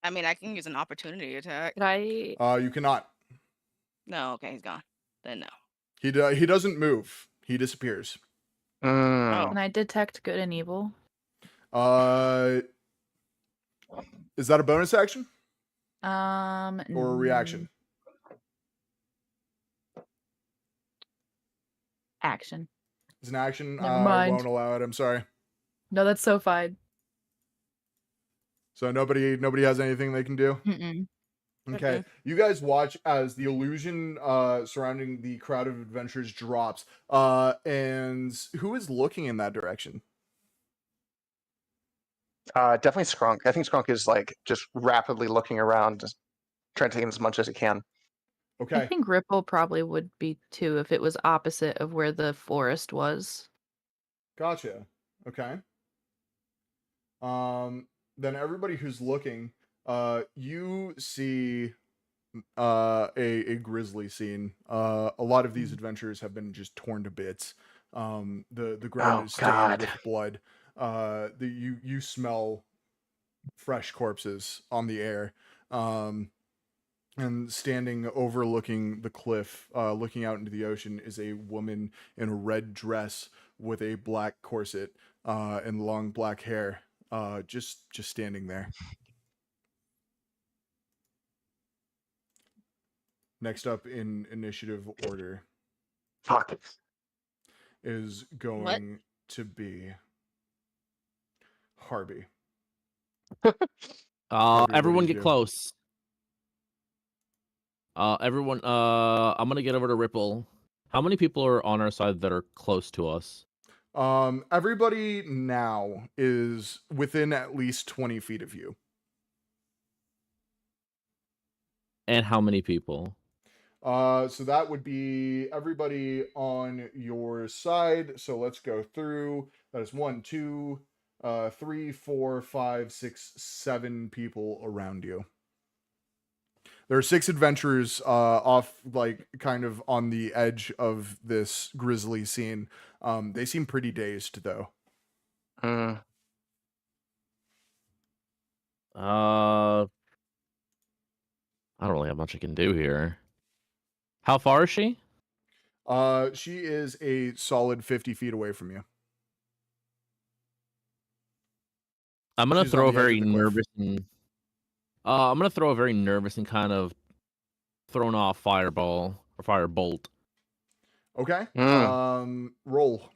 I mean, I can use an opportunity attack. Could I? You cannot. No, okay, he's gone. Then no. He doesn't move. He disappears. Mm. Can I detect good and evil? Is that a bonus action or a Mm, reaction? Action. It's an action. Never I mind. won't allow it. I'm sorry. No, that's so fine. So nobody has anything they can do. Mm-mm. Okay, you guys watch as the illusion surrounding the crowd of adventurers drops. And who is looking in that direction? Definitely Skrunk. I think Skrunk is like just rapidly looking around, just trying to take in as much as he can. I Okay. think Ripple probably would be too if it was opposite of where the forest was. Gotcha. Okay. Then everybody who's looking, you see a grisly scene. A lot of these adventurers have been just torn to bits. The ground is stained God. with blood. You smell fresh corpses on the air. And standing overlooking the cliff, looking out into the ocean, is a woman in a red dress with a black corset and long black hair, just standing there. Next up in initiative order Fuck. is going to be Harvey. Harvey, Everyone what do get you do? close. Everyone, I'm gonna get over to Ripple. How many people are on our side that are close to us? Everybody now is within at least 20 feet of you. And how many people? So that would be everybody on your side. So let's go through. That is 1, 2, 3, 4, 5, 6, 7 people around you. There are 6 adventurers off, like, kind of on the edge of this grisly scene. They seem pretty dazed, though. I don't really have much I can do here. How far is she? She is a solid 50 feet away from you. I'm gonna She's throw on a the edge very of the cliff. nervous and I'm gonna throw a very nervous and kind of thrown off fireball or firebolt. Okay. Roll.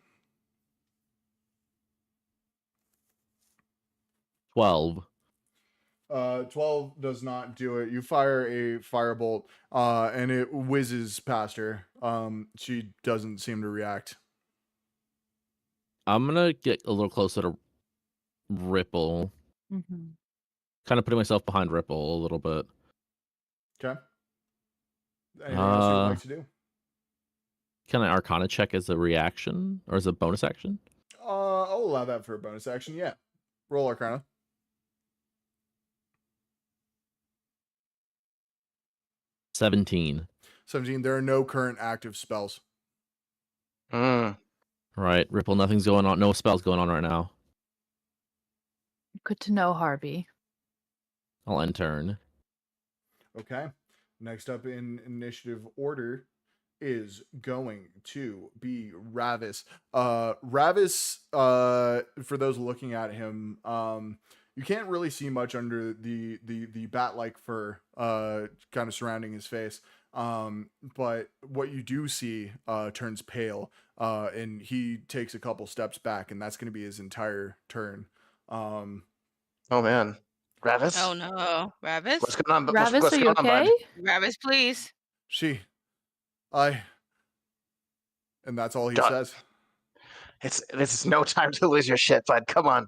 12. 12 does not do it. You fire a firebolt, and it whizzes past her. She doesn't seem to react. I'm gonna get a little closer to Ripple. Mm-hmm. Kind of putting myself behind Ripple a little bit. Okay. Anything else you would like to do? Can I Arcana check as a reaction or as a bonus action? I'll allow that for a bonus action. Yeah. Roll Arcana. 17. 17. There are no current active spells. Right, Ripple, nothing's going on. No spells going on right now. Good to know, Harvey. I'll end turn. Okay. Next up in initiative order is going to be Ravis. Ravis, for those looking at him, you can't really see much under the bat-like fur kind of surrounding his face. But what you do see turns pale, and he takes a couple steps back, and that's going to be his entire turn. Oh man, Ravis. Oh no, Ravis. What's going on? Ravis, what's are you going on, okay? bud? Ravis, please. And that's all he God. says. This is no time to lose your shit, bud. Come on.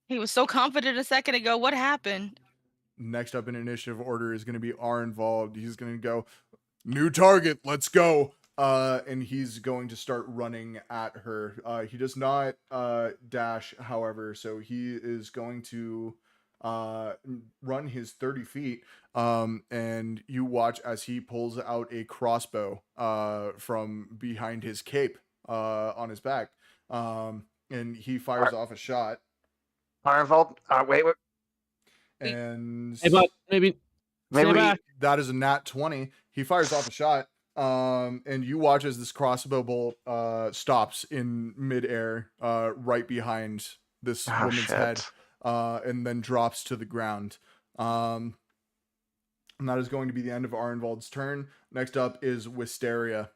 He was so confident a second ago. What happened? Next up in initiative order is going to be R involved. He's going to go, new target, let's go. And he's going to start running at her. He does not dash, however, so he is going to run his 30 feet. And you watch as he pulls out a crossbow from behind his cape on his back. And he fires off a shot. Arnvold, wait. And Hey, but maybe stay back. that is a nat 20. He fires off a shot. And you watch as this crossbow bolt stops in midair, right behind this woman's head, and then drops to the ground. And that is going to be the end of Arnvold's turn. Next up is Wisteria.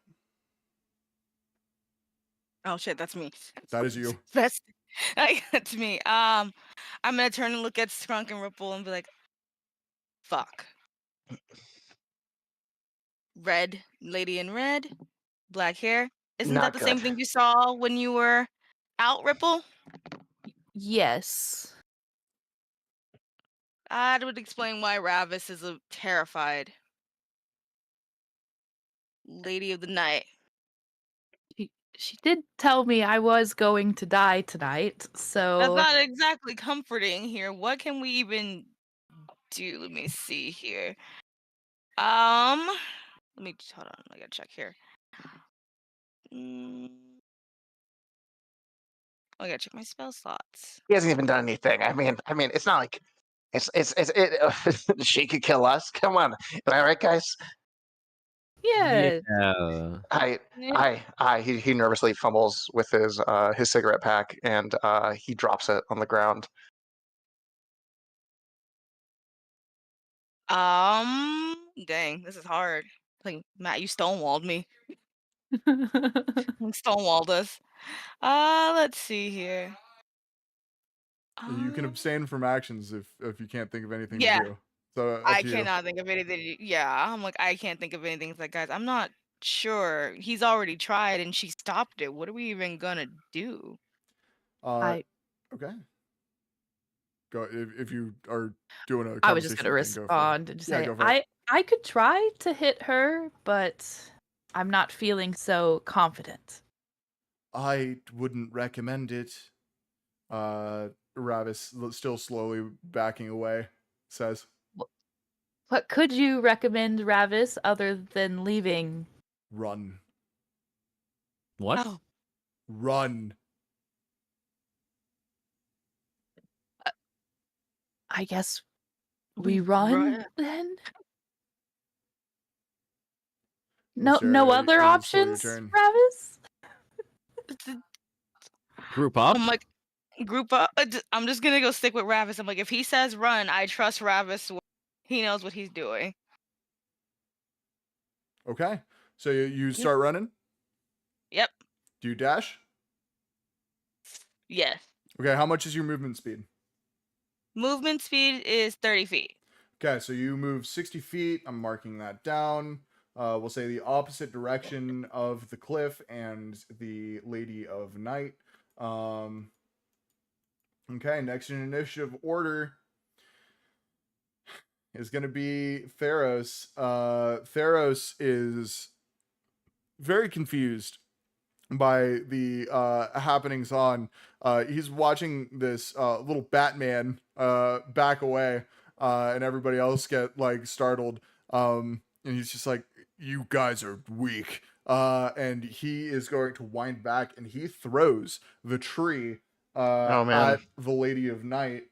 Oh shit, that's me. That is you. That's me. I'm gonna turn and look at Skrunk and Ripple and be like, "Fuck." Red lady in red, black hair. Isn't Not that the same good. thing you saw when you were out, Ripple? Yes. That would explain why Ravis is a terrified lady of the night. She did tell me I was going to die tonight, That's so not exactly comforting here. What can we even do? Let me see here. Let me hold on. I gotta check here. I gotta check my spell slots. He hasn't even done anything. I mean, it's not like she could kill us. Come on, am I right, guys? yeah. He nervously fumbles with his cigarette pack and he drops it on the ground. Dang, this is hard. Like, Matt, you stonewalled me. Stonewalled us. Let's see here. You can abstain from actions if you can't think of anything Yeah. to do. So up I to you. cannot think of anything. Yeah, I'm like, I can't think of anything. It's like, guys, I'm not sure. He's already tried and she stopped it. What are we even gonna do? I Okay. Go if you are doing a conversation. I was just gonna respond and say I could try to hit her, but I'm not feeling so confident. I wouldn't recommend it. Ravis, still slowly backing away, says. What could you recommend, Ravis, other than leaving? Run. What? Oh. Run. I guess we run then? No other options, Ravis? Group up? I'm like, group up. I'm just gonna go stick with Ravis. I'm like, if he says run, I trust Ravis. He knows what he's doing. Okay. So you start running? Yep. Do you dash? Yes. Okay, how much is your movement speed? Movement speed is 30 feet. Okay, so you move 60 feet. I'm marking that down. We'll say the opposite direction of the cliff and the Lady of Night. Okay, next in initiative order is going to be Theros. Theros is very confused by the happenings on. He's watching this little Batman back away, and everybody else get like startled. And he's just like, "You guys are weak." And he is going to wind back, and he throws the tree at the Lady of Night.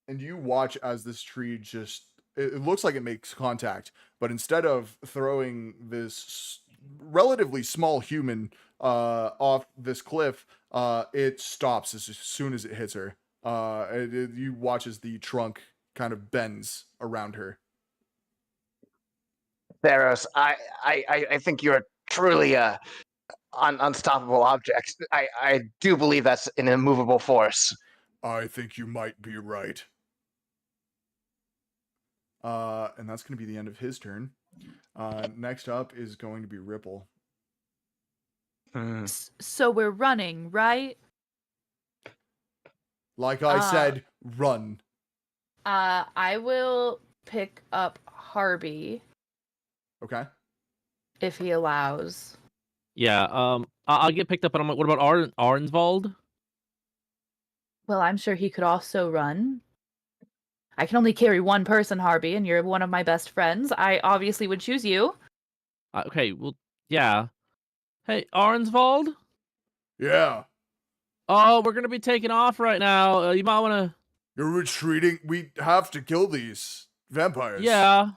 And you watch as this tree just, it looks like it makes contact, but instead of throwing this relatively small human off this cliff, it stops as soon as it hits her. You watch as the trunk kind of bends around her. Theros, I think you're truly an unstoppable object. I do believe that's an immovable force. I think you might be right. And that's going to be the end of his turn. Next up is going to be Ripple. So we're running, right? Like I said, run. I will pick up Harby Okay. if he allows. Yeah. I'll get picked up, and I'm like, what about Arnsvald? Well, I'm sure he could also run. I can only carry one person, Harby, and you're one of my best friends. I obviously would choose you. Okay. Well, yeah. Hey, Arnsvald. Yeah. Oh, we're gonna be taking off right now. You might wanna. You're retreating. We have to kill these vampires. Yeah.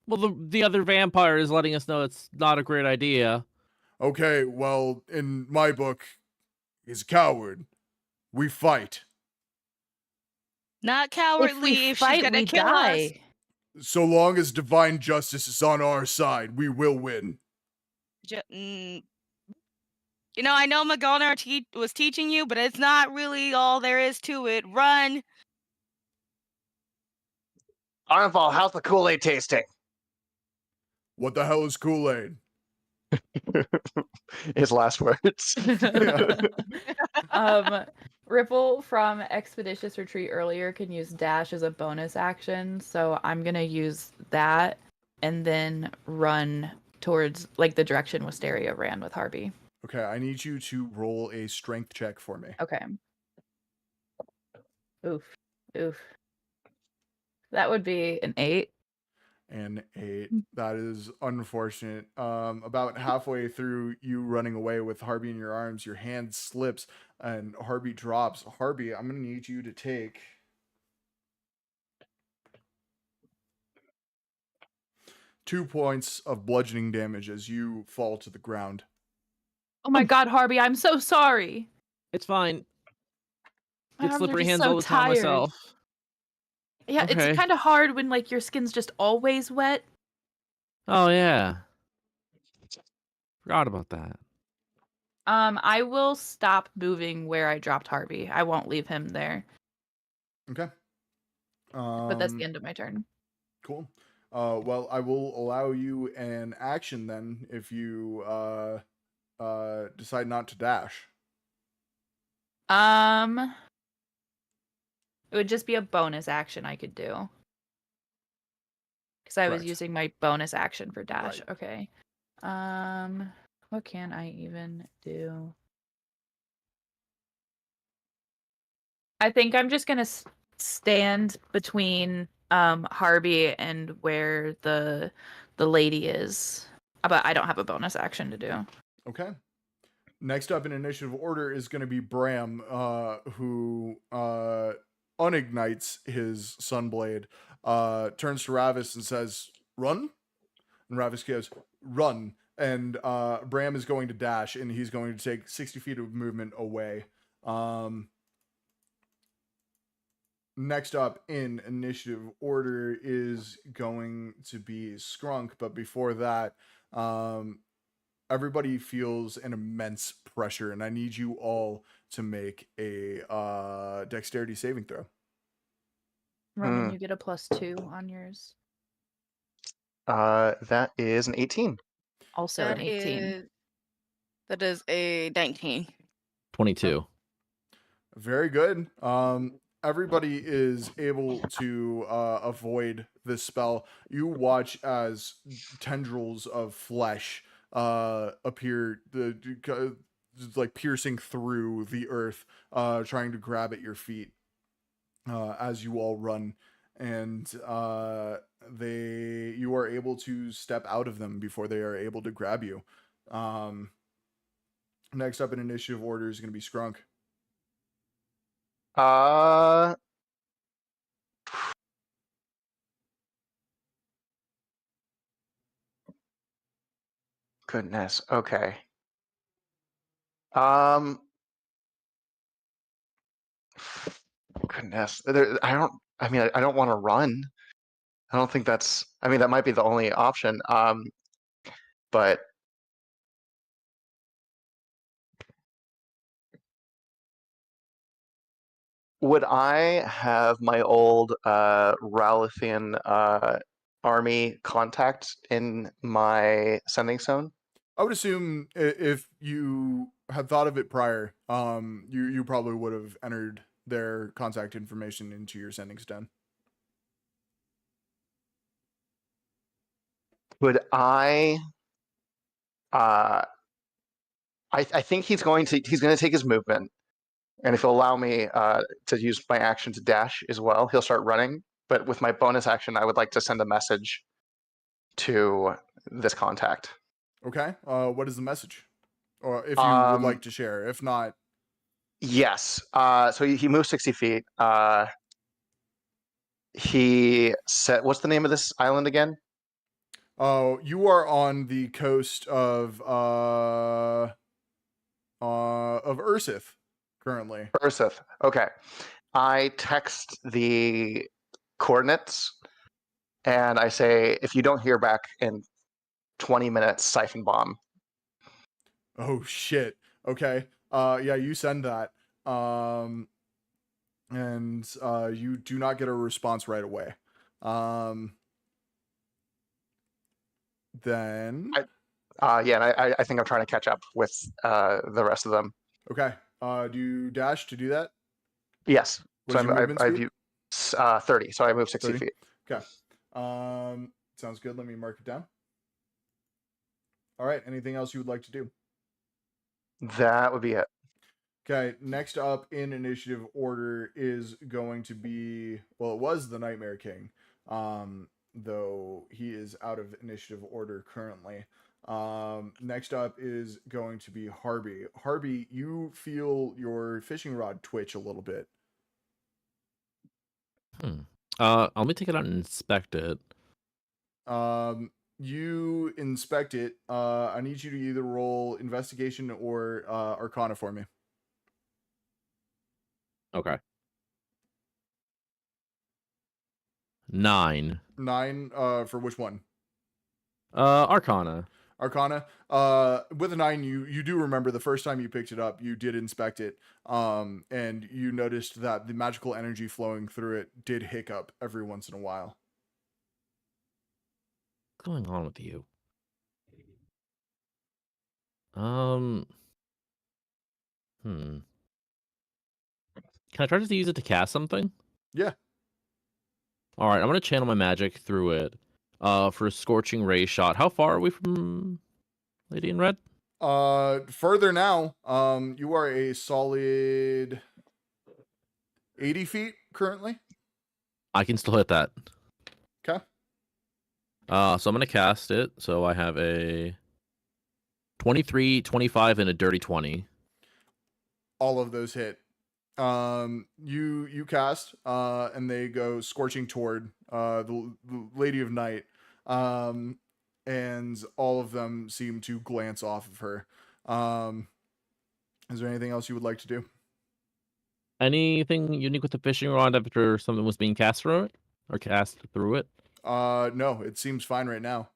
Well, the other vampire is letting us know it's not a great idea. Okay, well, in my book, he's a coward. We fight. Not cowardly if she's gonna kill us. So long as divine justice is on our side, we will win. You know, I know McGonagall was teaching you, but it's not really all there is to it. Run. Arnval, how's the Kool-Aid tasting? What the hell is Kool-Aid? His last words. Ripple from Expeditious Retreat earlier can use dash as a bonus action, so I'm gonna use that and then run towards like the direction Wisteria ran with Harby. Okay, I need you to roll a strength check for me. Okay. Oof. That would be an 8. An 8. That is unfortunate. About halfway through you running away with Harby in your arms, your hand slips and Harby drops. Harby, I'm going to need you to take 2 points of bludgeoning damage as you fall to the ground. Oh my god, Harby, I'm so sorry. It's fine. My Get arms are slippery just hands so all the time tired. myself. Yeah, Okay. it's kind of hard when like your skin's just always wet. Oh yeah. Forgot about that. I will stop moving where I dropped Harvey. I won't leave him there. Okay. But that's the end of my turn. Cool. Well, I will allow you an action then if you decide not to dash. It would just be a bonus action I could do. Because I was Correct. using my bonus action for dash. Right. Okay. What can I even do? I think I'm just gonna stand between Harby and where the lady is. But I don't have a bonus action to do. Okay. Next up in initiative order is going to be Bram, who unignites his Sunblade, turns to Ravis and says, "Run?" And Ravis goes, "Run." And Bram is going to dash, and he's going to take 60 feet of movement away. Next up in initiative order is going to be Skrunk, but before that, everybody feels an immense pressure, and I need you all to make a dexterity saving throw. Roman, you get a +2 on yours. That is an 18. Also an 18. That is a 19. 22. Very good. Everybody is able to avoid this spell. You watch as tendrils of flesh appear, like piercing through the earth, trying to grab at your feet as you all run, and you are able to step out of them before they are able to grab you. Next up in initiative order is going to be Skrunk. Goodness. Okay. Goodness. I don't want to run. I don't think that's. I mean, that might be the only option. But would I have my old Ralphian army contact in my sending zone? I would assume if you had thought of it prior, you probably would have entered their contact information into your sendings den. Would I think he's going to take his movement, and if he'll allow me to use my action to dash as well, he'll start running. But with my bonus action, I would like to send a message to this contact. Okay. What is the message? Or if you would like to share. If not, yes. So he moves 60 feet. He said, "What's the name of this island again?" oh, you are on the coast of Ursith currently. Ursith. Okay. I text the coordinates and I say, if you don't hear back in 20 minutes, siphon bomb. Oh shit. Okay. Yeah, you send that. And you do not get a response right away. Then Yeah, and I think I'm trying to catch up with the rest of them. okay. Do you dash to do that? Yes. What's your movement speed? 30, so I move 60 30? feet. Okay. Sounds good. Let me mark it down. All right. Anything else you would like to do? That would be it. Okay. Next up in initiative order is going to be, well, it was the Nightmare King, though he is out of initiative order currently. Next up is going to be Harvey. Harvey, you feel your fishing rod twitch a little bit. Let me take it out and inspect it. You inspect it. I need you to either roll investigation or arcana for me. Okay. 9. 9 for which one? Arcana. Arcana. With a 9, you do remember the first time you picked it up, you did inspect it, and you noticed that the magical energy flowing through it did hiccup every once in a while. What's going on with you? Hmm. Can I try to use it to cast something? Yeah. All right, I'm gonna channel my magic through it. For a scorching ray shot. How far are we from Lady in Red? Further now, you are a solid 80 feet currently. I can still hit that. Okay. So I'm gonna cast it. So I have a 23, 25, and a dirty 20. All of those hit. You cast, and they go scorching toward the Lady of Night, and all of them seem to glance off of her. Is there anything else you would like to do? Anything unique with the fishing rod after something was being cast through it, or cast through it? No, it seems fine right now.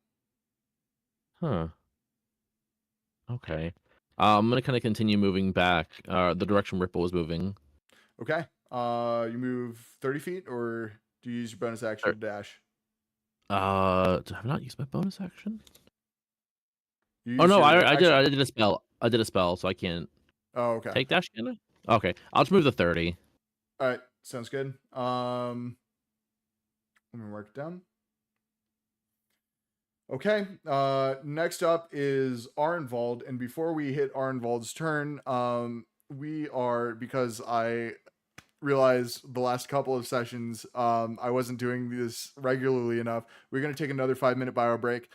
Huh. Okay. I'm gonna kind of continue moving back. The direction Ripple was moving. Okay. You move 30 feet, or do you use your bonus action to dash? Did I not use my bonus action? You Oh used no, your I did. I action. did a spell. I did a spell, so I can't Oh, okay. take dash. Can I? Okay, I'll just move the 30. All right, sounds good. Let me mark it down. Okay. Next up is Arnvald, and before we hit Arnvald's turn, because I realized the last couple of sessions, I wasn't doing this regularly enough. We're gonna take another 5-minute bio break.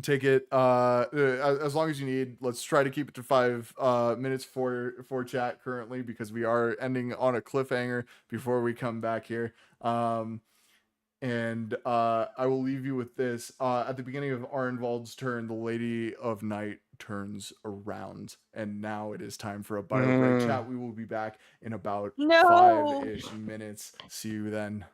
Take it as long as you need. Let's try to keep it to 5 minutes for chat currently, because we are ending on a cliffhanger before we come back here. And I will leave you with this. At the beginning of Arnvald's turn, the Lady of Night turns around, and now it is time for a bio break. Chat, we will be back in about 5-ish minutes. See you then.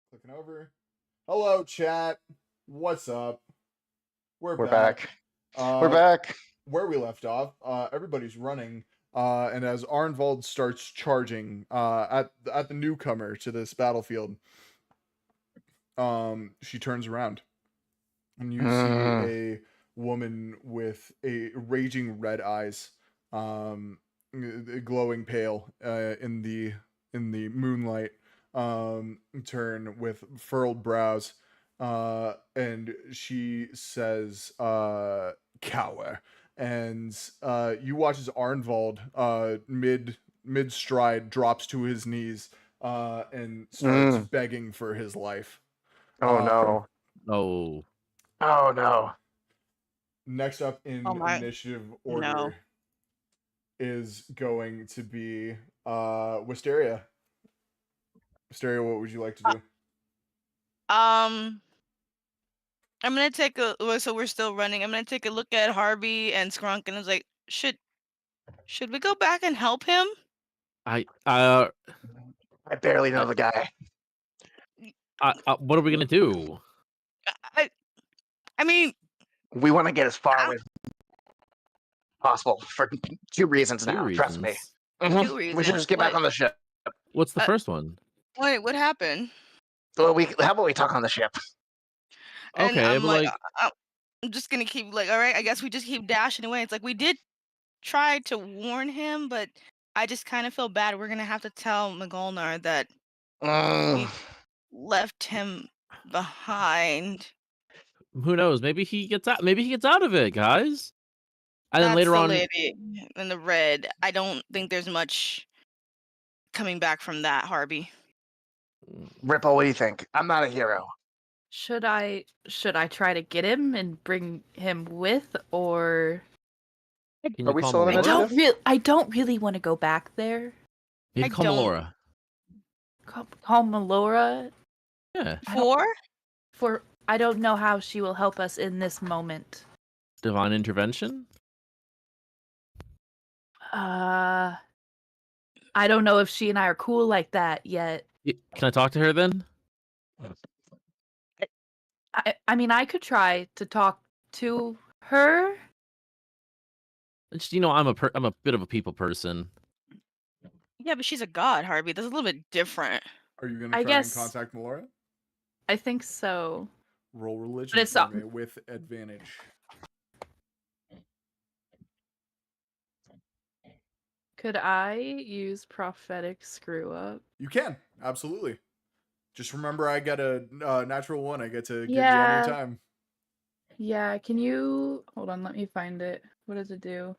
Clicking over. Hello, chat. What's up? We're back. Uh, We're back. Where we left off, everybody's running. And as Arnvald starts charging at the newcomer to this battlefield, she turns around, and you see a woman with a raging red eyes, glowing pale in the moonlight, turn with furrowed brows, and she says, "Cower." And you watch as Arnvald, mid stride, drops to his knees, and starts begging for his life. Oh no! Oh. Oh no! Next up in initiative order is going to be Wisteria. Wisteria, what would you like to do? I'm gonna take a so we're still running. I'm gonna take a look at Harvey and Skrunk, and I was like, should we go back and help him? I barely know the guy. What are we gonna do? I mean, we want to get as far away as possible for 2 reasons now. Trust me. 2 reasons. We should just get back on the ship. What's the first one? Wait, what happened? Well, how about we talk on the ship? And Okay, I'm but like, I'm just gonna keep like, all right, I guess we just keep dashing away. It's like we did try to warn him, but I just kind of feel bad. We're gonna have to tell Magolnar that we left him behind. Who knows? Maybe he gets out. Maybe he gets out of it, guys. And then later on, lady in the red. I don't think there's much coming back from that, Harvey. Ripple, what do you think? I'm not a hero. Should I try to get him and bring him with, or Are we still in initiative? I don't really want to go back there. maybe call Melora. Call Melora? Yeah. For I don't know how she will help us in this moment. Divine intervention? I don't know if she and I are cool like that yet. Can I talk to her then? I mean, I could try to talk to her. Just, I'm a bit of a people person. Yeah, but she's a god, Harvey. That's a little bit different. Are you going to try and contact Melora? I think so. Roll religion for me with advantage. Could I use prophetic screw up? You can, absolutely. Just remember, I get a natural 1. I get to give you on your time. Yeah, can you... Hold on, let me find it. What does it do?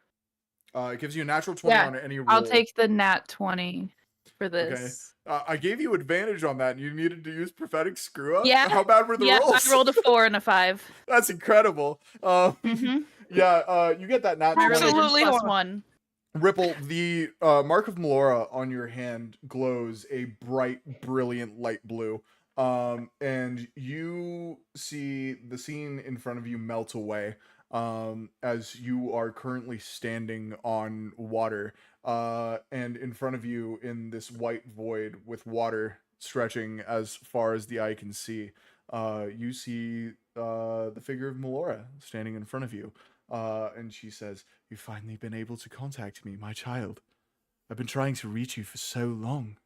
It gives you a natural 20 on any roll. I'll take the nat 20 for this. Okay. I gave you advantage on that, and you needed to use prophetic screw up? Yeah. How bad were the rolls? I rolled a 4 and a 5. That's incredible. You get that nat 20. Absolutely. +1. Ripple, the mark of Melora on your hand glows a bright, brilliant light blue. And you see the scene in front of you melt away as you are currently standing on water. And in front of you, in this white void with water stretching as far as the eye can see, you see the figure of Melora standing in front of you. And she says, "You've finally been able to contact me, my child. I've been trying to reach you for so long."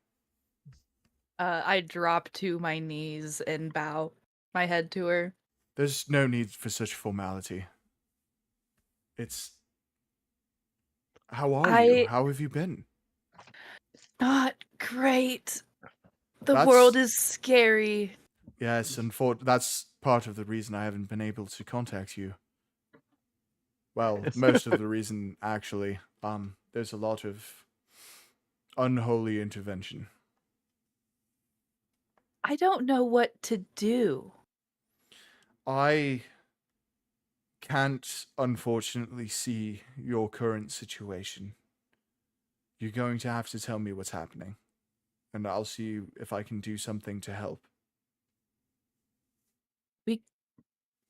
I drop to my knees and bow my head to her. There's no need for such formality. How are you? How have you been? Not great. The world is scary. Yes, and that's part of the reason I haven't been able to contact you. Well, most of the reason, actually. There's a lot of unholy intervention. I don't know what to do. I can't, unfortunately, see your current situation. You're going to have to tell me what's happening, and I'll see if I can do something to help. We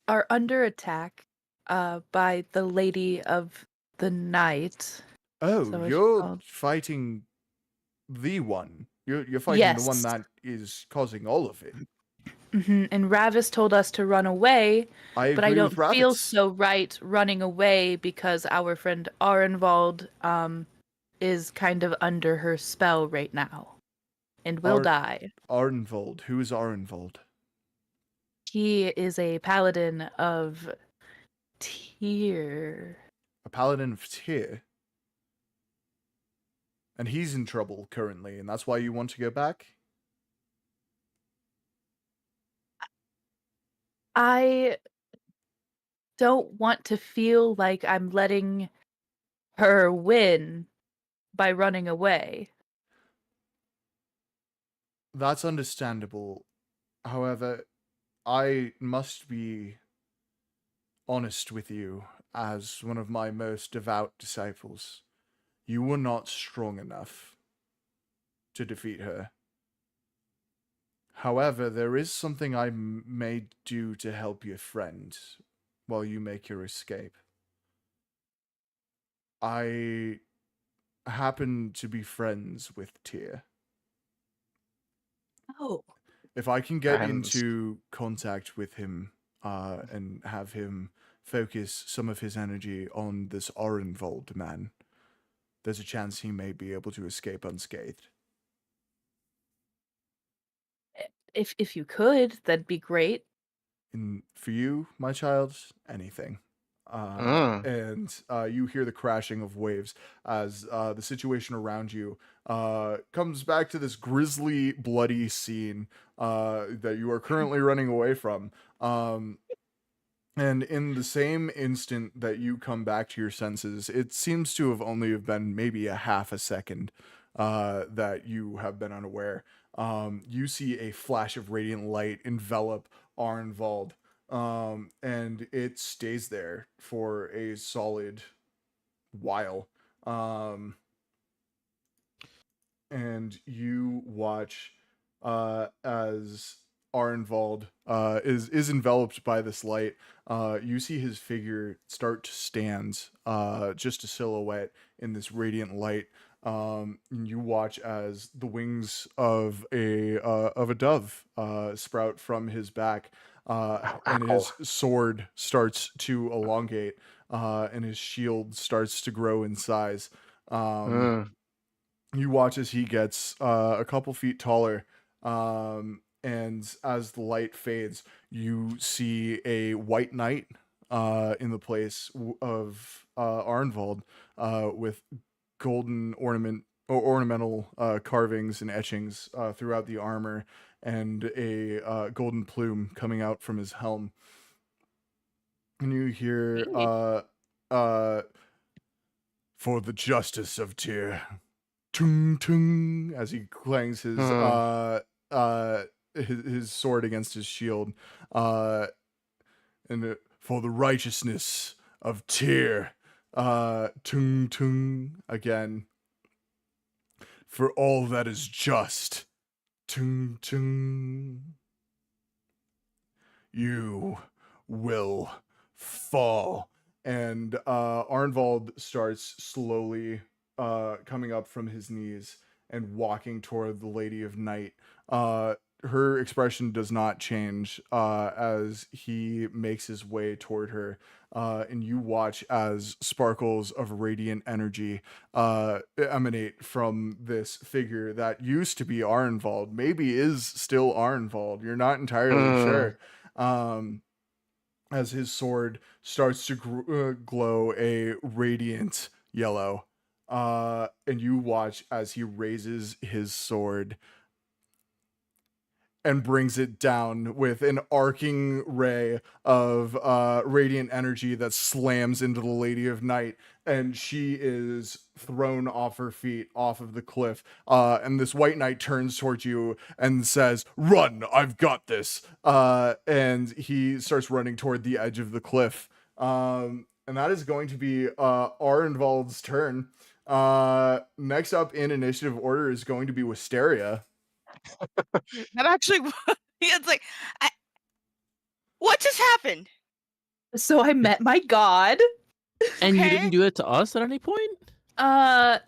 are under attack by the Lady of the Night. Oh, you're fighting the one. You're fighting the one that is causing all of it. And Ravis told us to run away, I but I agree don't with feel Ravitz. so right running away because our friend Arenvald is kind of under her spell right now and will die. Arnvold. Who is Arnvold? He is a paladin of Tyr. A paladin of Tyr. And he's in trouble currently, and that's why you want to go back? I don't want to feel like I'm letting her win by running away. That's understandable. However, I must be honest with you as one of my most devout disciples. You were not strong enough to defeat her. However, there is something I may do to help your friend while you make your escape. I happen to be friends with Tyr. Oh. If I can get Friends. into contact with him and have him focus some of his energy on this Arenvold man, there's a chance he may be able to escape unscathed. If you could, that'd be great. And for you, my child, anything. And you hear the crashing of waves as the situation around you comes back to this grisly, bloody scene that you are currently running away from. And in the same instant that you come back to your senses, it seems to have only have been maybe a half a second that you have been unaware. You see a flash of radiant light envelop Arnvald, and it stays there for a solid while. And you watch as Arnvald is enveloped by this light. You see his figure start to stand, just a silhouette in this radiant light. You watch as the wings of a dove sprout from his back, and his sword starts to elongate, and his shield starts to grow in size. You watch as he gets a couple feet taller, and as the light fades, you see a white knight in the place of Arnvald with golden ornamental carvings and etchings throughout the armor, and a golden plume coming out from his helm. And you hear for the justice of Tyr, tung tung, as he clangs his sword against his shield, and for the righteousness of Tyr, tung tung again, for all that is just, tung tung, you will fall. And Arnvald starts slowly coming up from his knees and walking toward the Lady of Night. Her expression does not change as he makes his way toward her. And you watch as sparkles of radiant energy emanate from this figure that used to be Arnvald, maybe is still Arnvald. You're not entirely sure. As his sword starts to glow a radiant yellow. And you watch as he raises his sword and brings it down with an arcing ray of radiant energy that slams into the Lady of Night, and she is thrown off her feet, off of the cliff. And this white knight turns towards you and says, "Run, I've got this." And he starts running toward the edge of the cliff. And that is going to be Arenvald's turn. Next up in initiative order is going to be Wisteria. That actually, it's like, what just happened? So I met my god. And you Okay. didn't do it to us at any point? If I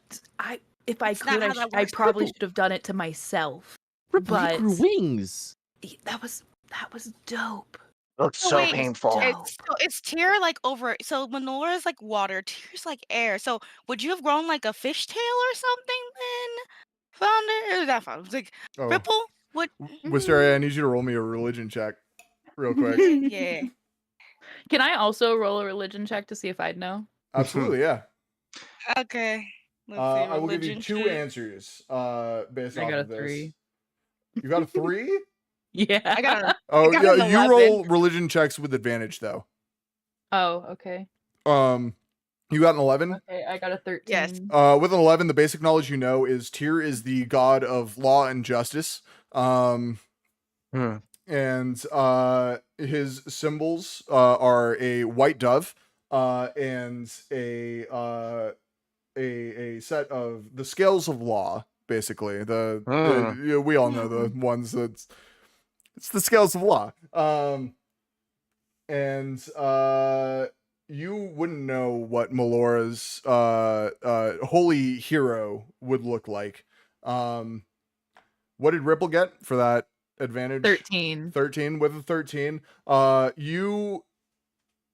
That's not could, how that I works. probably should have done it to myself. Ripple, you grew But- wings. That was That was dope. It looks so wait, painful. it's Tyr like over. So Menora's like water, Tyr's like air. So would you have grown like a fishtail or something then? Founder, or that founder? It's like Oh, Ripple. What? Wisteria, I need you to roll me a religion check, real quick. Yeah. Can I also roll a religion check to see if I'd know? Absolutely, yeah. Okay. Let's see. I will give you Religion 2 check. answers based I off got a of this. 3. You got a 3? Yeah. I got a. Oh, got yeah, an you 11. roll religion checks with advantage, though. Oh, okay. You got an 11? Okay, I got a 13. Yes. With an 11, the basic knowledge you know is Tyr is the god of law and justice. And his symbols are a white dove and a set of the scales of law, basically. We all know the ones it's the scales of law. And you wouldn't know what Melora's holy hero would look like. What did Ripple get for that advantage? 13. 13. With a 13, you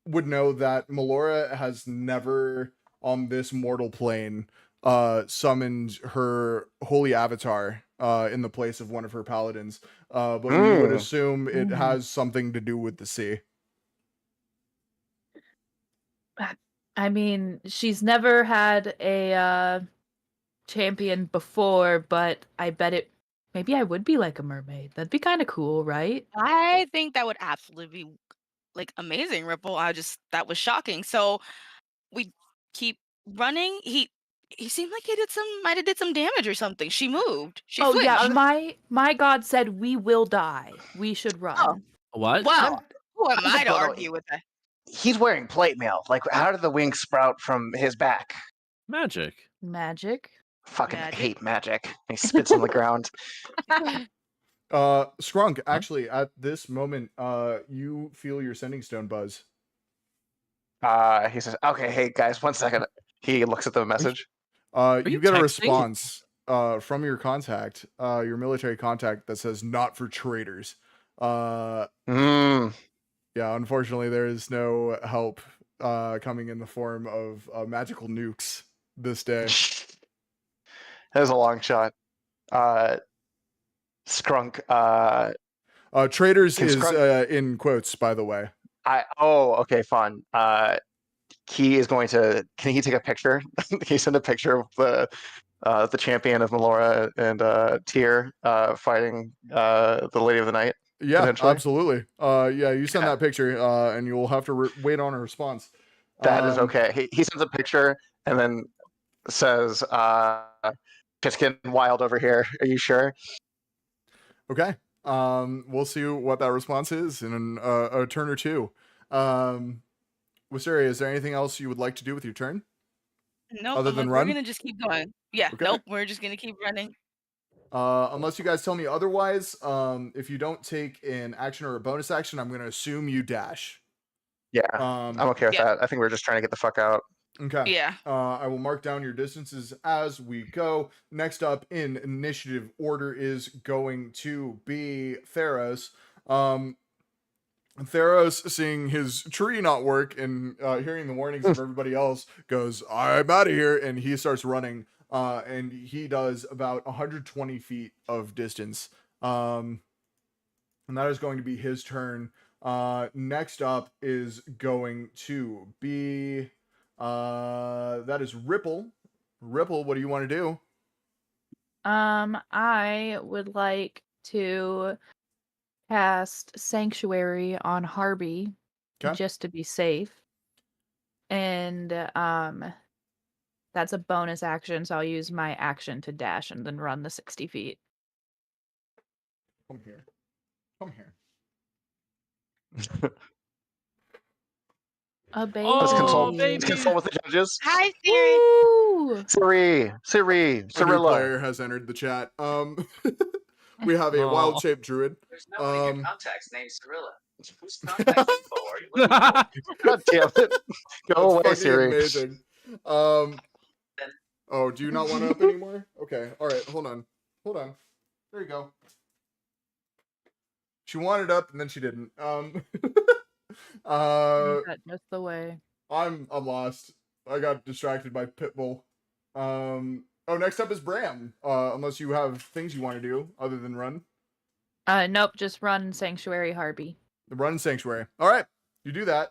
would know that Melora has never on this mortal plane summoned her holy avatar in the place of one of her paladins. But you would assume it has something to do with the sea. I mean, she's never had a champion before, but I bet maybe I would be like a mermaid. That'd be kind of cool, right? I think that would absolutely be like amazing, Ripple. That was shocking. So we keep running. He seemed like he might have did some damage or something. She moved. She Oh flinched. yeah, my god said we will die. We should run. Oh. What? Wow. Who am I to Well, argue with that? He's wearing plate mail. Like, how did the wings sprout from his back? Magic. Magic. Fucking Magic. hate magic. He spits on the ground. Scrunk, actually, at this moment, you feel your sending stone buzz. He says, "Okay, hey guys, 1 second." He looks at the message. You you get a texting? response from your contact, your military contact, that says "not for traitors." Yeah, unfortunately, there is no help coming in the form of magical nukes this day. That was a long shot. Scrunk. Traitors Can is Scrunk- in quotes, by the way. Okay, fine. He is going to. Can he take a picture? Can he send a picture of the champion of Melora and Tyr fighting the Lady of the Night? Yeah, absolutely. Yeah, you send that picture, and you'll have to wait on a response. That is okay. He sends a picture and then says, "Just getting wild over here. Are you sure?" Okay. We'll see what that response is in a turn or two. Wisteria, is there anything else you would like to do with your turn? Nope. Other than We're run? gonna just keep going. Yeah. Okay. Nope. We're just gonna keep running. Unless you guys tell me otherwise, if you don't take an action or a bonus action, I'm going to assume you dash. Yeah, I'm okay with that. I think we're just trying to get the fuck out. Okay. Yeah. I will mark down your distances as we go. Next up in initiative order is going to be Theros. Theros, seeing his tree not work and hearing the warnings of everybody else, goes, "I'm out of here," and he starts running. And he does about 120 feet of distance. And that is going to be his turn. Next up is going to be that is Ripple. Ripple, what do you want to do? I would like to cast Sanctuary on Harby, just to be safe. And that's a bonus action, so I'll use my action to dash and then run the 60 feet. Come here. Come here. A baby. Let's consult baby. with the judges. Hi, Siri. Woo! Siri, A new Cirilla. player has entered the chat. We have a wild-shaped druid. There's nobody in your contacts named Cirilla. Whose contact info are you looking for? God damn it. Go away, That's Siri. amazing. Oh, do you not want up anymore? Okay, all right, hold on. There you go. She wanted up and then she didn't. Just the way. I'm lost. I got distracted by Pitbull. Oh, next up is Bram. Unless you have things you want to do other than run. Nope, just run Sanctuary Harby. The run Sanctuary. All right, you do that.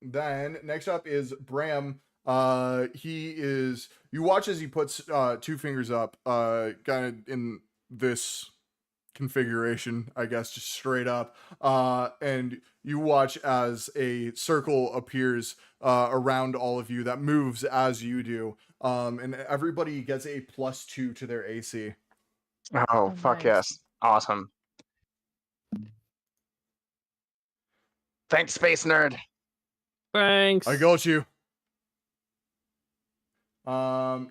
Then next up is Bram. You watch as he puts 2 fingers up, kind of in this configuration, I guess, just straight up. And you watch as a circle appears around all of you that moves as you do. And everybody gets a +2 to their AC. Oh, fuck nice. yes. Awesome. Thanks, Space Nerd. Thanks. I got you.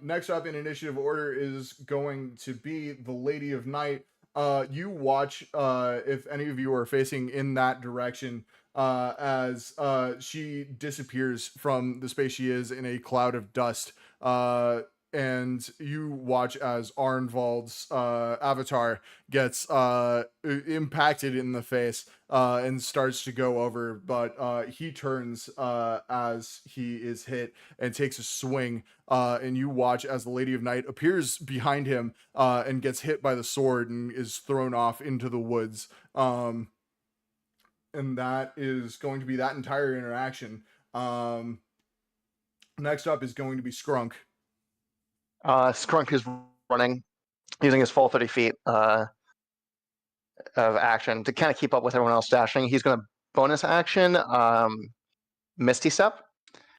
Next up in initiative order is going to be the Lady of Night. You watch, if any of you are facing in that direction, as she disappears from the space she is in a cloud of dust. And you watch as Arnvald's avatar gets impacted in the face and starts to go over, but he turns as he is hit and takes a swing. And you watch as the Lady of Night appears behind him and gets hit by the sword and is thrown off into the woods. And that is going to be that entire interaction. Next up is going to be Skrunk. Skrunk is running, using his full 30 feet of action to kind of keep up with everyone else dashing. He's going to bonus action Misty Step.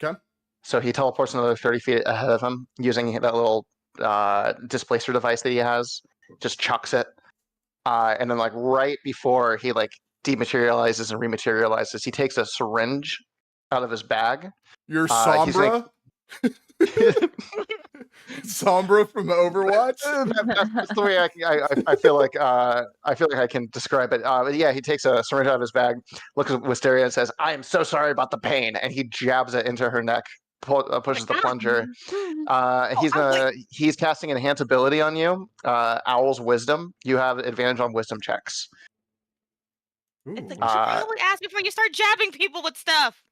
Okay. So he teleports another 30 feet ahead of him using that little displacer device that he has. Just chucks it. And then like right before he like dematerializes and rematerializes, he takes a syringe out of his bag. You're Sombra? Sombra from Overwatch? That's the way I feel like I can describe it. But yeah, he takes a syringe out of his bag, looks at Wisteria and says, "I am so sorry about the pain," and he jabs it into her neck, pushes the plunger. He's casting Enhance ability on you. Owl's Wisdom. You have advantage on Wisdom checks. Ooh. It's like, you should probably ask before you start jabbing people with stuff.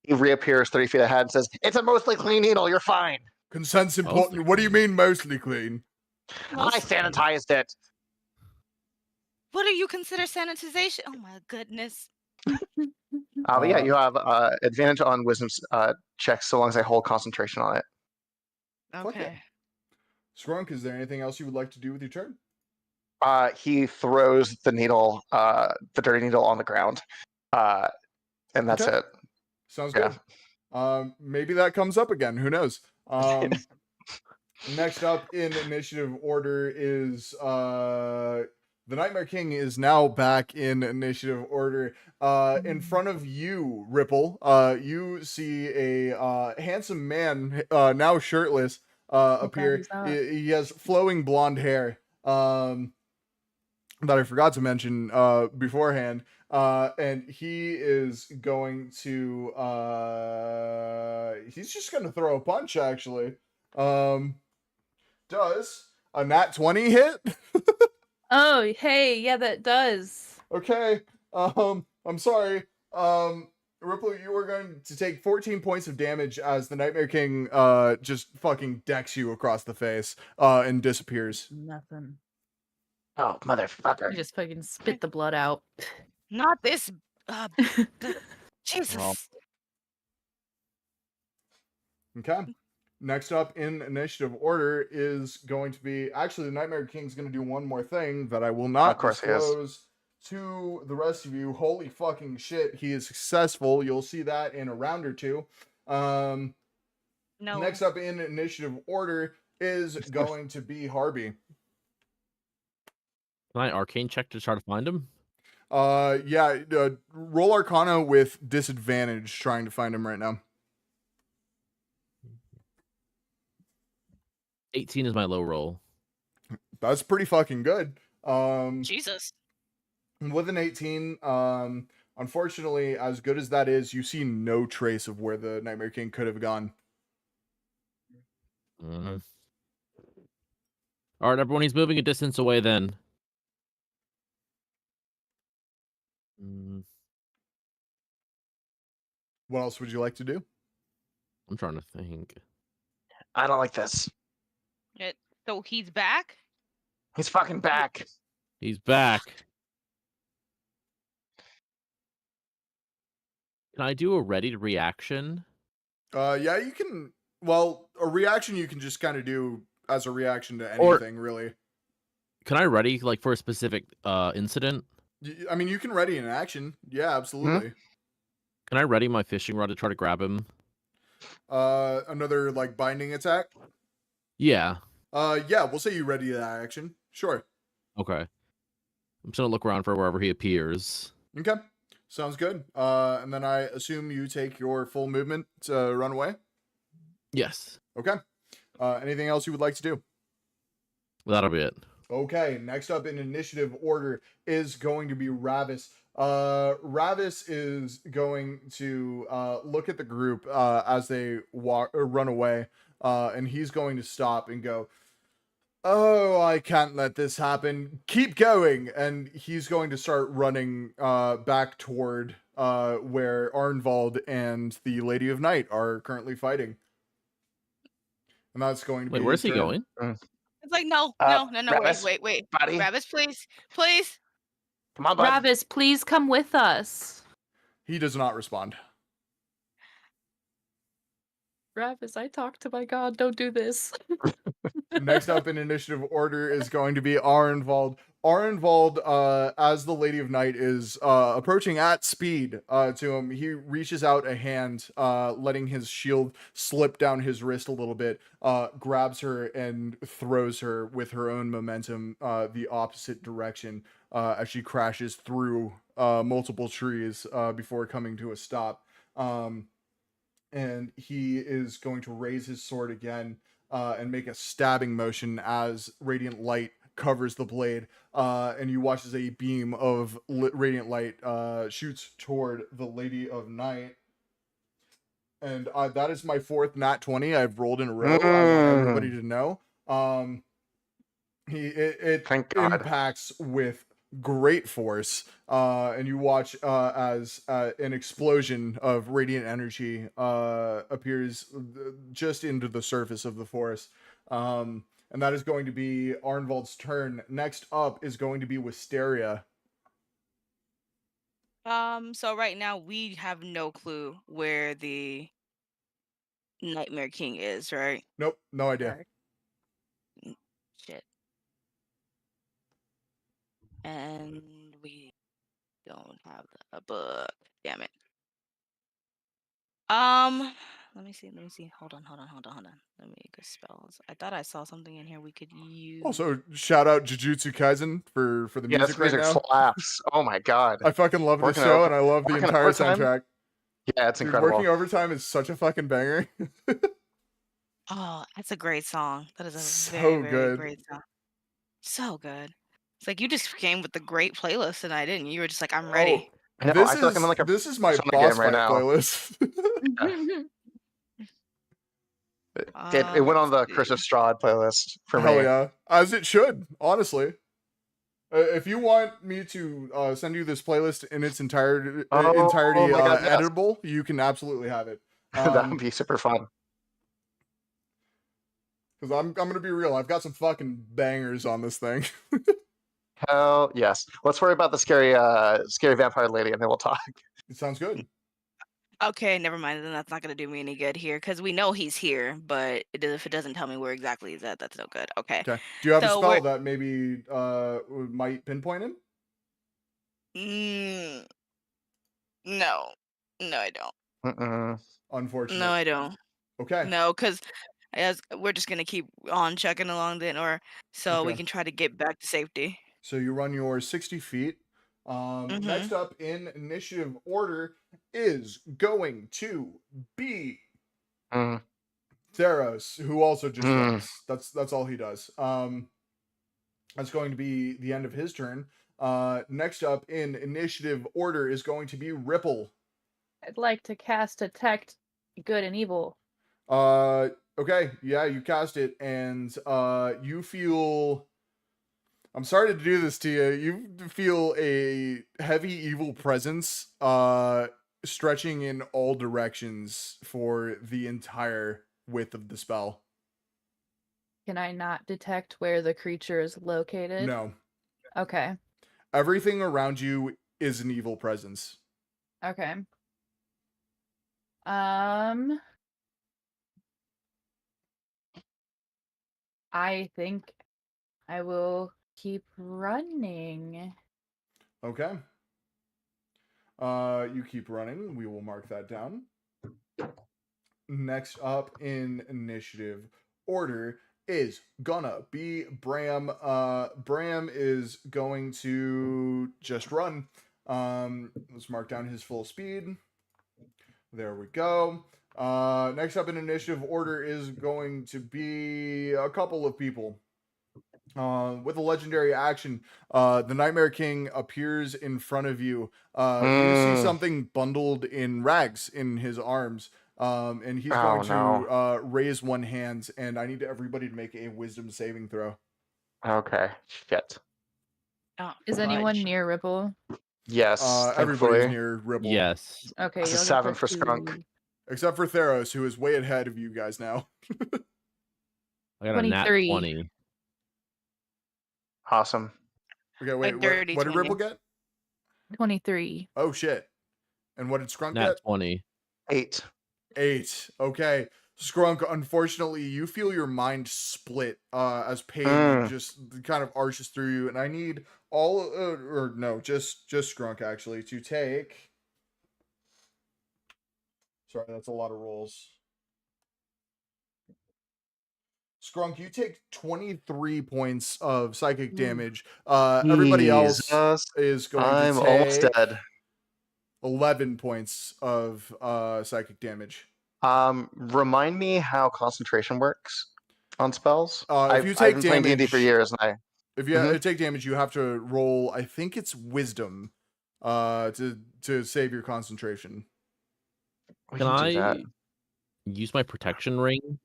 He reappears 30 feet ahead and says, "It's a mostly clean needle. You're fine." Consent's important. What do you mean mostly clean? I sanitized it. What do you consider sanitization? Oh my goodness. But yeah, you have advantage on Wisdom checks so long as I hold concentration on it. Okay. Skrunk, is there anything else you would like to do with your turn? He throws the needle, the dirty needle, on the ground, and that's it. Sounds good. Maybe that comes up again. Who knows? Next up in initiative order is the Nightmare King is now back in initiative order. In front of you, Ripple, you see a handsome man, now shirtless, appear. He has flowing blonde hair. That I forgot to mention beforehand. And he is going to he's just gonna throw a punch actually. Does a nat 20 hit? Oh, hey, yeah, that does. Okay. I'm sorry. Ripple, you are going to take 14 points of damage as the Nightmare King just fucking decks you across the face and disappears. Nothing. Oh, motherfucker. You just fucking spit the blood out. Not this. Jesus. Okay. Next up in initiative order is going to be... Actually, the Nightmare King's going to do one more thing that I will not disclose to the rest of you. Holy fucking shit, he is successful. You'll see that in a round or two. No. Next up in initiative order is going to be Harby. Can I arcane check to try to find him? Yeah, roll Arcana with disadvantage trying to find him right now. 18 is my low roll. That's pretty fucking good. Jesus. With an 18, unfortunately, as good as that is, you see no trace of where the Nightmare King could have gone. Mm-hmm. All right, everyone, he's moving a distance away then. What else would you like to do? I'm trying to think. I don't like this. So he's back? He's fucking back. He's back. Can I do a ready reaction? Yeah, you can. Well, a reaction you can just kind of do as a reaction to anything, really. Can I ready like for a specific incident? I mean, you can ready an action. Yeah, absolutely. Can I ready my fishing rod to try to grab him? Another like binding attack. Yeah. Yeah, we'll say you ready that action. Sure. Okay. I'm just gonna look around for wherever he appears. Okay. Sounds good. And then I assume you take your full movement to run away. Yes. Okay. Anything else you would like to do? That'll be it. Okay, next up in initiative order is going to be Ravis. Ravis is going to look at the group as they walk or run away, and he's going to stop and go, "Oh, I can't let this happen. Keep going!" And he's going to start running back toward where Arnvald and the Lady of Night are currently fighting. And that's going to be. Wait, where's he turn. going? It's like, no, Ravis, wait. buddy. Ravis, please. Come on, bud. Ravis, please come with us. He does not respond. Ravis, I talked to my god. Don't do this. Next up in initiative order is going to be Arnvald. Arnvald, as the Lady of Night is approaching at speed to him, he reaches out a hand, letting his shield slip down his wrist a little bit, grabs her and throws her with her own momentum the opposite direction as she crashes through multiple trees before coming to a stop. And he is going to raise his sword again and make a stabbing motion as radiant light covers the blade. And you watch as a beam of radiant light shoots toward the Lady of Night. And that is my fourth nat 20 I've rolled in a row. I want everybody to know. It impacts with great force, and you watch as an explosion of radiant energy appears just into the surface of the forest, and that is going to be Arnvald's turn. Next up is going to be Wisteria. So right now we have no clue where the Nightmare King is, right? Nope, no idea. Shit. And we don't have a book. Damn it. Let me see. Hold on. Let me get spells. I thought I saw something in here we could use. Also, shout out Jujutsu Kaisen for the music right now. Slaps. Oh my god. I fucking love this show, and I love the entire soundtrack. Yeah, it's incredible. Working Overtime is such a fucking banger. Oh, that's a great song. That is a So very, good. very great song. So good. It's like you just came with the great playlist tonight, didn't you? You were just like, I'm ready. I know, This I feel like I'm in like a this is my Sonic boss game right fight now. playlist. It went on the Curse of Strahd playlist for Hell me. yeah, as it should. Honestly, if you want me to send you this playlist in its entirety, my God, yes. editable, you can absolutely have it. That would be super fun. Because I'm gonna be real, I've got some fucking bangers on this thing. Hell yes. Let's worry about the scary vampire lady, and then we'll talk. It sounds good. Okay, never mind. Then that's not gonna do me any good here because we know he's here, but if it doesn't tell me where exactly he's at, that's no good. Okay. Okay. Do you have a So spell that maybe might pinpoint him? No, I don't. Unfortunately. No, I don't. Okay. No, because we're just gonna keep on checking along then, or so we Okay. can try to get back to safety. So you run your 60 feet. Next up in initiative order is going to be Theros, who also just runs. That's all he does. That's going to be the end of his turn. Next up in initiative order is going to be Ripple. I'd like to cast Detect Good and Evil. Okay, yeah, you cast it, and you feel. I'm sorry to do this to you. You feel a heavy evil presence stretching in all directions for the entire width of the spell. Can I not detect where the creature is located? No. Okay. Everything around you is an evil presence. Okay. I think I will keep running. Okay. You keep running. We will mark that down. Next up in initiative order is gonna be Bram. Bram is going to just run. Let's mark down his full speed. There we go. Next up in initiative order is going to be a couple of people. With a legendary action, the Nightmare King appears in front of you. You see something bundled in rags in his arms. And he's going to raise one hand, and I need everybody to make a wisdom saving throw. Okay. Shit. Oh, Is anyone fudge. near Ripple? Yes. Everybody's Thankfully. near Ripple. Yes. Okay, That's a you'll 7 get for +2. Skrunk. Except for Theros, who is way ahead of you guys now. I got a nat 23. 20. Awesome. Okay, wait, dirty what did 20. Ripple get? 23. Oh, shit. And what did Skrunk Nat get? 20. 8. 8. Okay. Skrunk, unfortunately, you feel your mind split as pain just kind of arches through you. And I need all, or no, just Skrunk, actually, to take... Sorry, that's a lot of rolls. Skrunk, you take 23 points of psychic damage. Everybody else is going I'm to almost take dead. 11 points of psychic damage. Remind me how concentration works on spells. If you take I've been playing D&D damage for years, and if you take damage, you have to roll. I think it's Wisdom, to save your concentration. we Can can do that. I use my protection ring?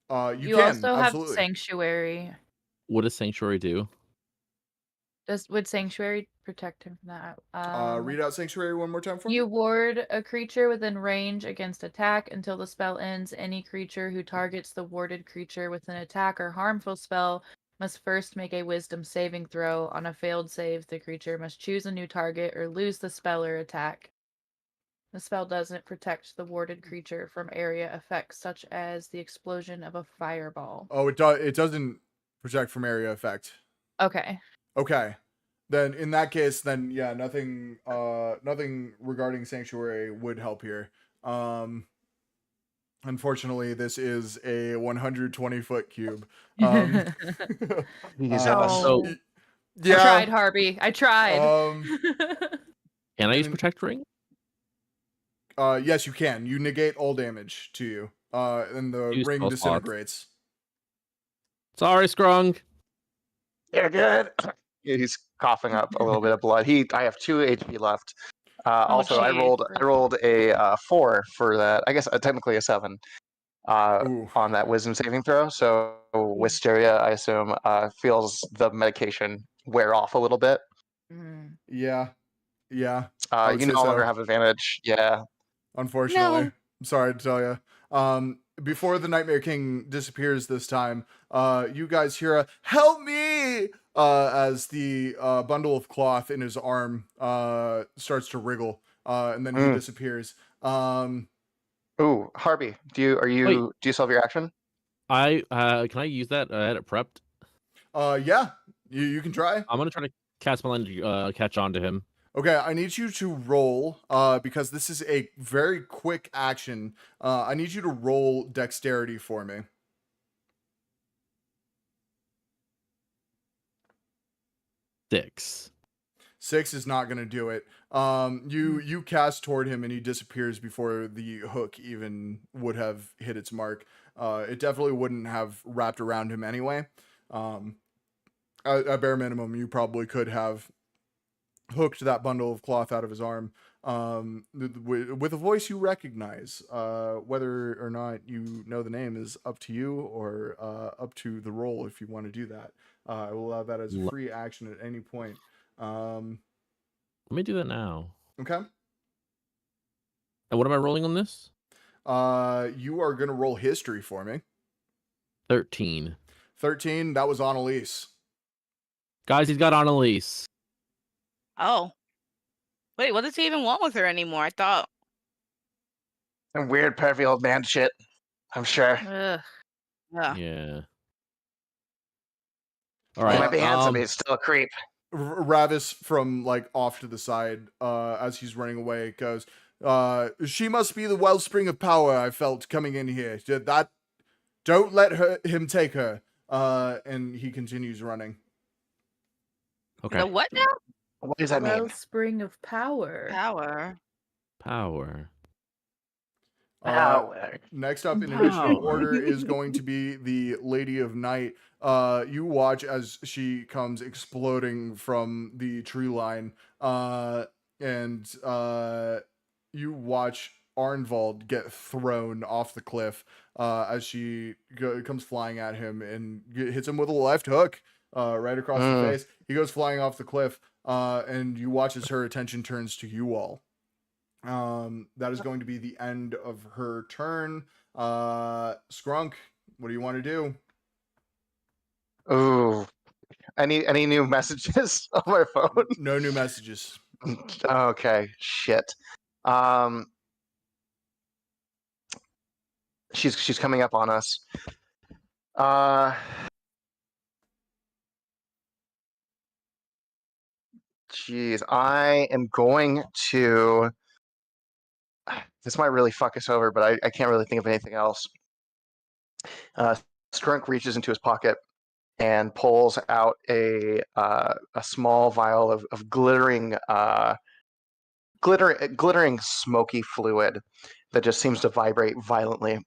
You can also absolutely. have Sanctuary. What does Sanctuary do? Would Sanctuary protect him from that? Read out Sanctuary one more time for me. You ward a creature within range against attack until the spell ends. Any creature who targets the warded creature with an attack or harmful spell must first make a wisdom saving throw. On a failed save, the creature must choose a new target or lose the spell or attack. The spell doesn't protect the warded creature from area effects such as the explosion of a fireball. Oh, it doesn't protect from area effect. Okay. Okay. Then in that case, then yeah, nothing regarding Sanctuary would help here. Unfortunately, this is a 120-foot cube. Jesus. So Yeah. I tried, Harvey. I tried. can I use protect ring? Yes, you can. You negate all damage to you. And the Use ring spell slots. disintegrates. Sorry, Skrunk. You're good. He's coughing up a little bit of blood. I have 2 HP left. Also, I jeez. rolled a 4 for that. I guess technically a 7 on that wisdom saving throw. So Wisteria, I assume, feels the medication wear off a little bit. Yeah. Yeah. You no longer have advantage. Yeah. Unfortunately. No. I'm sorry to tell you. Before the Nightmare King disappears this time, you guys hear a "Help me!" As the bundle of cloth in his arm starts to wriggle, and then he disappears. Ooh, Harvey, do you still have your action? Can I use that? I had it prepped. Yeah, you can try. I'm gonna try to cast my land to catch on to him. Okay, I need you to roll, because this is a very quick action. I need you to roll dexterity for me. 6. 6 is not going to do it. You cast toward him and he disappears before the hook even would have hit its mark. It definitely wouldn't have wrapped around him anyway. At bare minimum, you probably could have hooked that bundle of cloth out of his arm with a voice you recognize. Whether or not you know the name is up to you, or up to the roll if you want to do that. I will allow that as a free action at any point. Let me do that now. Okay. And what am I rolling on this? You are gonna roll history for me. 13. 13. That was Annalise. Guys, he's got Annalise. Oh. Wait, what does he even want with her anymore? I thought. Some weird pervy old man shit. I'm sure. Ugh. Yeah. Yeah. All He right. might be handsome, but he's still a creep. Ravis from like off to the side, as he's running away, goes, she must be the wellspring of power I felt coming in here. That don't let him take her. And he continues running. Okay. The what now? What does that mean? Wellspring of power. Power. Power. Power. Next up in Power. initiative order is going to be the Lady of Night. You watch as she comes exploding from the tree line, and you watch Arnvald get thrown off the cliff as she comes flying at him and hits him with a left hook right across the face. He goes flying off the cliff, and you watch as her attention turns to you all. That is going to be the end of her turn. Skrunk, what do you want to do? Ooh. Any new messages on my phone? No new messages. Okay, shit. She's coming up on us. Jeez, I am going to. This might really fuck us over, but I can't really think of anything else. Strunk reaches into his pocket and pulls out a small vial of glittering smoky fluid that just seems to vibrate violently.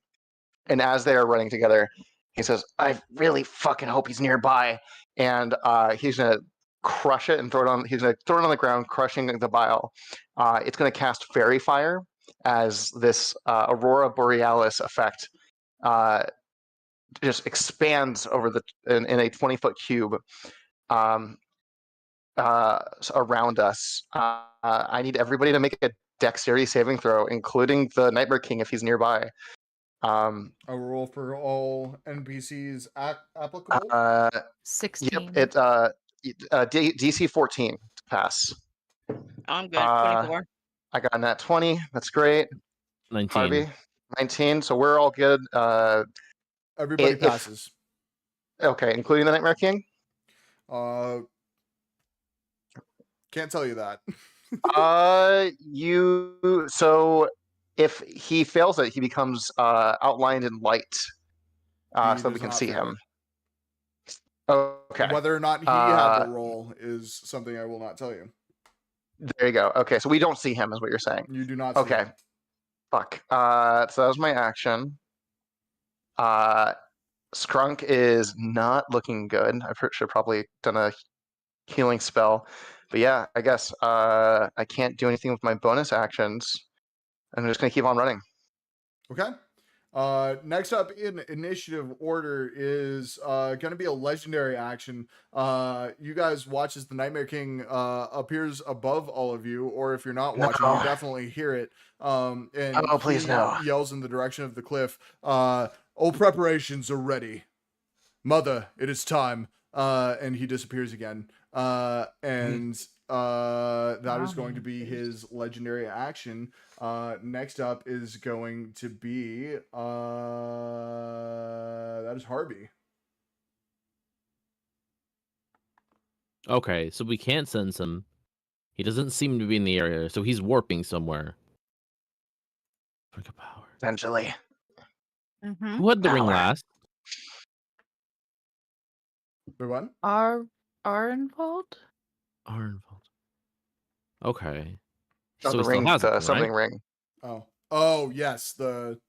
And as they are running together, he says, "I really fucking hope he's nearby." And he's gonna crush it and throw it on. He's gonna throw it on the ground, crushing the vial. It's gonna cast fairy fire as this aurora borealis effect just expands over in a 20-foot cube around us. I need everybody to make a dexterity saving throw, including the Nightmare King if he's nearby. A roll for all NPCs applicable. 16. Yep, DC 14 to pass. I'm good. 24. I got a nat 20. That's great. 19. Harvey, 19. So we're all good. Everybody passes. Okay, including the Nightmare King? Can't tell you that. So if he fails it, he becomes outlined in light, so that we can see him. Okay. Whether or not he had the roll is something I will not tell you. There you go. Okay, so we don't see him, is what you're saying. You do not see Okay. him. Fuck. So that was my action. Skrunk is not looking good. I should have probably done a healing spell. But yeah, I guess I can't do anything with my bonus actions. I'm just going to keep on running. Okay. Next up in initiative order is going to be a legendary action. You guys watch as the Nightmare King appears above all of you, or if you're not watching, you definitely hear it. And please no. Yells in the direction of the cliff. All preparations are ready. Mother, it is time. And he disappears again. That is going to be his legendary action. Next up is going to be that is Harvey. Okay, so we can't sense him. He doesn't seem to be in the area, so he's warping somewhere. Drink of power. Essentially. Mm-hmm. Who had the ring Power. last? Wait, what? Arnvald? Arnvald. Okay. Oh, So the he still ring, has the it, summoning right? ring. Oh, yes, the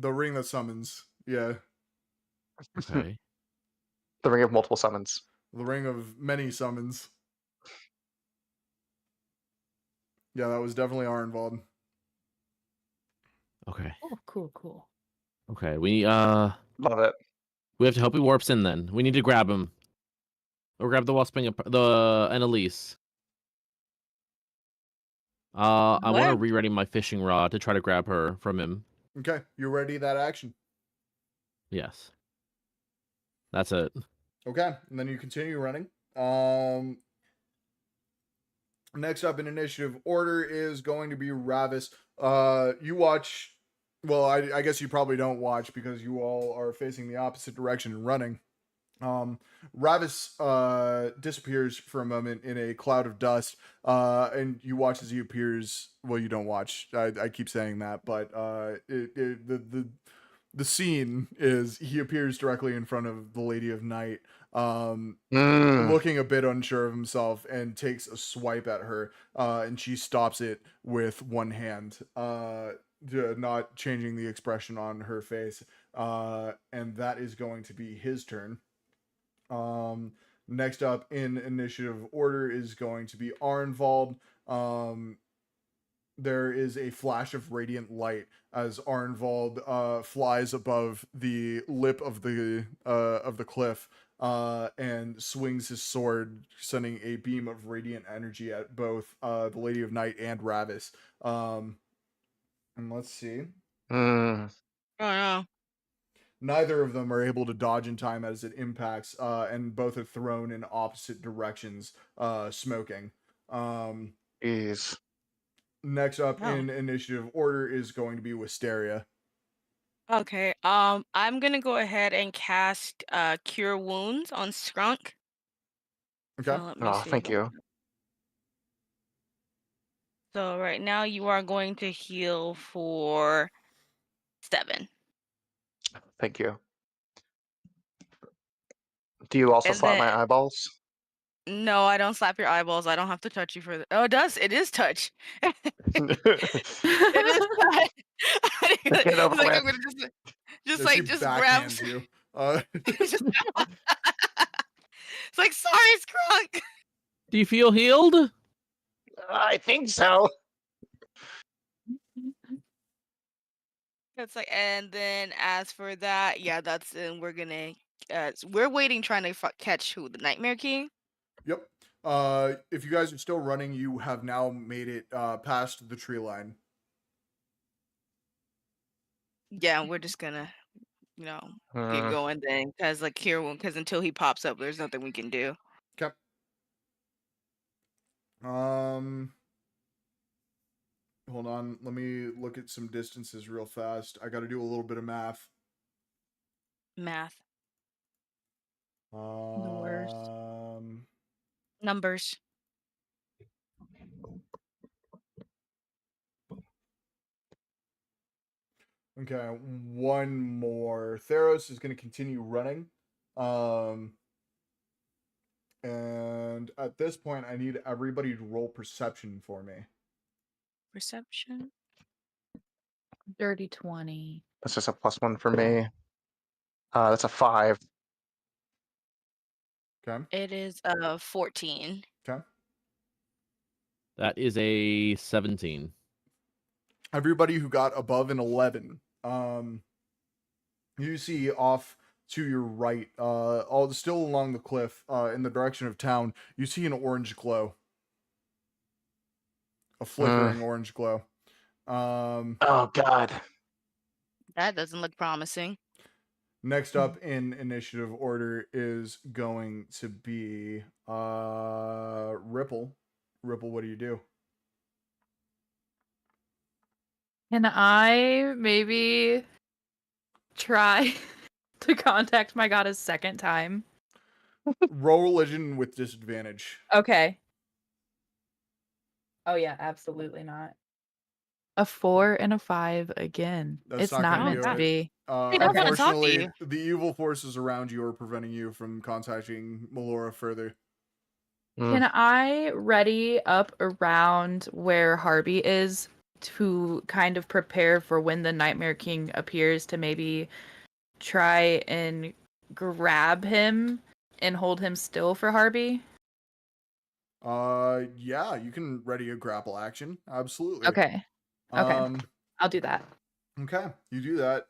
ring that summons. Yeah, Okay. The ring of multiple summons. the ring of many summons. Yeah, that was definitely Arnvald. Okay. Oh, cool. Okay. We Love it. we have to hope he warps in then. We need to grab him. Or grab the Wellspring, the Annalise. I want to What? re-ready my fishing rod to try to grab her from him. Okay, you're ready that action. Yes. That's it. Okay, and then you continue running. Next up in initiative order is going to be Ravis. You watch. Well, I guess you probably don't watch because you all are facing the opposite direction and running. Ravis disappears for a moment in a cloud of dust, and you watch as he appears. Well, you don't watch. I keep saying that, but the scene is he appears directly in front of the Lady of Night, looking a bit unsure of himself, and takes a swipe at her, and she stops it with one hand, not changing the expression on her face, and that is going to be his turn. Next up in initiative order is going to be Arnvald. There is a flash of radiant light as Arnvald flies above the lip of the cliff, and swings his sword, sending a beam of radiant energy at both the Lady of Night and Ravis. And let's see. Oh no. Neither of them are able to dodge in time as it impacts, and both are thrown in opposite directions, smoking. Jeez. Next up Oh. in initiative order is going to be Wisteria. Okay. I'm gonna go ahead and cast Cure Wounds on Skunk. Okay. So let me Oh, see. thank you. So right now you are going to heal for 7. Thank you. Do you also And slap then my eyeballs? no, I don't slap your eyeballs. I don't have to touch you for the. Oh, it does. It is touch. It is touch. Get over Like I'm with. gonna just She like just grab. backhands you. It's like sorry, Skunk. Do you feel healed? I think so. It's like, and then as for that, yeah, that's and we're gonna. We're waiting, trying to catch who the Nightmare King. Yep. If you guys are still running, you have now made it past the tree line. Yeah, we're just gonna, you know, get Hmm. going then, because until he pops up, there's nothing we can do. Okay. Hold on. Let me look at some distances real fast. I got to do a little bit of math. Math, The worst. numbers. Okay, one more. Theros is going to continue running. And at this point, I need everybody to roll perception for me. Perception. Dirty 20. That's just a +1 for me. That's a 5. Okay. It is 14. Okay. That is a 17. Everybody who got above an 11, you see off to your right, all still along the cliff, in the direction of town, you see an orange glow, a flickering orange glow. Oh God. That doesn't look promising. Next up in initiative order is going to be Ripple. Ripple, what do you do? Can I maybe try to contact my god a second time? Roll religion with disadvantage. Okay. Oh yeah, absolutely not. A 4 and a 5 again. That's It's not not gonna meant do to it. be. Hey, don't wanna talk to Unfortunately, you. the evil forces around you are preventing you from contacting Melora further. Can I ready up around where Harvey is to kind of prepare for when the Nightmare King appears to maybe try and grab him and hold him still for Harvey? Yeah, you can ready a grapple action. Absolutely. Okay. Okay. I'll do that. Okay, you do that.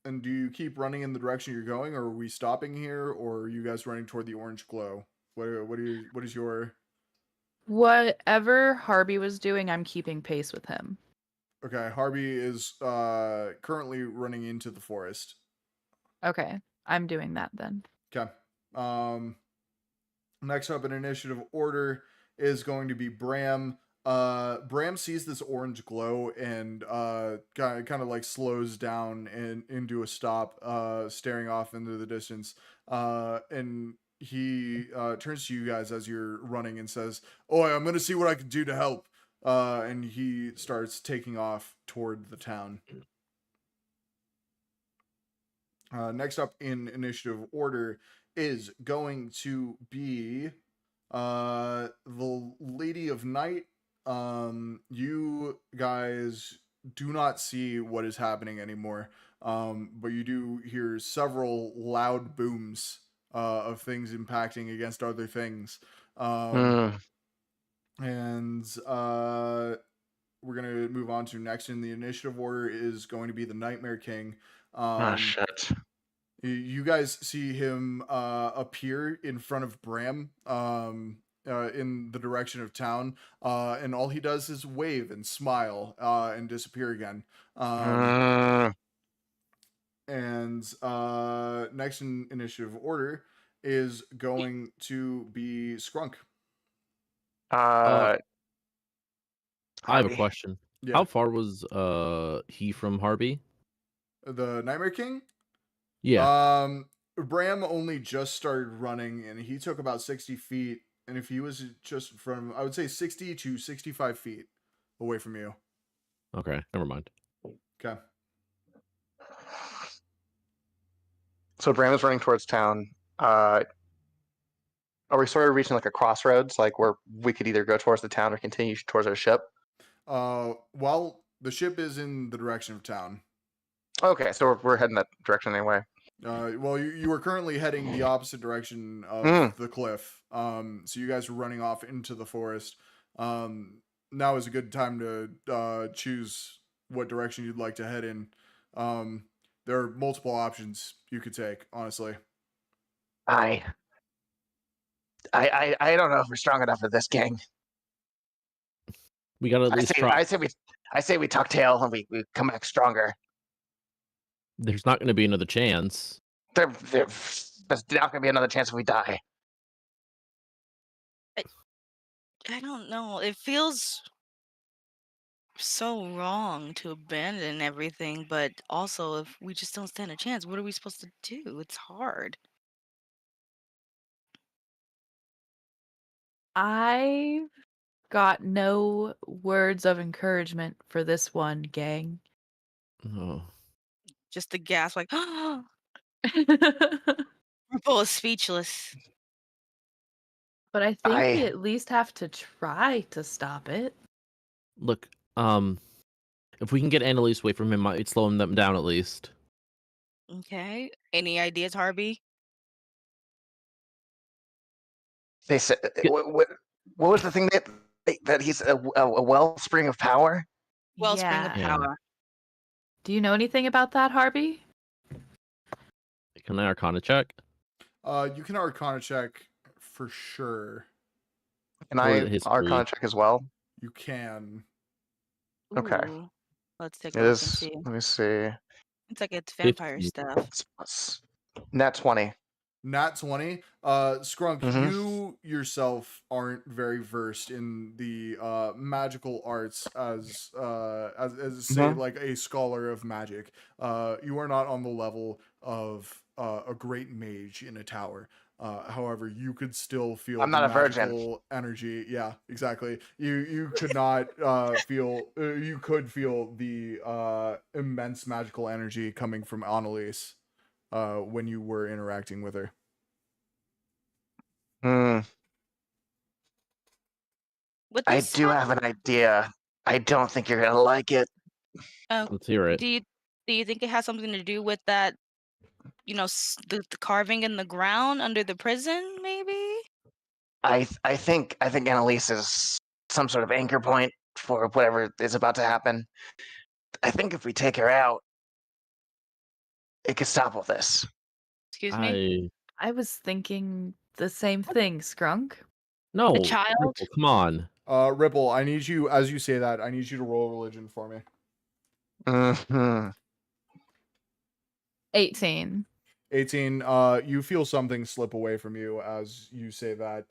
And do you keep running in the direction you're going, or are we stopping here, or are you guys running toward the orange glow? What is your? Whatever Harvey was doing, I'm keeping pace with him. Okay, Harvey is currently running into the forest. Okay, I'm doing that then. Okay. Next up in initiative order is going to be Bram. Bram sees this orange glow and kind of like slows down and into a stop, staring off into the distance. And he turns to you guys as you're running and says, "Oi, I'm gonna see what I can do to help." And he starts taking off toward the town. Next up in initiative order is going to be the Lady of Night. You guys do not see what is happening anymore, but you do hear several loud booms of things impacting against other things. And we're gonna move on to next in the initiative order is going to be the Nightmare King. Shit. You guys see him appear in front of Bram in the direction of town, and all he does is wave and smile and disappear again. And next in initiative order is going to be Scrunk. I have a Harvey. question. Yeah. How far was he from Harvey? The Nightmare King? Yeah. Bram only just started running, and he took about 60 feet. And if he was just from, I would say 60 to 65 feet away from you. Okay, never mind. Okay. So Bram is running towards town. Are we sort of reaching like a crossroads, like where we could either go towards the town or continue towards our ship? Well, the ship is in the direction of town. Okay, so we're heading that direction anyway. Well, you were currently heading the opposite direction of the cliff. So you guys were running off into the forest. Now is a good time to choose what direction you'd like to head in. There are multiple options you could take, honestly. I don't know if we're strong enough for this, gang. We gotta at least try. I say we tuck tail and we come back stronger. There's not gonna be another chance. There's not gonna be another chance if we die. I don't know. It feels so wrong to abandon everything, but also if we just don't stand a chance, what are we supposed to do? It's hard. I've got no words of encouragement for this one, gang. Oh. Just the gasp, like, we're But both speechless. I think we at least have to try to stop it. Look, if we can get Annalise away from him, might slow them down at least. Okay. Any ideas, Harvey? They said what was the thing that he's a wellspring of power? Wellspring of Yeah. power. Do you know anything about that, Harvey? Can I Arcana check? You can Arcana check for sure. Can Or I history. Arcana check as well? You can. Okay. Ooh. Let's take It a look and is. see. Let me see. It's like it's vampire 15. stuff. Nat 20. Nat 20. Scrunk, Mhm. you yourself aren't very versed in the magical arts as say like a scholar of magic. You are not on the level of a great mage in a tower. However, you could still feel I'm the not a virgin. magical energy. Yeah, exactly. You could not feel. You could feel the immense magical energy coming from Annalise when you were interacting with her. With I this do have an idea. I don't think you're gonna like it. Let's hear it. do you think it has something to do with that, the carving in the ground under the prison, maybe? I think Annalise is some sort of anchor point for whatever is about to happen. I think if we take her out, it could stop all this. Excuse me? I was thinking the same thing, Scrunk. No, A child? Ripple, come on. Ripple, I need you, as you say that, I need you to roll religion for me. Mm-hmm. 18. 18. You feel something slip away from you as you say that.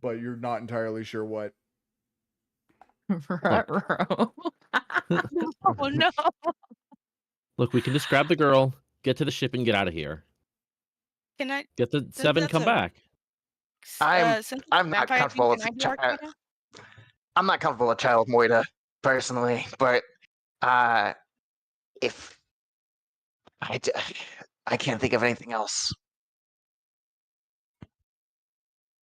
But you're not entirely sure what. Ruh-roh. Oh no. Look, we can just grab the girl, get to the ship, and get out of here. Can I? Get the 7, that's come a- back. I'm Since I'm not vampire comfortable thing, with can I do art right now? I'm not comfortable with Child Moida personally, but if I can't think of anything else.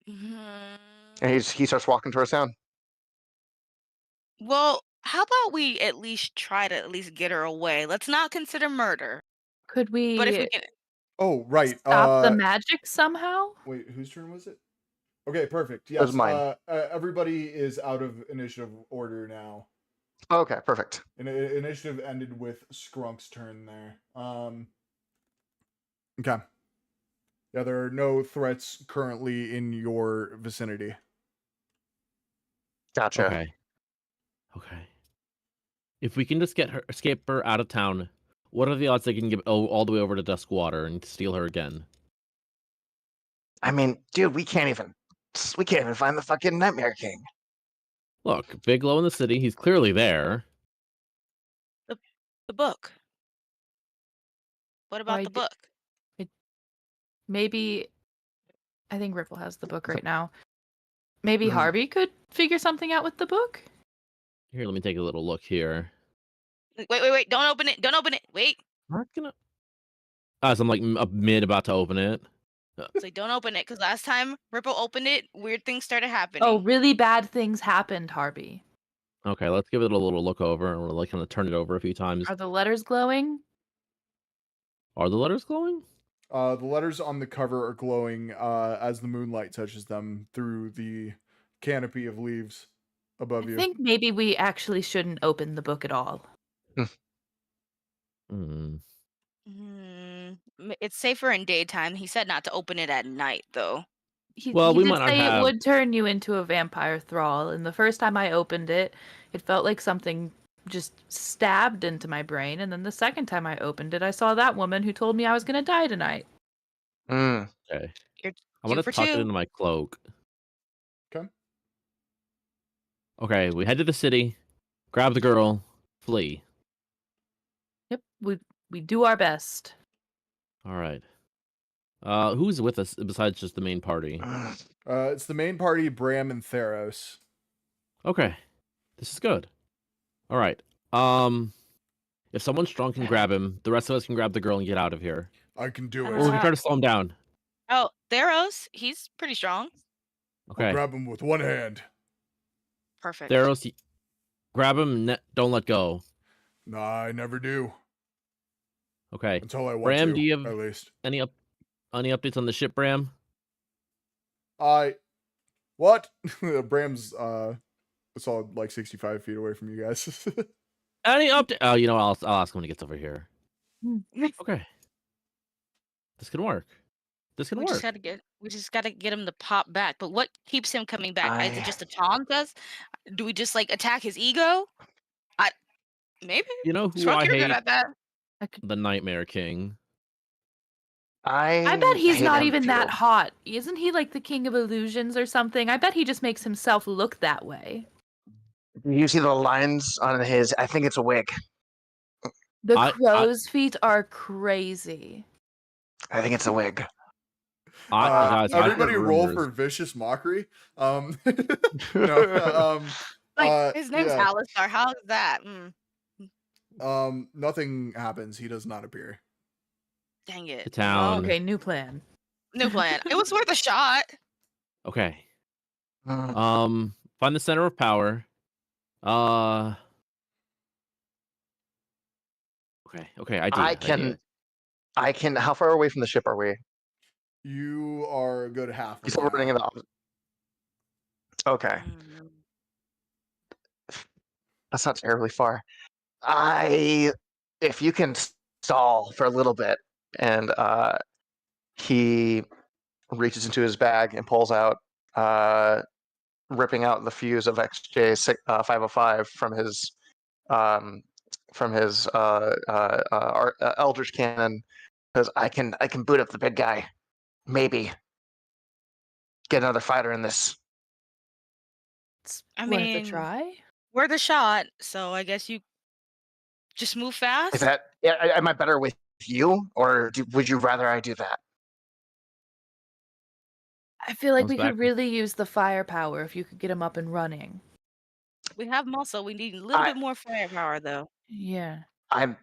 Mhm. And he starts walking towards town. Well, how about we at least try to at least get her away? Let's not consider murder. Could But if we we can, Oh, right. stop the magic somehow? Wait, whose turn was it? Okay, perfect. It was Yes. mine. Everybody is out of initiative order now. Okay, perfect. Initiative ended with Skrunk's turn there. Okay. Yeah, there are no threats currently in your vicinity. Gotcha. Okay. If we can just escape her out of town, what are the odds they can get all the way over to Duskwater and steal her again? I mean, dude, we can't even find the fucking Nightmare King. Look, Bigelow in the city, he's clearly there. the book. What about I the d- book? Maybe I think Ripple has the book right now. Maybe Mhm. Harvey could figure something out with the book? Here, let me take a little look here. Wait! Don't open it! Don't open it! Wait! I'm not gonna. As I'm like about to open it. So don't open it, because last time Ripple opened it, weird things started happening. Oh, really bad things happened, Harvey. Okay, let's give it a little look over, and we'll like kind of turn it over a few times. Are the letters glowing? Are the letters glowing? The letters on the cover are glowing as the moonlight touches them through the canopy of leaves above I you. think maybe we actually shouldn't open the book at all. Hmm. It's safer in daytime. He said not to open it at night, though. Well, He we did might not say have- it would turn you into a vampire thrall, and the first time I opened it, it felt like something just stabbed into my brain, and then the second time I opened it, I saw that woman who told me I was gonna die tonight. Mm. Okay. You're I'm gonna two for tuck it two. into my cloak. Okay. Okay, we head to the city, grab the girl, flee. Yep, we do our best. All right. Who's with us besides just the main party? It's the main party, Bram and Theros. Okay, this is good. All right. If someone strong can grab him, the rest of us can grab the girl and get out of here. I can do Or we can it. try to slow him down. Oh, Theros, he's pretty strong. Okay. I'll grab him with one hand. Perfect. Theros, grab him. Don't let go. Nah, I never do. Okay. Until I want Bram, to, do you have at least. any updates on the ship, Bram? What? Bram's, it's all like 65 feet away from you guys. Any update? Oh, you know, I'll ask him when he gets over here. Hmm. Okay. This can work. This can we work. just gotta get him to pop back. But what keeps him coming back? Is it just to taunt us? Do we just like attack his ego? Maybe. You know who Strunk, I you're good hate? at that. The Nightmare King. I bet he's hate not him even that too. hot. Isn't he like the king of illusions or something? I bet he just makes himself look that way. You see the lines on his? I think it's a wig. The I- crow's feet are crazy. I think it's a wig. Guys, I've Everybody heard roll rumors. for vicious mockery. No, His name's yeah. Alistar. How is that? Nothing happens. He does not appear. Dang it. The town. Okay, new plan. New plan. It was worth a shot. Okay. Mm. Find the center of power. Okay, I do. I can. How far away from the ship are we? You are a good half. You said we're running in the opposite. Okay, that's not terribly far. If you can stall for a little bit, and he reaches into his bag and pulls out ripping out the fuse of XJ 505 from his Eldritch Cannon, because I can boot up the big guy. Maybe get another fighter in this. It's I worth a mean, try. Worth a shot, so I guess you just move fast. Is that? Am I better with you, or would you rather I do that? I feel like Comes we back could with- really use the firepower if you could get him up and running. We have muscle. We need a little I- bit more firepower, though. Yeah. I'm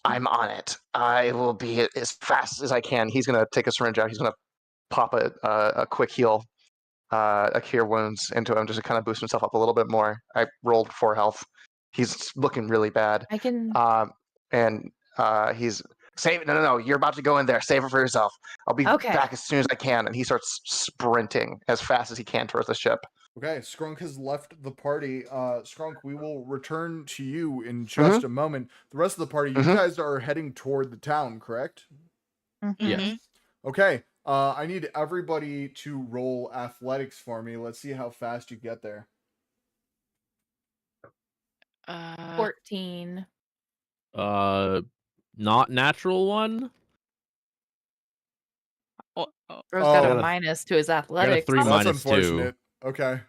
on it. I will be as fast as I can. He's gonna take a syringe out. He's gonna pop a quick heal, a cure wounds into him just to kind of boost himself up a little bit more. I rolled 4 health. He's looking really bad. I can. And he's save it. No. You're about to go in there. Save it for yourself. I'll be Okay. back as soon as I can. And he starts sprinting as fast as he can towards the ship. Okay, Skrunk has left the party. Skrunk, we will return to you in just a moment. The rest of the party, you guys are heading toward the town, correct? Yes. Mhm. Okay, I need everybody to roll athletics for me. Let's see how fast you get there. 14. Not natural one. oh, Bro's got I a got a- minus to his I got a athletics. 3 That's minus 2. unfortunate. Okay,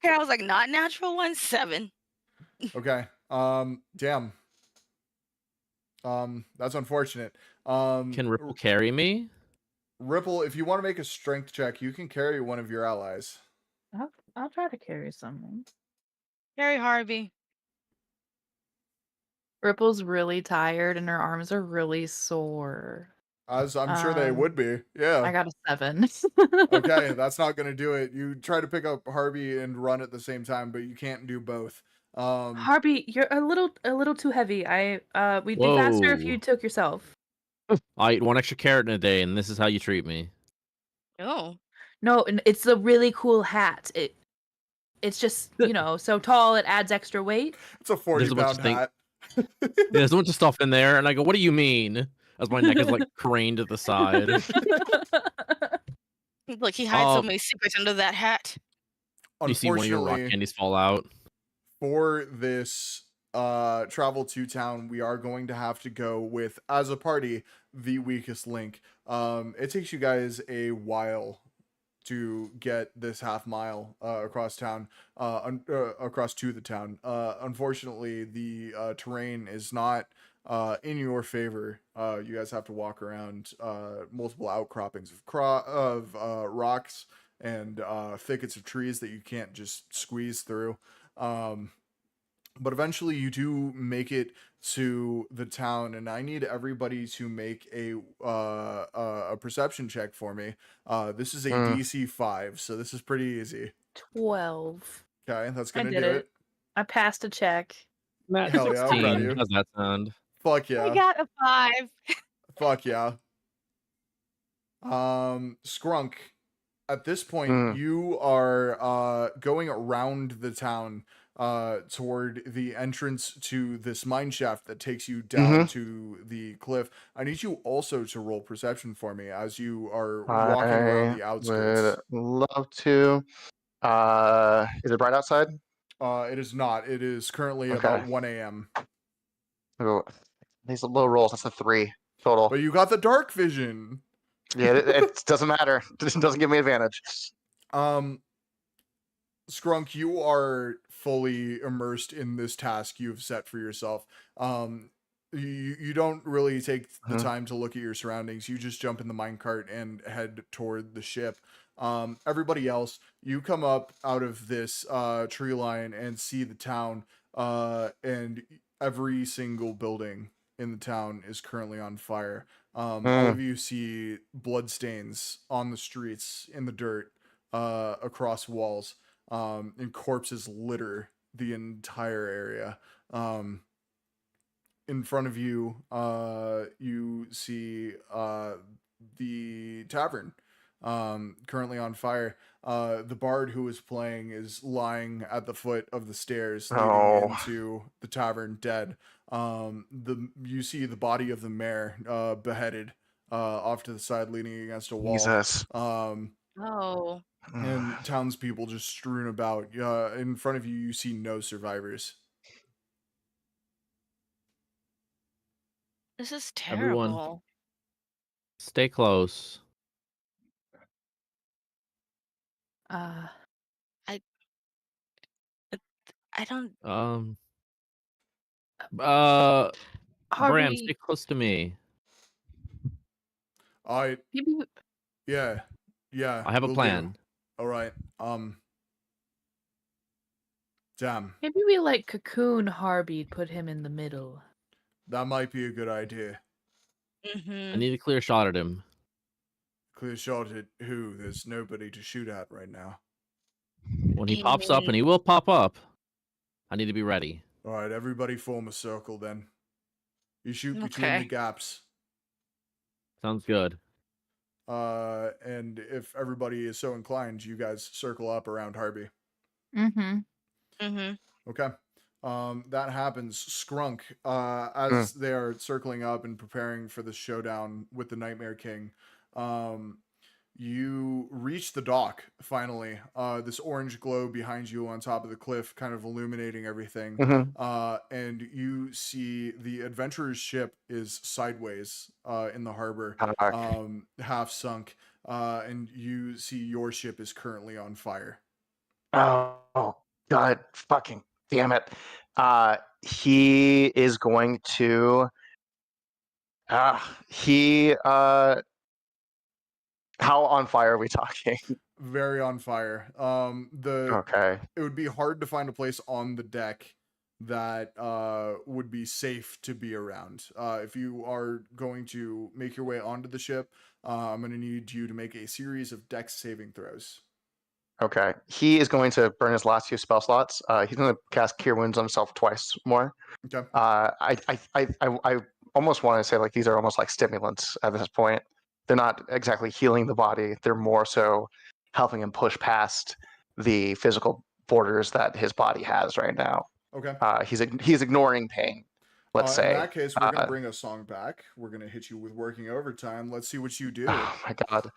okay, I was like, not natural one, 7. okay. Damn. That's unfortunate. Can Ripple carry me? Ripple, if you want to make a strength check, you can carry one of your allies. I'll try to carry someone. Harry Harvey. Ripple's really tired and her arms are really sore. As I'm sure they Um, would be. Yeah. I got a 7. Okay, that's not gonna do it. You try to pick up Harvey and run at the same time, but you can't do both. Harvey, you're a little too heavy. We'd be faster if Whoa. you took yourself. I eat 1 extra carrot in a day, and this is how you treat me. Oh. No, and it's a really cool hat. It's just, so tall it adds extra weight. It's a 40-pound thing- hat. There's a bunch of stuff in there, and I go, "What do you mean?" As my neck is like craned to the side. Look, he hides so Um, many secrets under that hat. You see one of your rock Unfortunately, candies fall out. for this travel to town, we are going to have to go with, as a party, the weakest link. It takes you guys a while to get this half mile across town, across to the town. Unfortunately, the terrain is not in your favor. You guys have to walk around multiple outcroppings of rocks and thickets of trees that you can't just squeeze through. But eventually you do make it to the town, and I need everybody to make a perception check for me. This is a DC 5, so this is pretty easy. 12. Okay, that's I gonna did do it. it. I passed a check. Matt, Hell yeah, I'm proud of 16. you. How's that sound? Fuck I yeah. got a 5. Fuck yeah. Skrunk, at this point, you are going around the town toward the entrance to this mine shaft that takes you down to the cliff. I need you also to roll perception for me as you are walking around the outskirts. Would love to. Is it bright outside? It is not. It is currently Okay. about 1 a.m. Oh, these low rolls. That's a 3 total. But you got the dark vision. Yeah, it doesn't matter. It doesn't give me advantage. Skrunk, you are fully immersed in this task you've set for yourself. You don't really take the time to look at your surroundings. You just jump in the minecart and head toward the ship. Everybody else, you come up out of this tree line and see the town, and every single building in the town is currently on fire. All of you see bloodstains on the streets, in the dirt, across walls, and corpses litter the entire area. In front of you, you see the tavern, currently on fire. The bard who is playing is lying at the foot of the stairs leading into the tavern, dead. You see the body of the mayor beheaded off to the side, leaning against a wall. Jesus. Oh. and townspeople just strewn about. In front of you, you see no survivors. This is Everyone. terrible. Stay close. Uh, I don't. Bram, Harvey, stay close to me. I maybe yeah. I have a will plan. do. All right. Damn. we like cocoon Harvey, put him in the middle. That might be a good idea. Mm-hmm. I need a clear shot at him. Clear shot at who? There's nobody to shoot at right now. When he pops up, and he will pop up, I need to be ready. All right, everybody form a circle then. You shoot between Okay. the gaps. Sounds good. And if everybody is so inclined, you guys circle up around Harvey. Mm-hmm. Mm-hmm. Okay. That happens. Skrunk, as they are circling up and preparing for the showdown with the Nightmare King, you reach the dock finally. This orange glow behind you on top of the cliff, kind of illuminating everything. And you see the adventurer's ship is sideways in the harbor, half sunk. And you see your ship is currently on fire. Oh, God, fucking damn it. He is going to. How on fire are we talking? Very on fire. Okay. It would be hard to find a place on the deck that would be safe to be around. If you are going to make your way onto the ship, I'm going to need you to make a series of dex saving throws. Okay. He is going to burn his last 2 spell slots. He's going to cast Cure Wounds on himself twice more. Okay. I almost want to say like these are almost like stimulants at this point. They're not exactly healing the body. They're more so helping him push past the physical borders that his body has right now. Okay. He's ignoring pain. Let's say. In that case, we're going to bring a song back. We're going to hit you with working overtime. Let's see what you do. Oh my God.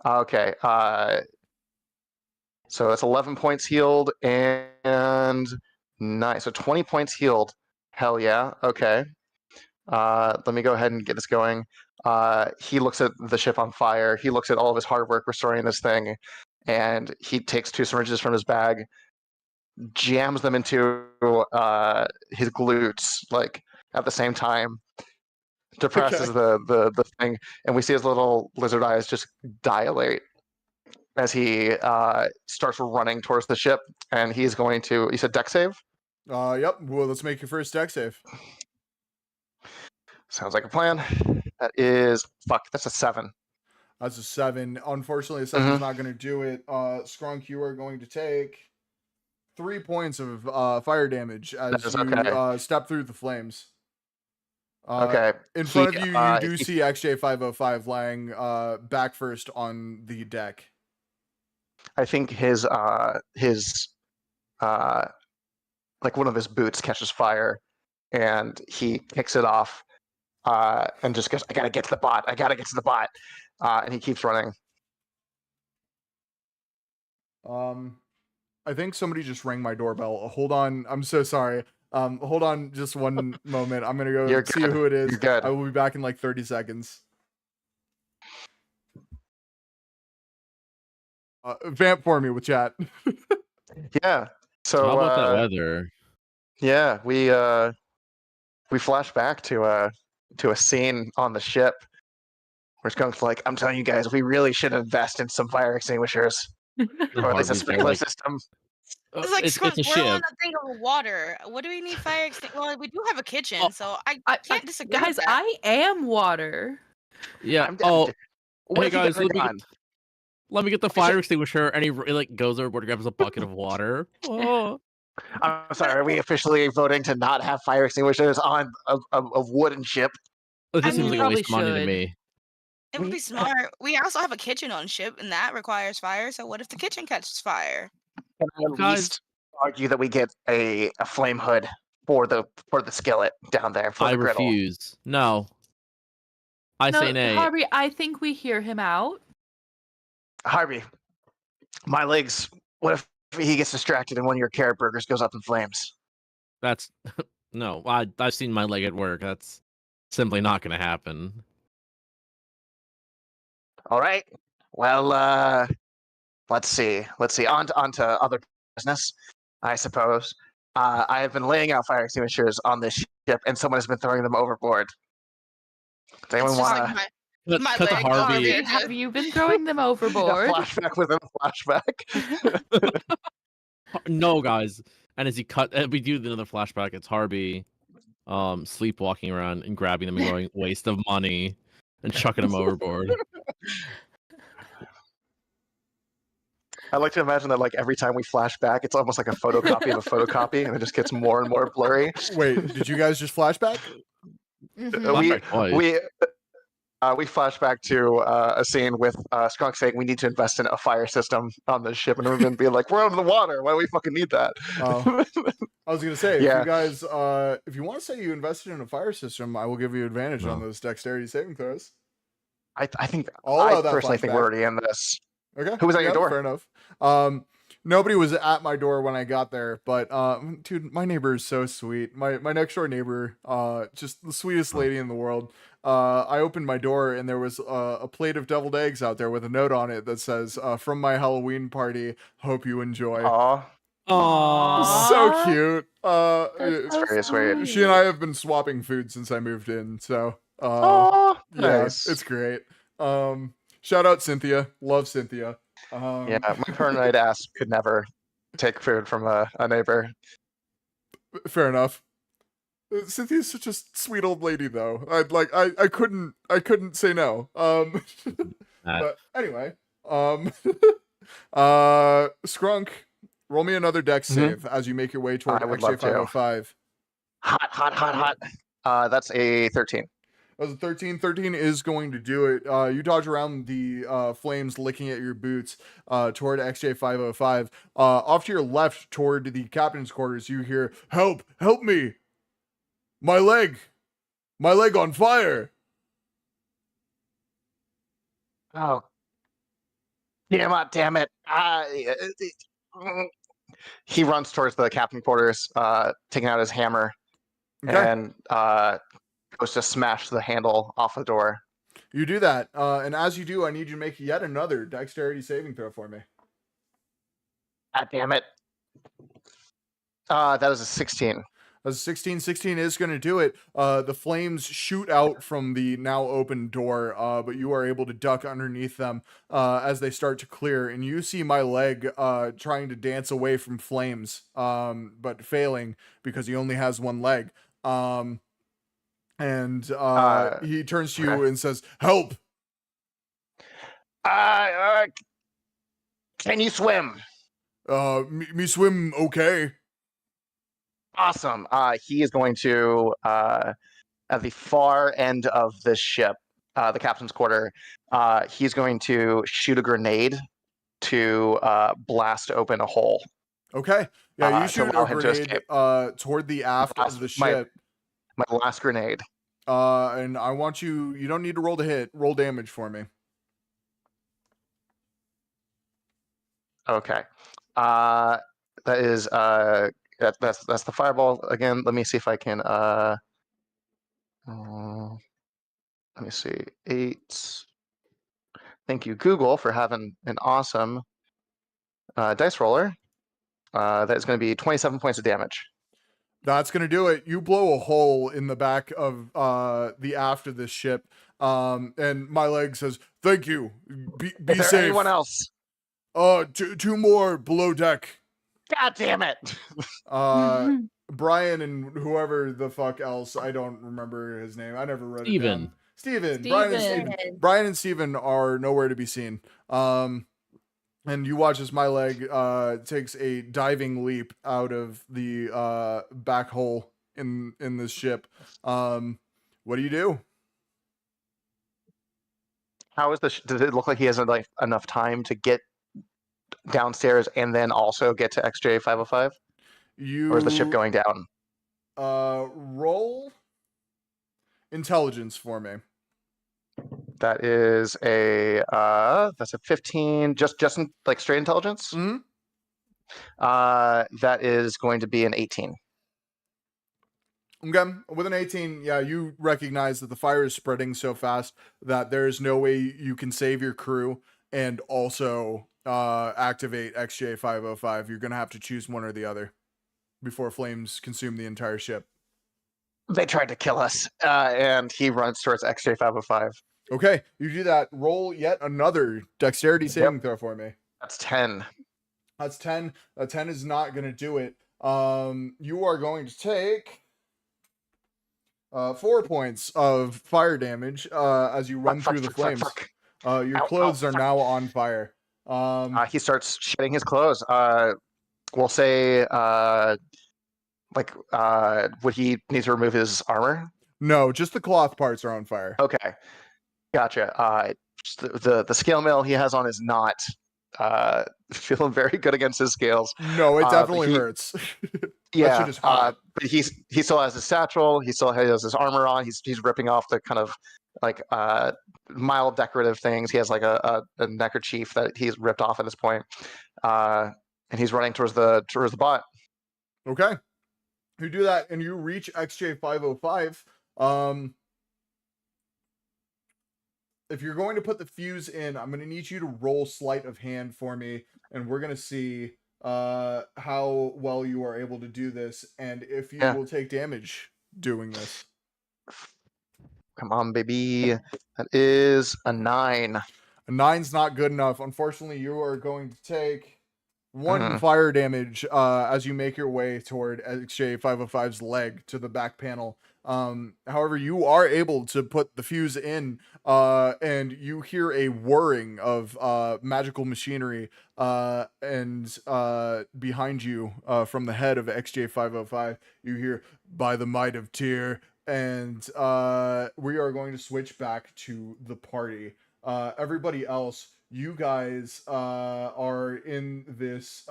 Okay. So that's 11 points healed and 9. So 20 points healed. Hell yeah. Okay. Let me go ahead and get this going. He looks at the ship on fire. He looks at all of his hard work restoring this thing, and he takes 2 syringes from his bag, jams them into his glutes, like at the same time, depresses the thing, and we see his little lizard eyes just dilate as he starts running towards the ship, and he's going to. You said dex save? Yep. Well, let's make your first dex save. Sounds like a plan. That is that's a 7. That's a 7. Unfortunately, a 7 is not going to do it. Skrunk, you are going to take 3 points of fire damage as you step through the flames. Okay. In front of you, you do see XJ505 lying back first on the deck. I think his like one of his boots catches fire, and he kicks it off, and just goes, "I gotta get to the bot. I gotta get to the bot," and he keeps running. I think somebody just rang my doorbell. Hold on. I'm so sorry. Hold on just one moment. I'm gonna go see who it is. You're good. I will be back in like 30 seconds. Vamp for me with chat. Yeah. So how about that weather? Yeah, we flash back to a scene on the ship where Skunk's like, "I'm telling you guys, we really should invest in some fire extinguishers, or at least a sprinkler system." It's like it's a we're ship. on a thing of water. What do we need fire extinguisher? Well, we do have a kitchen, so I can't disagree. Guys, with that. I am water. Yeah. Hey guys, let me get the fire extinguisher, and he like goes overboard, grabs a bucket of water. Oh. I'm sorry. Are we officially voting to not have fire extinguishers on a wooden ship? It just seems like a waste of money to me. It would be smart. We also have a kitchen on ship, and that requires fire. So what if the kitchen catches fire? Can I at least argue that we get a flame hood for the skillet down there? For the griddle? Refuse. No. I say nay. Harvey, I think we hear him out. Harvey, My legs. What if he gets distracted and one of your carrot burgers goes up in flames? That's no. I've seen my leg at work. That's simply not going to happen. All right. Well, let's see. On to other business, I suppose. I have been laying out fire extinguishers on this ship, and someone has been throwing them overboard. Does anyone It's just want like to my Cut to leg. Harvey. Harvey. Have you been throwing them overboard? flashback within a flashback? No, guys. And as we do another flashback, it's Harvey, sleepwalking around and grabbing them and going, waste of money, and chucking them overboard. I like to imagine that, like, every time we flash back, it's almost like a photocopy of a photocopy, and it just gets more and more blurry. Wait, did you guys just flashback? Mhm. Flashback twice. We flash back to a scene with Skunk saying we need to invest in a fire system on this ship, and we've been being like, we're under the water. Why do we fucking need that? Oh. I was gonna say, Yeah. if you guys, if you want to say you invested in a fire system, I will give you advantage on those dexterity saving throws. I think I'll allow I that personally think flashback. we're already in this. Okay. Who was at your door? Fair enough. Nobody was at my door when I got there, but dude, my neighbor is so sweet. My next door neighbor, just the sweetest lady in the world. I opened my door and there was a plate of deviled eggs out there with a note on it that says, "From my Halloween party, hope you enjoy." Aw, Aww. So cute. That's so very sweet. She and I have been swapping food since I moved in, so aw, yeah, nice. it's great. Shout out Cynthia, love Cynthia. Yeah, my paranoid ass could never take food from a neighbor. Fair enough. Cynthia's such a sweet old lady, though. I couldn't say no. But anyway, Skrunk, roll me another dex save as you make your way toward I would love XJ to. 505. Hot. That's a 13. That was a 13. 13 is going to do it. You dodge around the flames licking at your boots toward XJ 505. Off to your left toward the captain's quarters, you hear, "Help! Help me! My leg on fire!" Oh, damn it. He runs towards the captain quarters, taking out his hammer, Okay. and goes to smash the handle off the door. You do that. And as you do, I need you to make yet another dexterity saving throw for me. God damn it. That is a 16. As 16 is going to do it. The flames shoot out from the now open door, but you are able to duck underneath them as they start to clear. And you see my leg trying to dance away from flames, but failing because he only has one leg. And he turns to you and says, "Help! Can you swim?" Me swim okay." Awesome. He is going to, at the far end of this ship, the captain's quarter, he's going to shoot a grenade to blast open a hole. Okay. Yeah, you shoot allow a him to grenade escape. toward the aft of the ship. My last grenade. And I want you don't need to roll to hit, roll damage for me. Okay. That is that's the fireball again. Let me see if I can let me see. 8. Thank you, Google, for having an awesome dice roller. That is going to be 27 points of damage. That's going to do it. You blow a hole in the back of the aft of this ship. And my leg says, "Thank you. Be Is there safe." anyone else? Two more below deck. God damn it. Brian and whoever the fuck else, I don't remember his name. I never wrote it down. Steven. Brian and Steven are nowhere to be seen. And you watch as my leg takes a diving leap out of the back hole in this ship. What do you do? How is does it look like he has like enough time to get downstairs and then also get to XJ 505? Or is the ship going down? Roll intelligence for me. That is a that's a 15. Just in, like straight intelligence. Mm-hmm. That is going to be an 18. Okay, with an 18, yeah, you recognize that the fire is spreading so fast that there is no way you can save your crew and also activate XJ505. You're going to have to choose one or the other before flames consume the entire ship. They tried to kill us, and he runs towards XJ505. Okay, you do that. Roll yet another dexterity saving throw for me. That's 10. That's 10. A 10 is not going to do it. You are going to take 4 points of fire damage as you run through the flames. Your clothes are now on fire. He starts shedding his clothes. We'll say, would he need to remove his armor? No, just the cloth parts are on fire. Okay, gotcha. The scale mail he has on is not feeling very good against his scales. No, it definitely hurts. Yeah, shit is hot. but he still has his satchel. He still has his armor on. He's ripping off the kind of like mild decorative things. He has like a neckerchief that he's ripped off at this point, and he's running towards the bot. Okay, you do that, and you reach XJ505. If you're going to put the fuse in, I'm going to need you to roll sleight of hand for me, and we're going to see how well you are able to do this, and if you will take damage doing this. Come on, baby. That is a 9. A 9's not good enough. Unfortunately, you are going to take 1 fire damage as you make your way toward XJ505's leg to the back panel. However, you are able to put the fuse in, and you hear a whirring of magical machinery, and behind you, from the head of XJ505, you hear, "By the might of Tyr," and we are going to switch back to the party. Everybody else, you guys are in this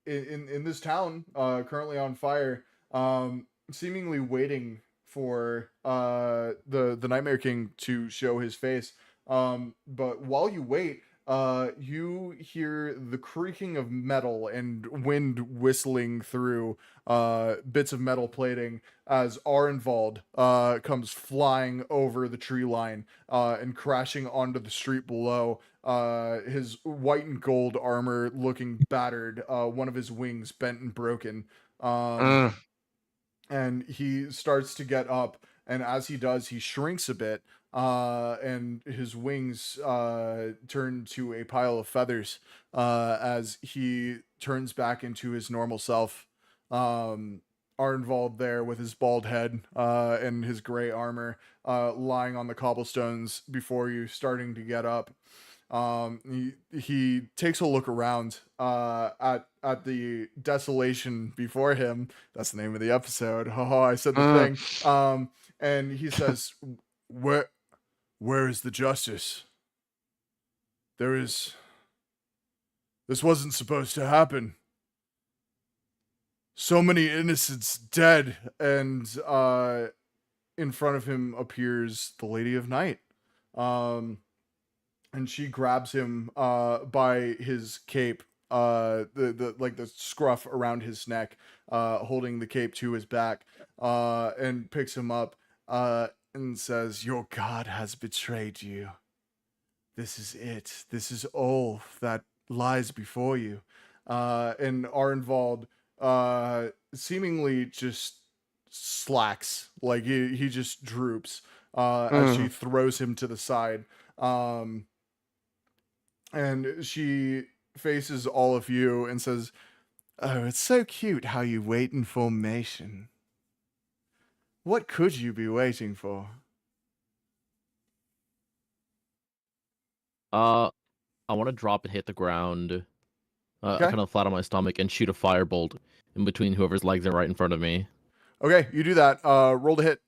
in this town currently on fire, seemingly waiting for the Nightmare King to show his face. But while you wait, you hear the creaking of metal and wind whistling through bits of metal plating as Arenvald comes flying over the tree line and crashing onto the street below. His white and gold armor looking battered, one of his wings bent and broken. And he starts to get up, and as he does, he shrinks a bit, and his wings turn to a pile of feathers as he turns back into his normal self. Arnvald there with his bald head and his gray armor lying on the cobblestones before you, starting to get up. He takes a look around at the desolation before him. That's the name of the episode. Oh, I said the thing. And he says, where is the justice? This wasn't supposed to happen. So many innocents dead. And in front of him appears the Lady of Night. And she grabs him by his cape, the scruff around his neck, holding the cape to his back, and picks him up and says, "Your God has betrayed you. This is it. This is all that lies before you." And Arenvald seemingly just slacks, like he just droops as she throws him to the side. And she faces all of you and says, "Oh, it's so cute how you wait in formation. What could you be waiting for?" I want to drop and hit the ground, kind of flat on my stomach, and shoot a firebolt in between whoever's legs are right in front of me. Okay, you do that. Roll to hit.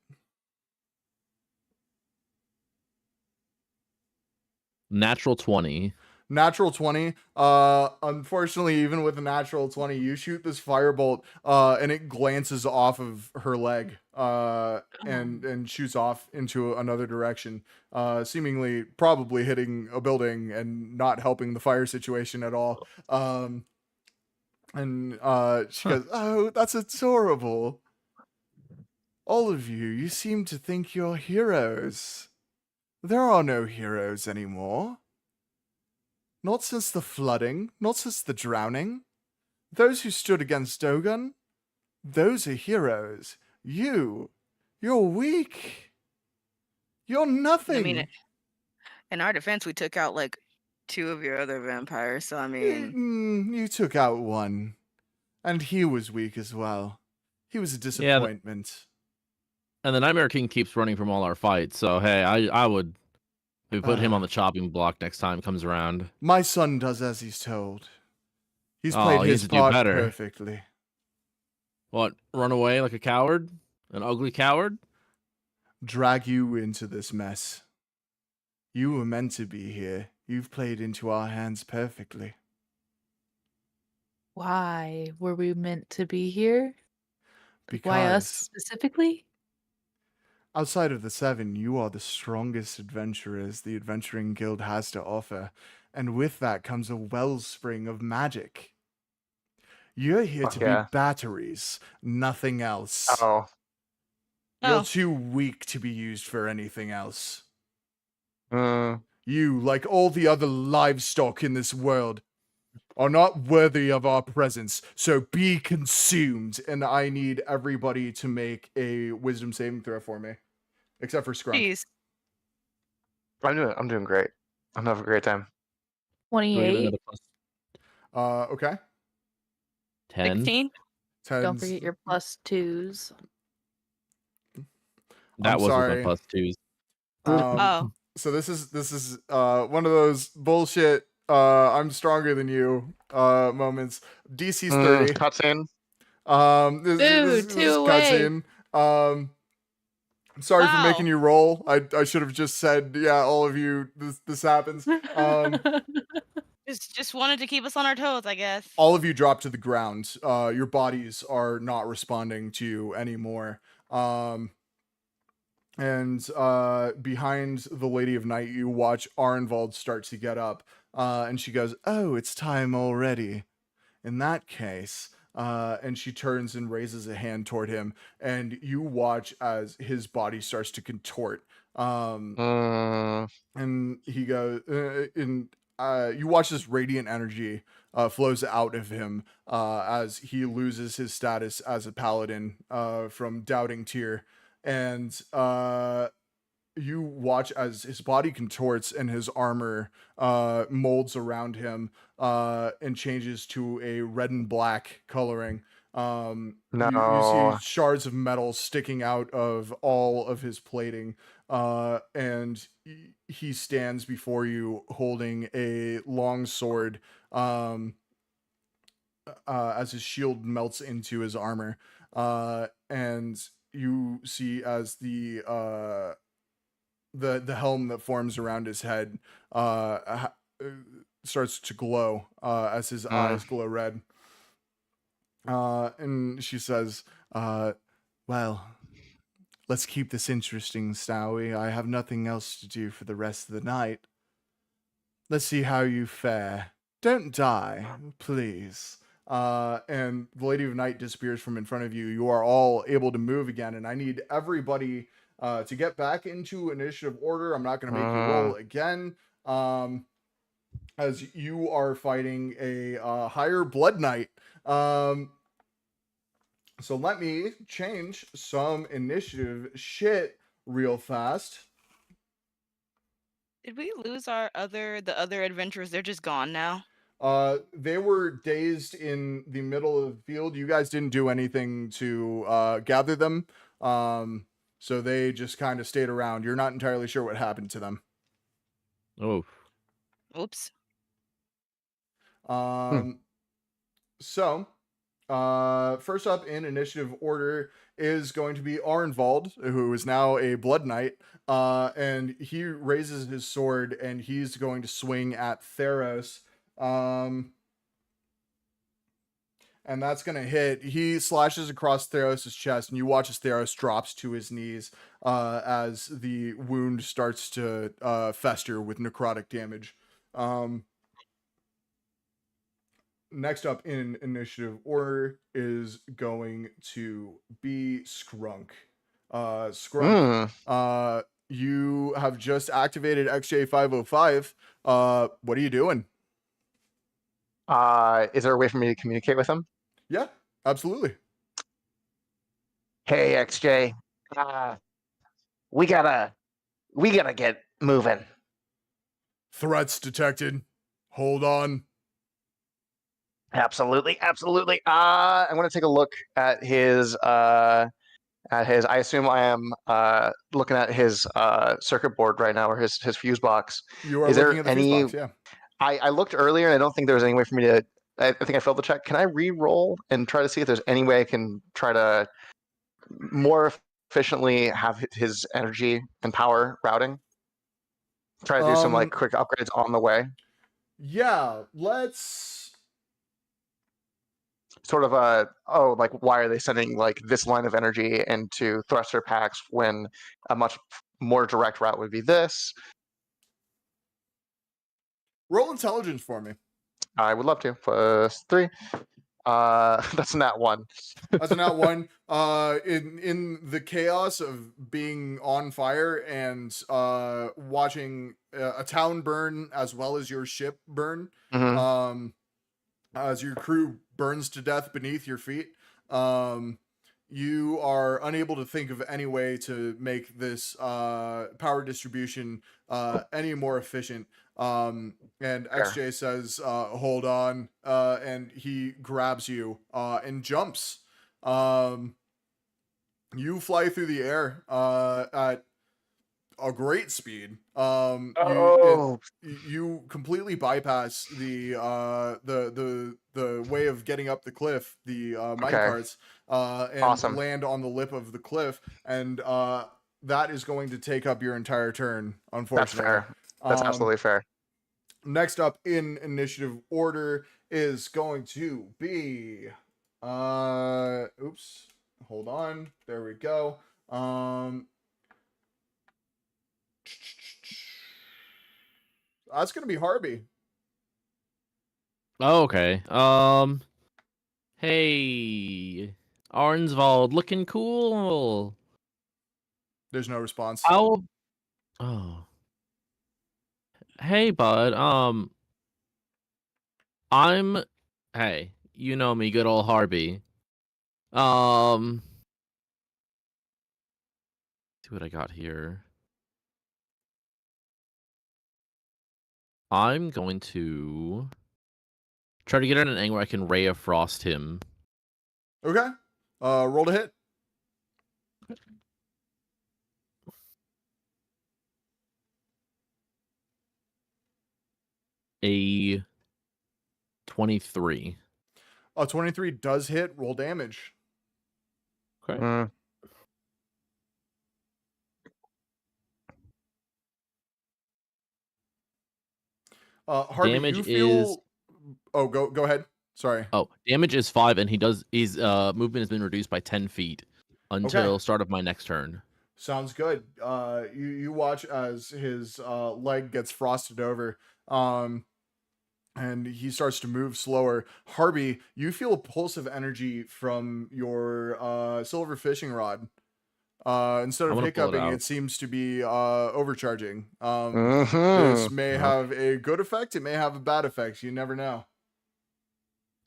Natural 20. Natural 20. Unfortunately, even with a natural 20, you shoot this firebolt, and it glances off of her leg, and shoots off into another direction, seemingly probably hitting a building and not helping the fire situation at all. And she goes, "Oh, that's adorable. All of you, you seem to think you're heroes. There are no heroes anymore. Not since the flooding, not since the drowning. Those who stood against Dogon, those are heroes. You're weak. You're nothing." I mean, in our defense, we took out like 2 of your other vampires. So I mean, You took out one, and he was weak as well. He was a disappointment. And the Nightmare King keeps running from all our fights. So hey, I would maybe put him on the chopping block next time comes around. My son does as he's told. He's played he his needs to do part better. perfectly. What? Run away like a coward? An ugly coward? Drag you into this mess. You were meant to be here. You've played into our hands perfectly. Why were we meant to be here? Why us Because specifically? outside of the 7, you are the strongest adventurers the Adventuring Guild has to offer, and with that comes a wellspring of magic. You're here Fuck to yeah. be batteries, nothing else. Oh, You're Oh. too weak to be used for anything else. mm, You, like all the other livestock in this world, are not worthy of our presence, so be consumed. And I need everybody to make a wisdom saving throw for me, except for Scrunk. jeez. I'm doing great. I'm having a great time. Do we get 28. another plus Okay. 10? 16. Don't Tens. forget your +2s. That I'm was sorry. with my +2s. Oh. So this is one of those bullshit I'm stronger than you moments. DC's 30. Cutscene. This Two is away. cutscene. I'm sorry for making Wow. you roll. I should have just said, yeah, all of you, this happens. Just wanted to keep us on our toes, I guess. All of you drop to the ground. Your bodies are not responding to you anymore. And behind the Lady of Night, you watch Arenvald start to get up. And she goes, "Oh, it's time already. In that case," and she turns and raises a hand toward him, and you watch as his body starts to contort. And he goes, you watch this radiant energy flows out of him as he loses his status as a paladin from Doubting Tier. And you watch as his body contorts and his armor molds around him and changes to a red and black coloring. You No. see shards of metal sticking out of all of his plating, and he stands before you holding a long sword as his shield melts into his armor. And you see as the helm that forms around his head starts to glow as his eyes glow red. And she says, "Well, let's keep this interesting, Snowy. I have nothing else to do for the rest of the night. Let's see how you fare. Don't die, please." And the Lady of Night disappears from in front of you. You are all able to move again, and I need everybody to get back into initiative order. I'm not going to make you roll again, as you are fighting a higher Blood Knight. So let me change some initiative shit real fast. Did we lose the other adventurers? They're just gone now. They were dazed in the middle of the field. You guys didn't do anything to gather them. So they just kind of stayed around. You're not entirely sure what happened to them. Oh. Oops. So, first up in initiative order is going to be Arnvald, who is now a Blood Knight. And he raises his sword and he's going to swing at Theros. And that's going to hit. He slashes across Theros' chest, and you watch as Theros drops to his knees as the wound starts to fester with necrotic damage. Next up in initiative order is going to be Skrunk. Skrunk, you have just activated XJ505. What are you doing? Is there a way for me to communicate with him? Yeah, absolutely. Hey, XJ. We gotta get moving. Threats detected. Hold on. Absolutely. I'm gonna take a look at his. I assume I am looking at his circuit board right now, or his fuse box. You are Is there looking at the fuse box, yeah. I looked earlier, and I don't think there was any way for me to. I think I failed the check. Can I re-roll and try to see if there's any way I can try to more efficiently have his energy and power routing? Try to do some like quick upgrades on the way. Yeah, let's sort of like why are they sending like this line of energy into thruster packs when a much more direct route would be this? roll intelligence for me. I would love to. +3. That's not one. That's not one. In the chaos of being on fire and watching a town burn as well as your ship burn, as your crew burns to death beneath your feet, you are unable to think of any way to make this power distribution any more efficient. And XJ says, hold on, and he grabs you and jumps. You fly through the air at a great speed. You completely bypass the way of getting up the cliff, the minecarts, and land on the lip of the cliff, and that is going to take up your entire turn, unfortunately. That's fair. That's absolutely fair. Next up in initiative order is going to be oops, hold on, there we go. That's gonna be Harvey. Oh, okay. Hey, Arnsvald, looking cool. There's no response. Oh. Hey, bud. Hey, you know me, good old Harvey. See what I got here. I'm going to try to get at an angle where I can Ray of Frost him. Okay. Roll to hit. A 23. A 23 does hit. Roll damage. Okay. Harvey, damage you feel... is... Oh, go ahead. Sorry. Oh, damage is 5, and his movement has been reduced by 10 feet until start of my next turn. Sounds good. You watch as his leg gets frosted over, and he starts to move slower. Harvey, you feel a pulse of energy from your silver fishing rod. Instead of hiccuping, it seems to be overcharging. This may have a good effect. It may have a bad effect. You never know.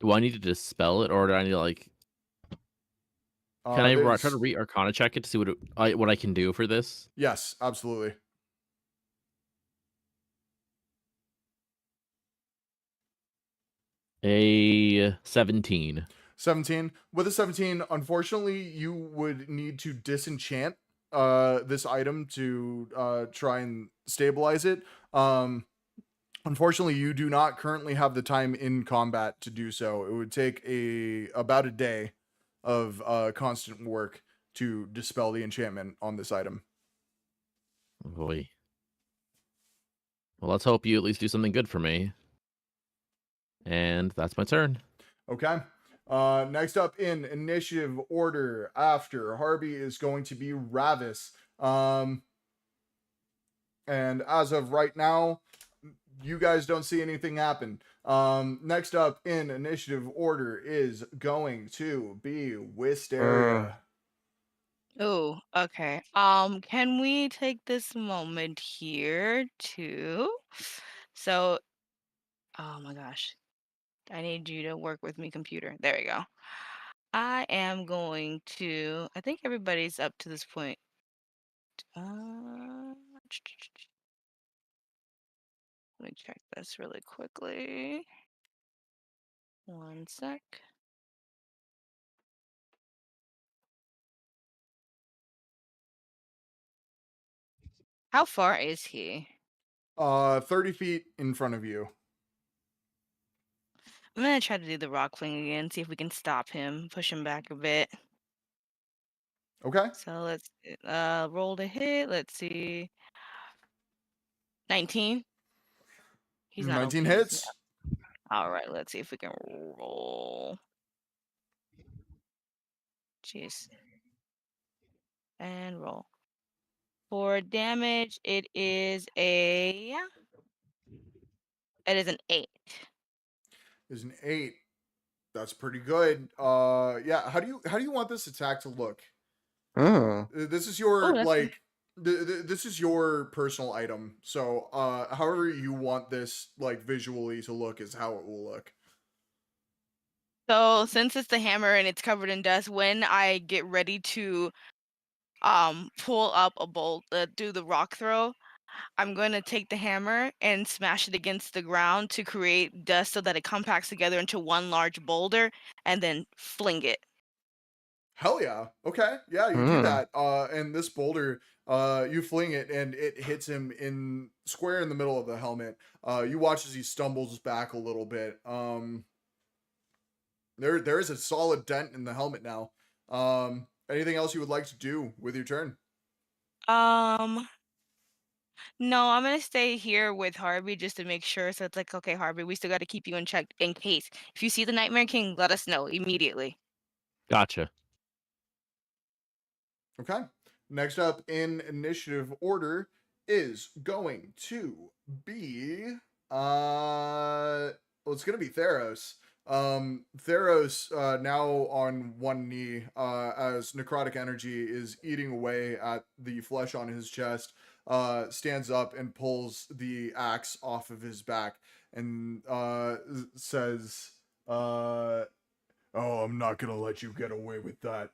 Do I need to dispel it, or do I need to like? Can I try to re-Arcana check it to see what I can do for this? Yes, absolutely. A 17. 17. With a 17, unfortunately, you would need to disenchant this item to try and stabilize it. Unfortunately, you do not currently have the time in combat to do so. It would take about a day of constant work to dispel the enchantment on this item. Boy. Well, let's hope you at least do something good for me. And that's my turn. Okay. Next up in initiative order after Harvey is going to be Ravis. And as of right now, you guys don't see anything happen. Next up in initiative order is going to be Wisteria. Oh, okay. Can we take this moment here to so oh my gosh. I need you to work with me, computer. There we go. I am going to I think everybody's up to this point. Uh, let me check this really quickly. One sec. How far is he? 30 feet in front of you. I'm gonna try to do the rock fling again, see if we can stop him, push him back a bit. Okay. So let's roll to hit. Let's see. 19. He's not 19 OP. hits. All right, let's see if we can roll. Jeez. And roll. For damage, it is an 8. Is an 8. That's pretty good. Yeah. How do you want this attack to look? This is your that's like. This is your personal item. So, however you want this like visually to look is how it will look. So since it's the hammer and it's covered in dust, when I get ready to pull up a bolt, do the rock throw, I'm going to take the hammer and smash it against the ground to create dust so that it compacts together into one large boulder and then fling it. Hell yeah. Okay. Yeah, you do that. And this boulder, you fling it and it hits him in square in the middle of the helmet. You watch as he stumbles back a little bit. There is a solid dent in the helmet now. Anything else you would like to do with your turn? No, I'm gonna stay here with Harvey just to make sure. So it's like, okay, Harvey, we still got to keep you in check in case. If you see the Nightmare King, let us know immediately. Gotcha. Okay. Next up in initiative order is going to be well, it's gonna be Theros. Theros now on one knee as necrotic energy is eating away at the flesh on his chest, stands up and pulls the axe off of his back and says, "Oh, I'm not gonna let you get away with that."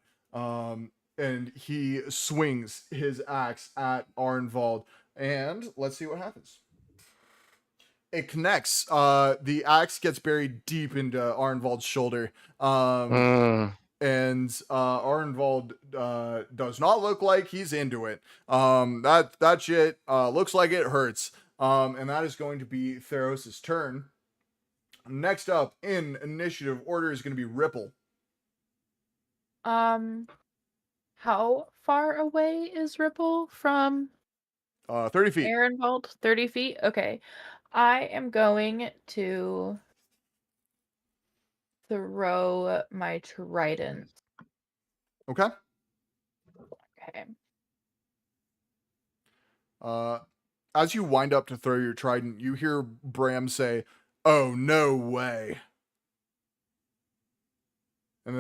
And he swings his axe at Arnvald, and let's see what happens. It connects. The axe gets buried deep into Arnvald's shoulder. And Arnvald does not look like he's into it. That shit looks like it hurts. And that is going to be Theros' turn. Next up in initiative order is going to be Ripple. How far away is Ripple from 30 feet. Ehrenwald? 30 feet? Okay. I am going to throw my trident. Okay. Okay. As you wind up to throw your trident, you hear Bram say, "Oh, no way." And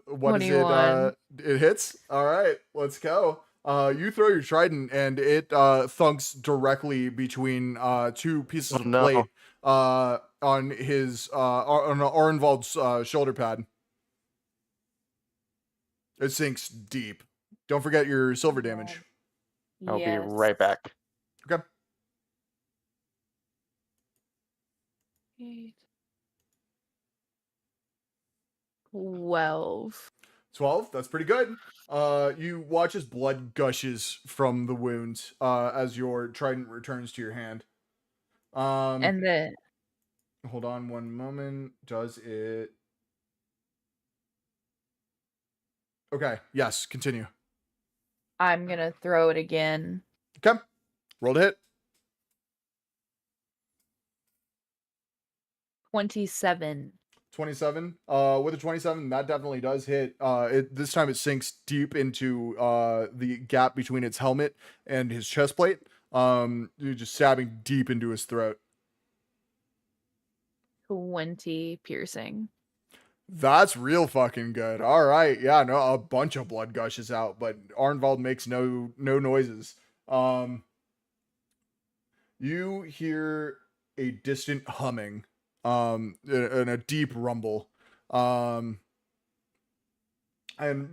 what is it? 21. It hits. All right, let's go. You throw your trident and it thunks directly between two pieces of plate on his on Arnvald's shoulder pad. It sinks deep. Don't forget your silver damage. I'll be Yes. right back. Okay. 12. 12. That's pretty good. You watch as blood gushes from the wound as your trident returns to your hand. And then Hold on one moment. Does it? Okay. Yes. Continue. I'm gonna throw it again. Okay. Roll to hit. 27. 27. With a 27, that definitely does hit. This time it sinks deep into the gap between its helmet and his chest plate. You're just stabbing deep into his throat. 20 piercing. That's real fucking good. All right. Yeah, no, a bunch of blood gushes out, but Arnvald makes no noises. You hear a distant humming, and a deep rumble. And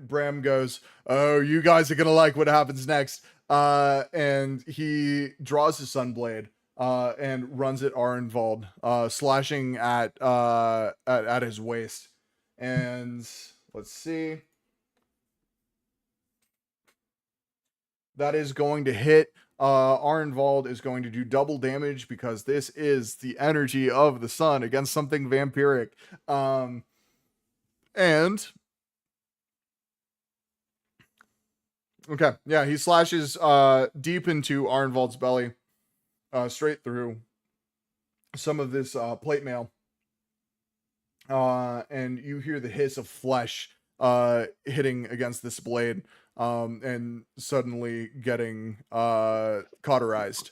Bram goes, "Oh, you guys are gonna like what happens next." And he draws his sunblade, and runs at Arnvald, slashing at his waist. And let's see. That is going to hit. Arnvald is going to do double damage because this is the energy of the sun against something vampiric. And okay, yeah, he slashes deep into Arnvald's belly, straight through some of this plate mail. And you hear the hiss of flesh hitting against this blade, and suddenly getting cauterized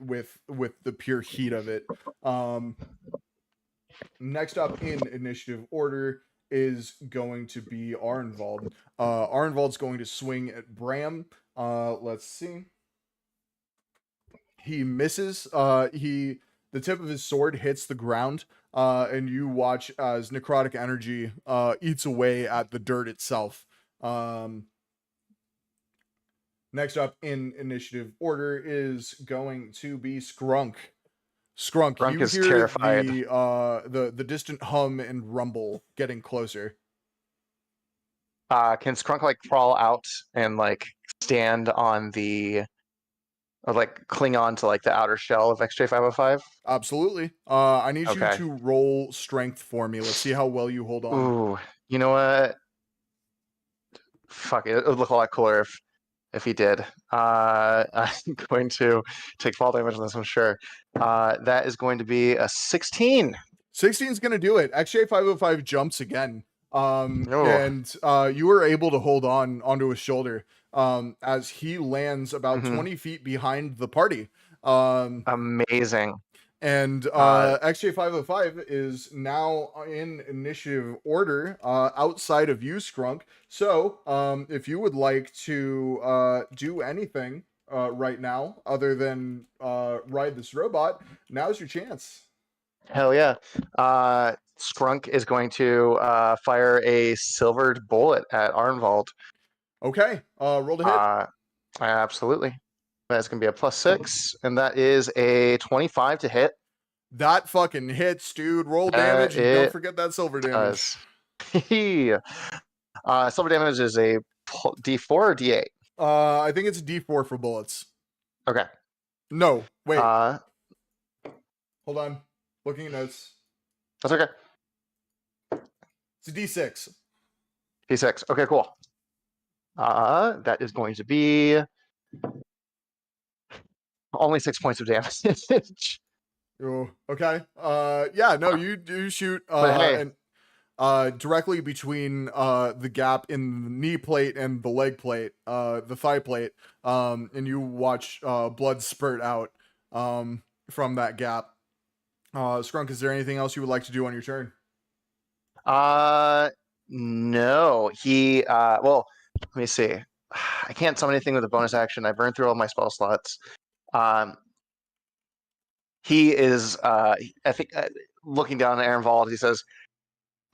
with the pure heat of it. Next up in initiative order is going to be Arnvald. Arnvald's going to swing at Bram. Let's see. He misses. The tip of his sword hits the ground, and you watch as necrotic energy eats away at the dirt itself. Next up in initiative order is going to be Skrunk. Skrunk, you is hear terrified. the distant hum and rumble getting closer. Can Skrunk like crawl out and like stand on the, or like cling on to like the outer shell of XJ505? Absolutely. I need you Okay. to roll strength for me. Let's see how well you hold on. Ooh, you know what? Fuck it. It would look a lot cooler if he did. I'm going to take fall damage on this one, sure. That is going to be a 16. 16 is going to do it. XJ505 jumps again. Oh. And you were able to hold on onto his shoulder as he lands about 20 feet behind the party. Amazing. And XJ505 is now in initiative order outside of you, Skrunk. So if you would like to do anything right now other than ride this robot, now's your chance. Hell yeah. Skrunk is going to fire a silvered bullet at Arnvald. Okay, roll to hit. Absolutely. That's going to be a +6, and that is a 25 to hit. That fucking hits, dude. Roll damage, and don't forget that silver damage. Silver damage is a D4 or D8? I think it's a D4 for bullets. Okay. No, wait. Hold on. Looking at notes. That's okay. It's a D6. D6. Okay, cool. That is going to be only 6 points of damage. Oh, okay. Yeah, no, you do shoot directly between the gap in the knee plate and the leg plate, the thigh plate, and you watch blood spurt out from that gap. Skrunk, is there anything else you would like to do on your turn? No. He well, let me see. I can't summon anything with a bonus action. I burned through all my spell slots. He is I think looking down at Arnvald, he says,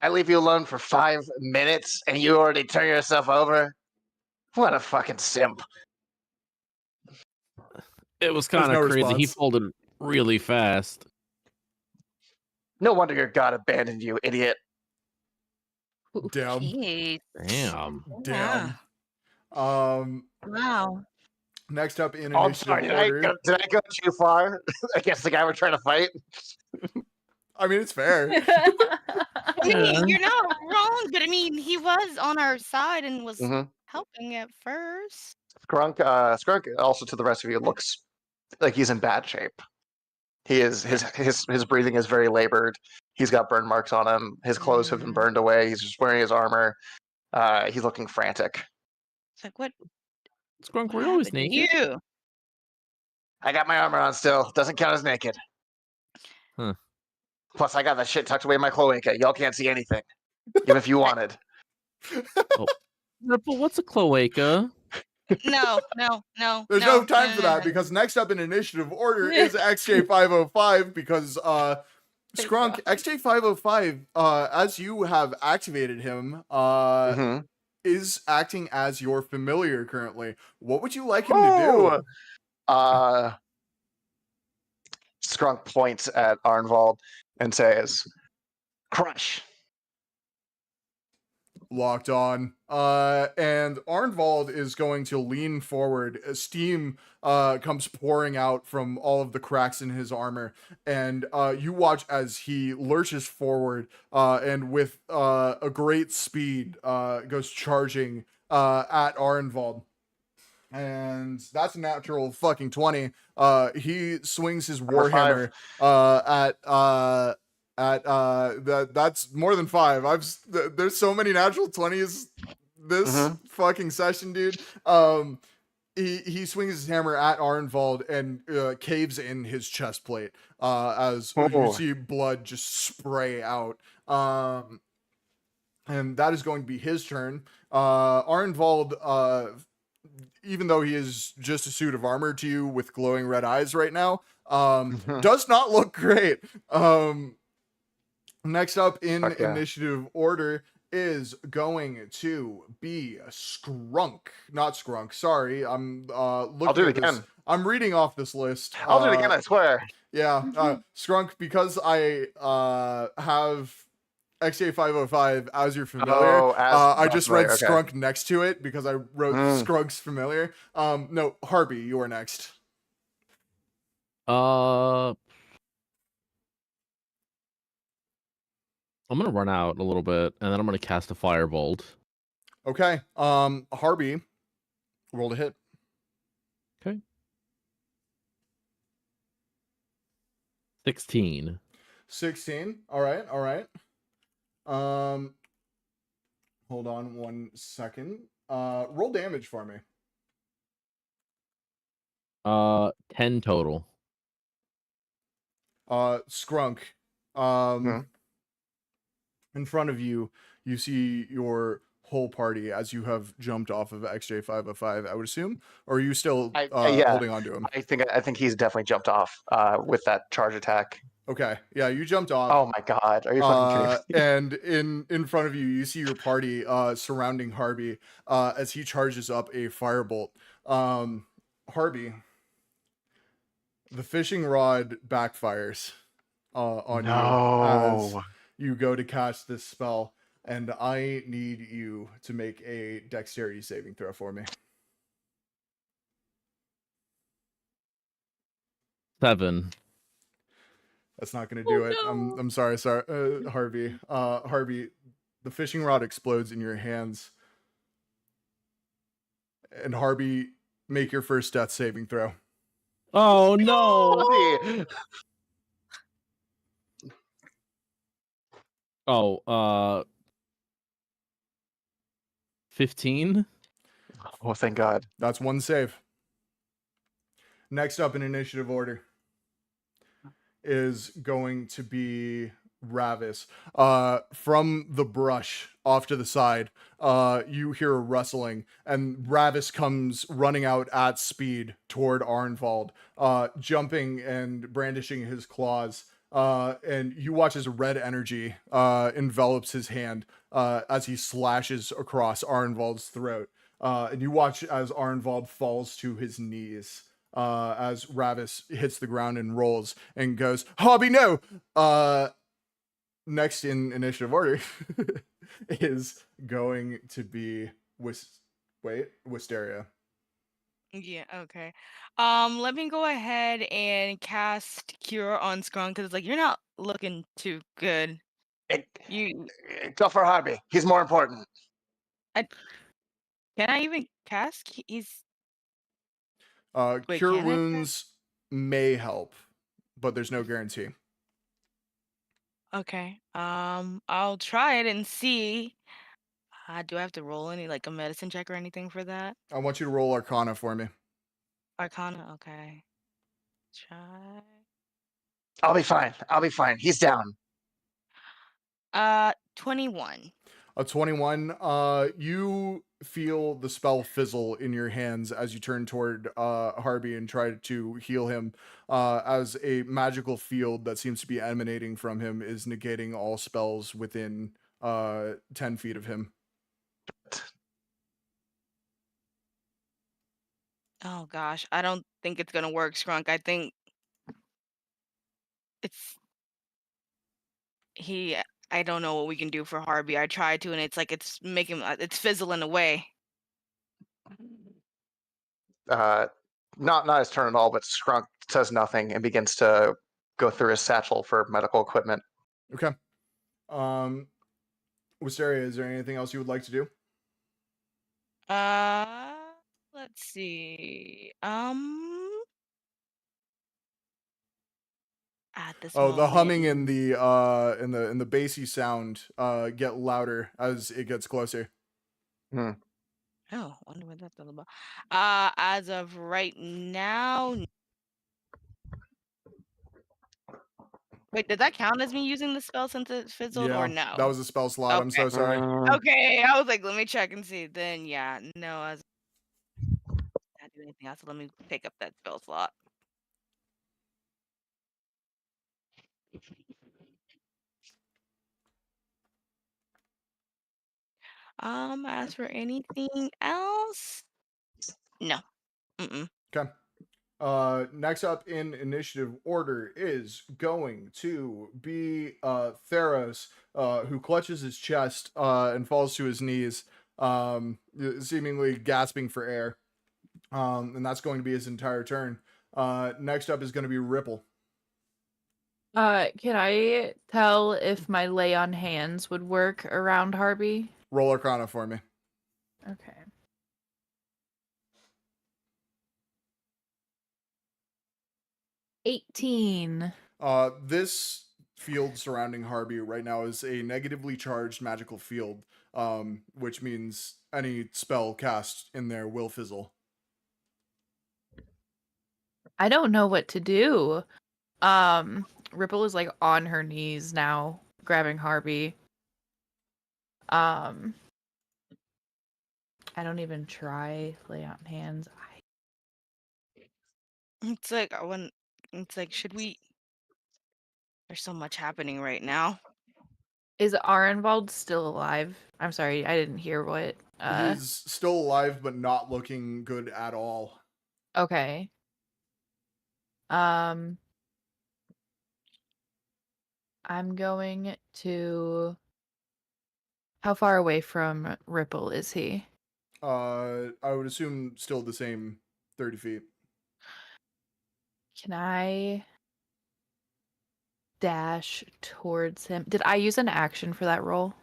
"I leave you alone for 5 minutes and you already turn yourself over? What a fucking simp." It was kind of no crazy. He response. folded really fast. No wonder your god abandoned you, idiot. Damn. Jeez. Damn. Damn. Wow. Next up in Oh, I'm initiative sorry, order. did I go too far against the guy we're trying to fight? I mean, it's fair. I mean, you're not wrong, but I mean, he was on our side and was Mhm. helping at first. Skrunk also to the rest of you looks like he's in bad shape. He is his breathing is very labored. He's got burn marks on him. His clothes have been burned away. He's just wearing his armor. He's looking frantic. It's like, what Skrunk, were you always happened to naked? you? I got my armor on still. Doesn't count as naked. Huh. Plus, I got that shit tucked away in my cloaca. Y'all can't see anything, even if you wanted. Ripple, what's a cloaca? No. There's no time for that because next up in initiative order is XJ505 because Skrunk, XJ505, as you have activated him, Mhm. is acting as your familiar currently. What would you like him to do? Skrunk points at Arnvald and says, "Crush." Locked on. And Arnvald is going to lean forward. Steam comes pouring out from all of the cracks in his armor. And you watch as he lurches forward and with a great speed goes charging at Arnvald. And that's a natural fucking 20. He swings his warhammer that's more than 5. There's so many natural 20s this fucking session, dude. He swings his hammer at Arnvald and caves in his chest plate as you see blood just spray out. And that is going to be his turn. Arnvald, even though he is just a suit of armor to you with glowing red eyes right now, does not look great. Next up in initiative order is going to be Skrunk. Not Skrunk, sorry. I'm looking I'll do it at again. this. I'm reading off this list. I'll do it again, I swear. Yeah, Skrunk, because I have XJ505 as your familiar. I just read Skrunk next to it because I wrote Skrunk's familiar. No, Harvey, you are next. I'm gonna run out a little bit, and then I'm gonna cast a firebolt. Okay. Harvey, roll to hit. Okay. 16. 16. All right. Hold on 1 second. Roll damage for me. 10 total. Skrunk. In front of you, you see your whole party as you have jumped off of XJ505, I would assume, or are you still holding on to him? I think he's definitely jumped off with that charge attack. Okay, yeah, you jumped off. Oh my god, are you fucking kidding me? And in front of you, you see your party surrounding Harvey as he charges up a firebolt. Harvey, the fishing rod backfires on you as you go to cast this spell, and I need you to make a dexterity saving throw for me. 7. That's not going to do it. No. I'm sorry, Harvey. Harvey, the fishing rod explodes in your hands. And Harvey, make your first death saving throw. Oh no! Oh, 15. Oh, thank God. That's one save. Next up in initiative order is going to be Ravis. From the brush off to the side, you hear a rustling, and Ravis comes running out at speed toward Arnvald, jumping and brandishing his claws. And you watch as red energy envelops his hand as he slashes across Arnvald's throat. And you watch as Arnvald falls to his knees as Ravis hits the ground and rolls and goes, "Hobby, no!" Next in initiative order is going to be Wisteria. Yeah, okay. Let me go ahead and cast Cure on Skrunk because it's like you're not looking too good. You Go for Harvey. He's more important. can I even cast? He's Wait, Cure can I cast? wounds may help, but there's no guarantee. Okay. I'll try it and see. Do I have to roll any like a medicine check or anything for that? I want you to roll Arcana for me. Arcana. Okay. Try. I'll be fine. He's down. 21. A 21. You feel the spell fizzle in your hands as you turn toward Harvey and try to heal him. As a magical field that seems to be emanating from him is negating all spells within 10 feet of him. Oh gosh, I don't think it's gonna work, Scrunk. I think it's he. I don't know what we can do for Harvey. I tried to, and it's like it's making it's fizzling away. Not his turn at all, but Scrunk says nothing and begins to go through his satchel for medical equipment. Okay. Wisteria, is there anything else you would like to do? Let's see. At this Oh, the humming moment. and the bassy sound get louder as it gets closer. Oh, wonder what that's all about. As of right now. Wait, did that count as me using the spell since it fizzled or no? That was a spell slot. I'm Okay. so sorry. Okay, I was like, let me check and see. Then yeah, no, I was not doing anything else. So let me pick up that spell slot. As for anything else, no. Okay. Next up in initiative order is going to be Theros, who clutches his chest and falls to his knees, seemingly gasping for air. And that's going to be his entire turn. Next up is going to be Ripple. Can I tell if my lay on hands would work around Harvey? Roll Arcana for me. Okay. $18. This field surrounding Harvey right now is a negatively charged magical field, which means any spell cast in there will fizzle. I don't know what to do. Ripple is like on her knees now, grabbing Harvey. I don't even try lay on hands. It's like should we? There's so much happening right now. Is Arenvald still alive? I'm sorry, I didn't hear what. He's still alive, but not looking good at all. Okay. I'm going to. How far away from Ripple is he? I would assume still the same 30 feet. Can I dash towards him? Did I use an action for that roll?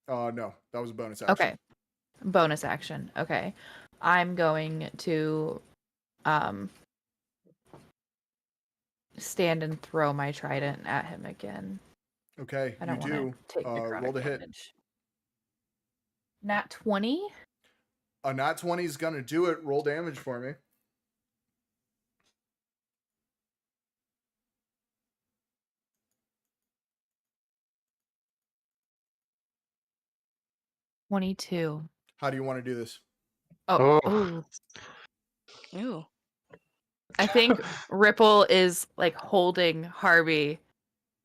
No, that was a bonus action. Okay. Bonus action. Okay. I'm going to stand and throw my trident at him again. Okay, I don't you do. want to take necrotic Roll to hit. damage. Nat 20? A nat 20 is gonna do it. Roll damage for me. $22. How do you want to do this? Oh. Ooh. I think Ripple is like holding Harvey,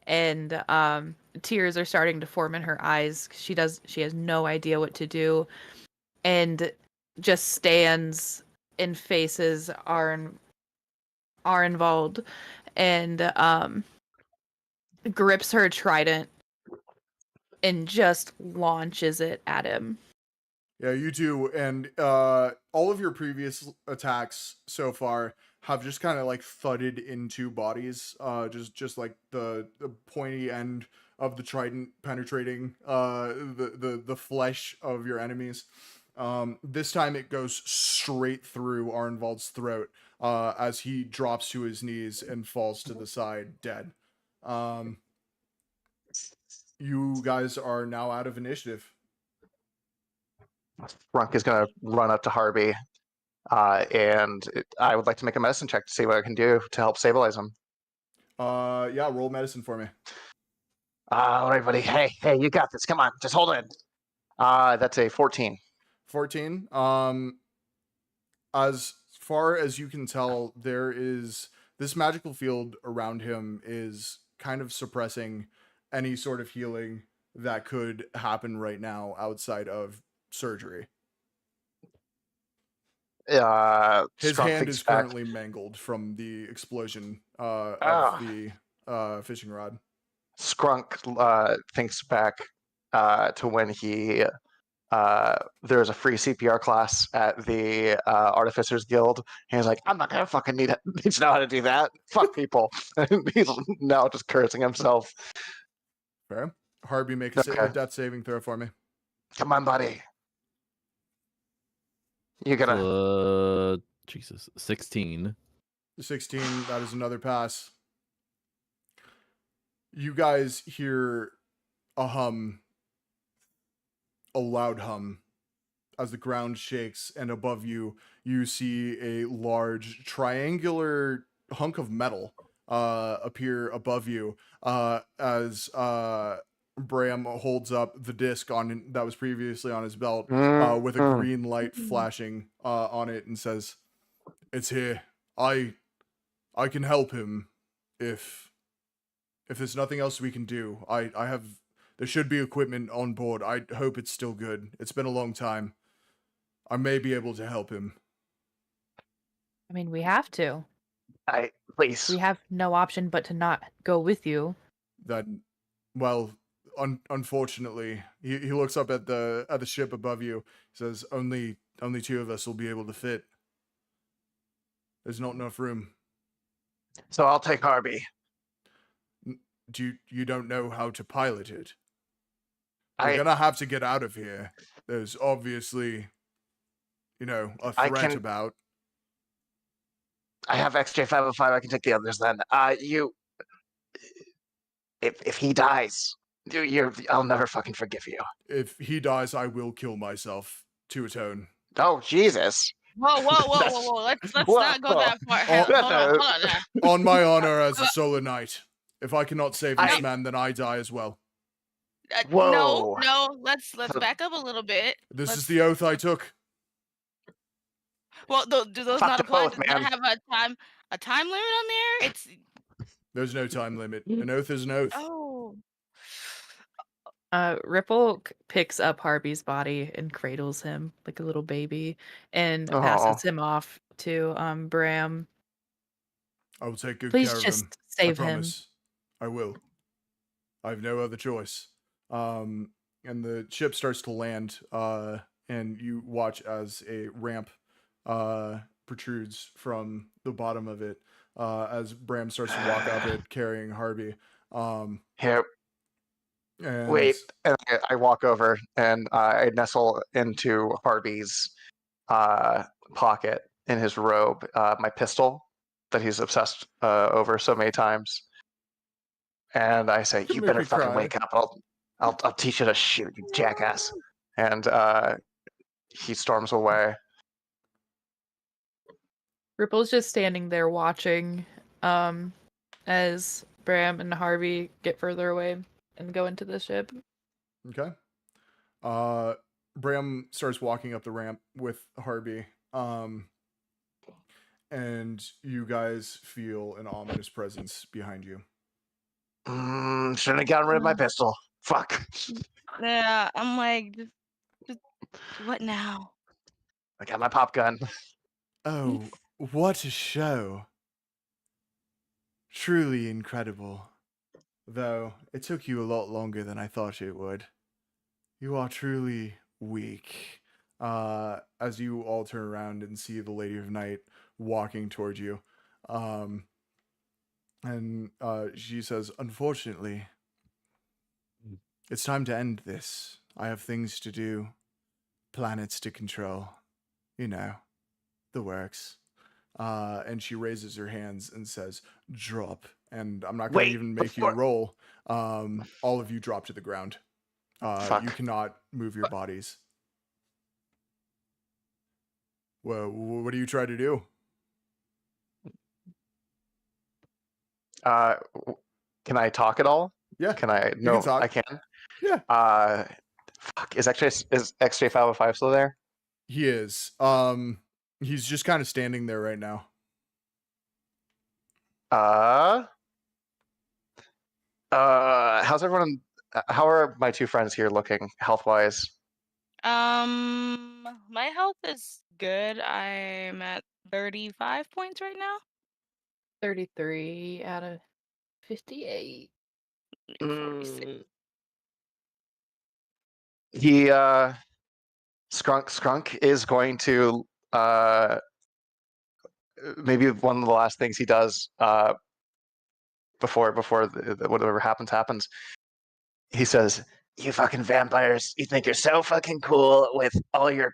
and tears are starting to form in her eyes. She has no idea what to do, and just stands and faces Arenvald and grips her trident and just launches it at him. Yeah, you do. And all of your previous attacks so far have just kind of like thudded into bodies. Just like the pointy end of the trident penetrating the flesh of your enemies. This time it goes straight through Arnvald's throat as he drops to his knees and falls to the side dead. You guys are now out of initiative. Brunk is going to run up to Harvey, and I would like to make a medicine check to see what I can do to help stabilize him. Yeah, roll medicine for me. All right, buddy. Hey, you got this. Come on, just hold it. That's a 14. 14. As far as you can tell, there is this magical field around him is kind of suppressing any sort of healing that could happen right now outside of surgery. His hand is currently mangled from the explosion of the fishing rod. Skrunk thinks back to when he there's a free CPR class at the Artificers Guild. And he's like, I'm not gonna fucking need to know how to do that. Fuck people. And he's now just cursing himself. Fair. Harvey, make a death saving throw for me. Come on, buddy. You gotta. Jesus, 16. 16. That is another pass. You guys hear a hum, a loud hum, as the ground shakes, and above you, you see a large triangular hunk of metal appear above you as Bram holds up the disc that was previously on his belt with a green light flashing on it and says, "It's here. I can help him if there's nothing else we can do. There should be equipment on board. I hope it's still good. It's been a long time. I may be able to help him." I mean, we have to. Please. We have no option but to not go with you. Unfortunately, he looks up at the ship above you. He says, only 2 of us will be able to fit. There's not enough room. So I'll take Harvey. You don't know how to pilot it? We're gonna have to get out of here. There's obviously, a threat about. I have XJ505. I can take the others then. If he dies, I'll never fucking forgive you. If he dies, I will kill myself to atone. Oh, Jesus. Whoa. Let's not go that far. Hold on there. On my honor as a solar knight. If I cannot save this man, then I die as well. Whoa. No. Let's back up a little bit. This is the oath I took. Well, do those not apply? Does that have a time limit on there? There's no time limit. An oath is an oath. Oh. Ripple picks up Harvey's body and cradles him like a little baby and passes him off to Bram. I will take good Please care of him. just save I him. promise. I will. I have no other choice. And the ship starts to land, and you watch as a ramp protrudes from the bottom of it, as Bram starts to walk up it, carrying Harvey. Here. Wait, and I walk over and I nestle into Harvey's pocket in his robe, my pistol that he's obsessed over so many times. And I say, "You better fucking wake up. I'll teach you to shoot, you jackass." And he storms away. Ripple's just standing there watching as Bram and Harvey get further away and go into the ship. Okay. Bram starts walking up the ramp with Harvey. And you guys feel an ominous presence behind you. Shouldn't have gotten rid of my pistol. Fuck. Yeah, I'm like, just what now? I got my pop gun. Oh, what a show. Truly incredible. Though, it took you a lot longer than I thought it would. You are truly weak. As you all turn around and see the Lady of Night walking towards you. And she says, "Unfortunately, It's time to end this. I have things to do, planets to control. You know, the works. And she raises her hands and says, drop. And I'm not going to Wait, even make you before- roll. All of you drop to the ground. Fuck. You cannot move your bodies. Well, what do you try to do? Can I talk at all? Yeah. Can I? can No, talk. I can. Yeah. Fuck. Is XJ505 still there? He is. He's just kind of standing there right now. How's everyone? How are my two friends here looking health wise? My health is good. I'm at 35 points right now. 33 out of 58. 46. He Skrunk is going to maybe one of the last things he does before whatever happens. He says, "You fucking vampires! You think you're so fucking cool with all your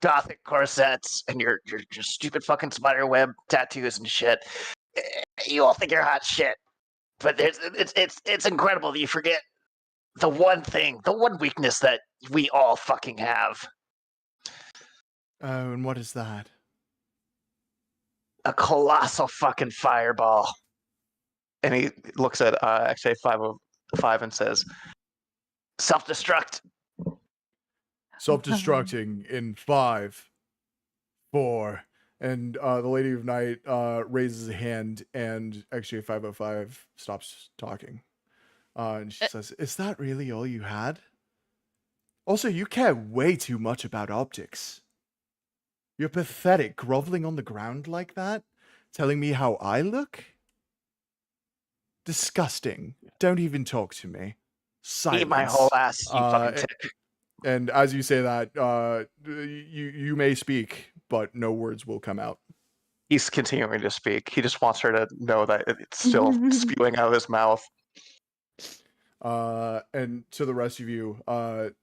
gothic corsets and your stupid fucking spider web tattoos and shit. You all think you're hot shit, but it's incredible that you forget the one thing, the one weakness that we all fucking have. Oh, and what is that? A colossal fucking fireball." And he looks at XA505 and says, "Self-destruct." Self-destructing in 5, 4, and the Lady of Night raises a hand, and XJ505 stops talking. And she says, "Is that really all you had? Also, you care way too much about optics. You're pathetic, groveling on the ground like that, telling me how I look? Disgusting. Don't even talk to me. Silence." Eat my whole ass, you fucking tick. And as you say that, you may speak, but no words will come out. He's continuing to speak. He just wants her to know that it's still spewing out of his mouth. And to the rest of you, the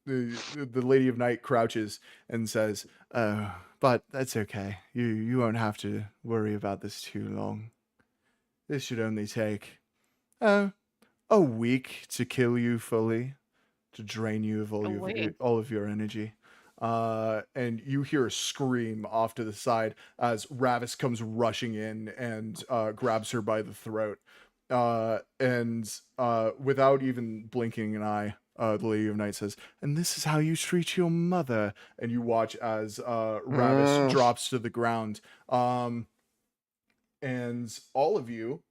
Lady of Night crouches and says, "Oh, but that's okay. You won't have to worry about this too long. This should only take a week to kill you fully, to drain you of all of your energy." And you hear a scream off to the side as Ravis comes rushing in and grabs her by the throat. And without even blinking an eye, the Lady of Night says, "And this is how you treat your mother." And you watch as Ravis drops to the ground. And all of you,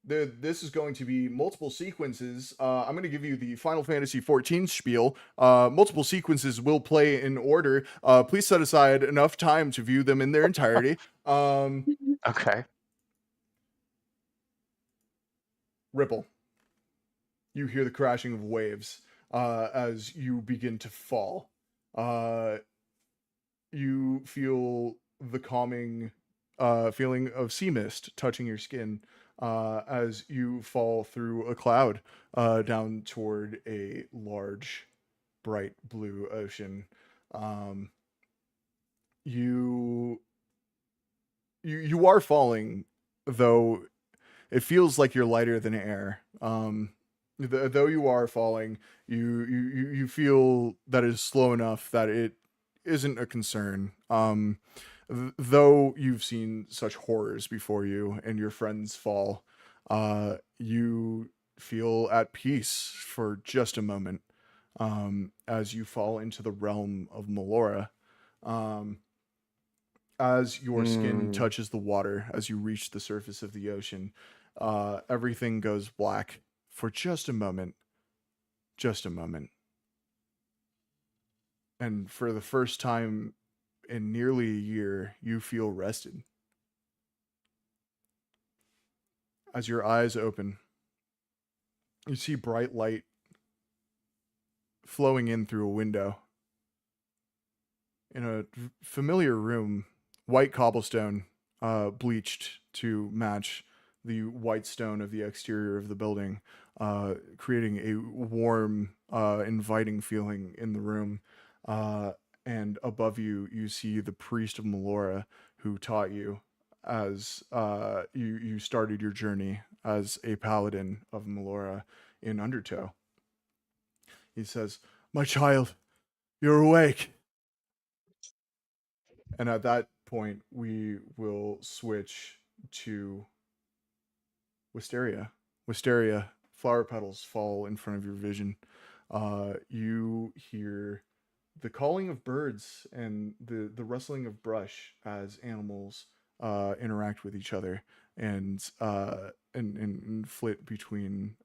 this is going to be multiple sequences. I'm going to give you the Final Fantasy XIV spiel. Multiple sequences will play in order. Please set aside enough time to view them in their entirety. Okay. Ripple. You hear the crashing of waves as you begin to fall. You feel the calming feeling of sea mist touching your skin as you fall through a cloud down toward a large, bright blue ocean. You are falling, though it feels like you're lighter than air. Though you are falling, you feel that it is slow enough that it isn't a concern. Though you've seen such horrors before you and your friends fall, you feel at peace for just a moment as you fall into the realm of Melora. As your skin touches the water, as you reach the surface of the ocean, everything goes black for just a moment. Just a moment. And for the first time in nearly a year, you feel rested. As your eyes open, you see bright light flowing in through a window. In a familiar room, white cobblestone, bleached to match the white stone of the exterior of the building. creating a warm, inviting feeling in the room. And above you, you see the priest of Melora who taught you as you started your journey as a paladin of Melora in Undertow. He says, "My child, you're awake." And at that point, we will switch to Wisteria. Wisteria, flower petals fall in front of your vision. You hear the calling of birds and the rustling of brush as animals interact with each other and flit between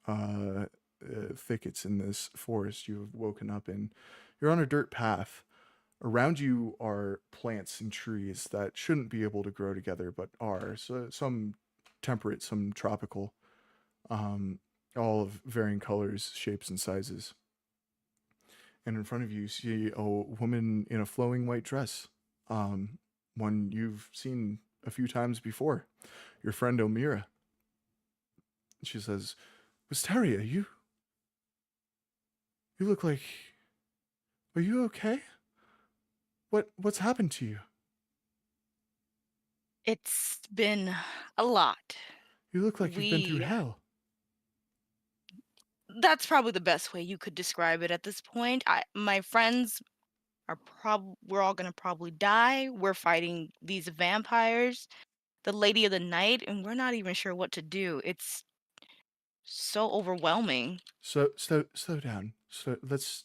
thickets in this forest you have woken up in. You're on a dirt path. Around you are plants and trees that shouldn't be able to grow together, but are. So some temperate, some tropical, all of varying colors, shapes, and sizes. And in front of you see a woman in a flowing white dress, one you've seen a few times before, your friend Omira. She says, "Wisteria, you look like... Are you okay? What's happened to you? It's been a lot. You look like you've been through We hell." That's probably the best way you could describe it at this point. My friends are we're all gonna probably die. We're fighting these vampires, the Lady of the Night, and we're not even sure what to do. It's so overwhelming. So slow down. So let's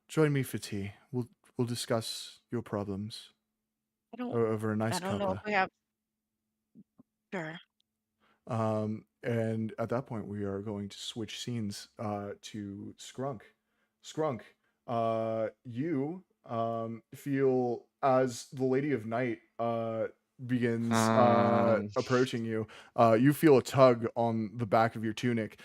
join me for tea. We'll discuss your problems I don't over a I nice don't know if cuppa. we have sure. And at that point, we are going to switch scenes to Skrunk. Skrunk, you feel as the Lady of Night begins approaching you. You feel a tug on the back of your tunic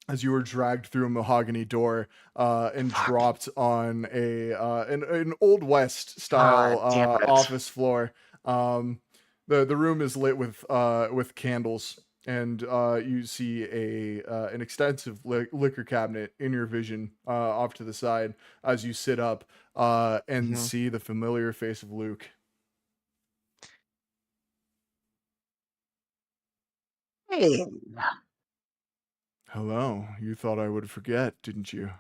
as you were dragged through a mahogany door and dropped on an Old West style office floor. The room is lit with candles, and you see an extensive liquor cabinet in your vision off to the side as you sit up and see the familiar face of Luke. Hey, Hello. You thought I would forget, didn't you?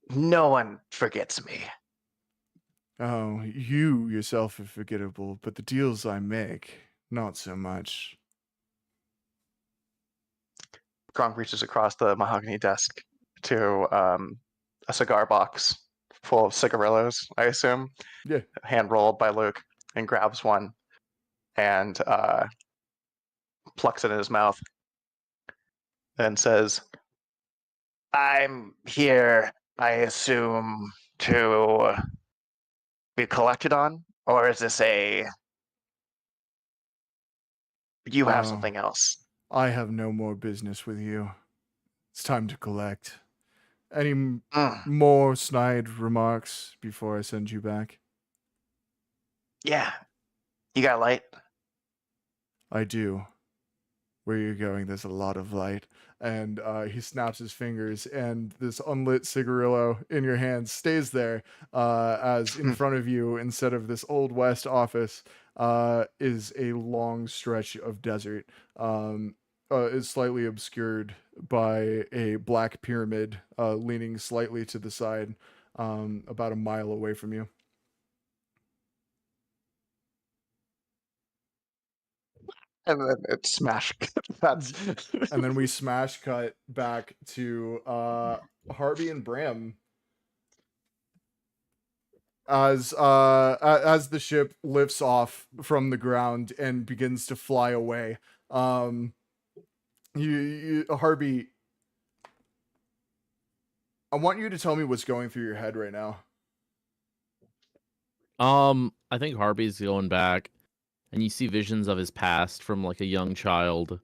no one forgets me. Oh, you yourself are forgettable, but the deals I make, not so much. Gronk reaches across the mahogany desk to a cigar box full of cigarillos, I assume. Yeah. Hand rolled by Luke, and grabs one and plucks it in his mouth and says, "I'm here, I assume, to be collected on? Or is this you have Oh, something else?" I have no more business with you. It's time to collect. Any more snide remarks before I send you back? Yeah. You got light? I do. Where you're going, there's a lot of light. And he snaps his fingers, and this unlit cigarillo in your hand stays there as in front of you, instead of this Old West office, is a long stretch of desert. Is slightly obscured by a black pyramid leaning slightly to the side, about a mile away from you. And then it's smash. That's And then we smash cut back to Harvey and Bram as the ship lifts off from the ground and begins to fly away. Harvey, I want you to tell me what's going through your head right now. I think Harvey's going back, and you see visions of his past from like a young child,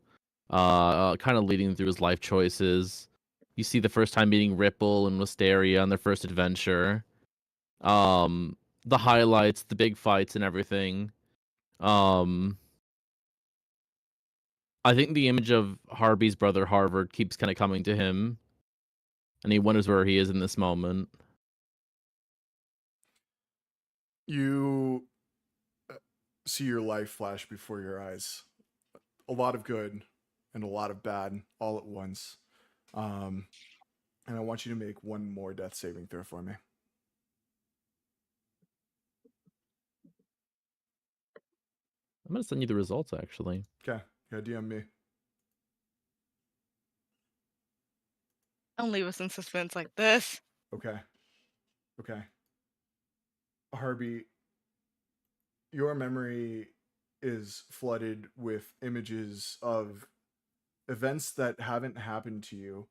kind of leading through his life choices. You see the first time meeting Ripple and Wisteria on their first adventure. The highlights, the big fights, and everything. I think the image of Harvey's brother Harvard keeps kind of coming to him, and he wonders where he is in this moment. You see your life flash before your eyes. A lot of good and a lot of bad all at once. And I want you to make one more death saving throw for me. I'm gonna send you the results actually. Okay. Yeah, DM me. Don't leave us in suspense like this. Okay. Okay. Harvey, your memory is flooded with images of events that haven't happened to you.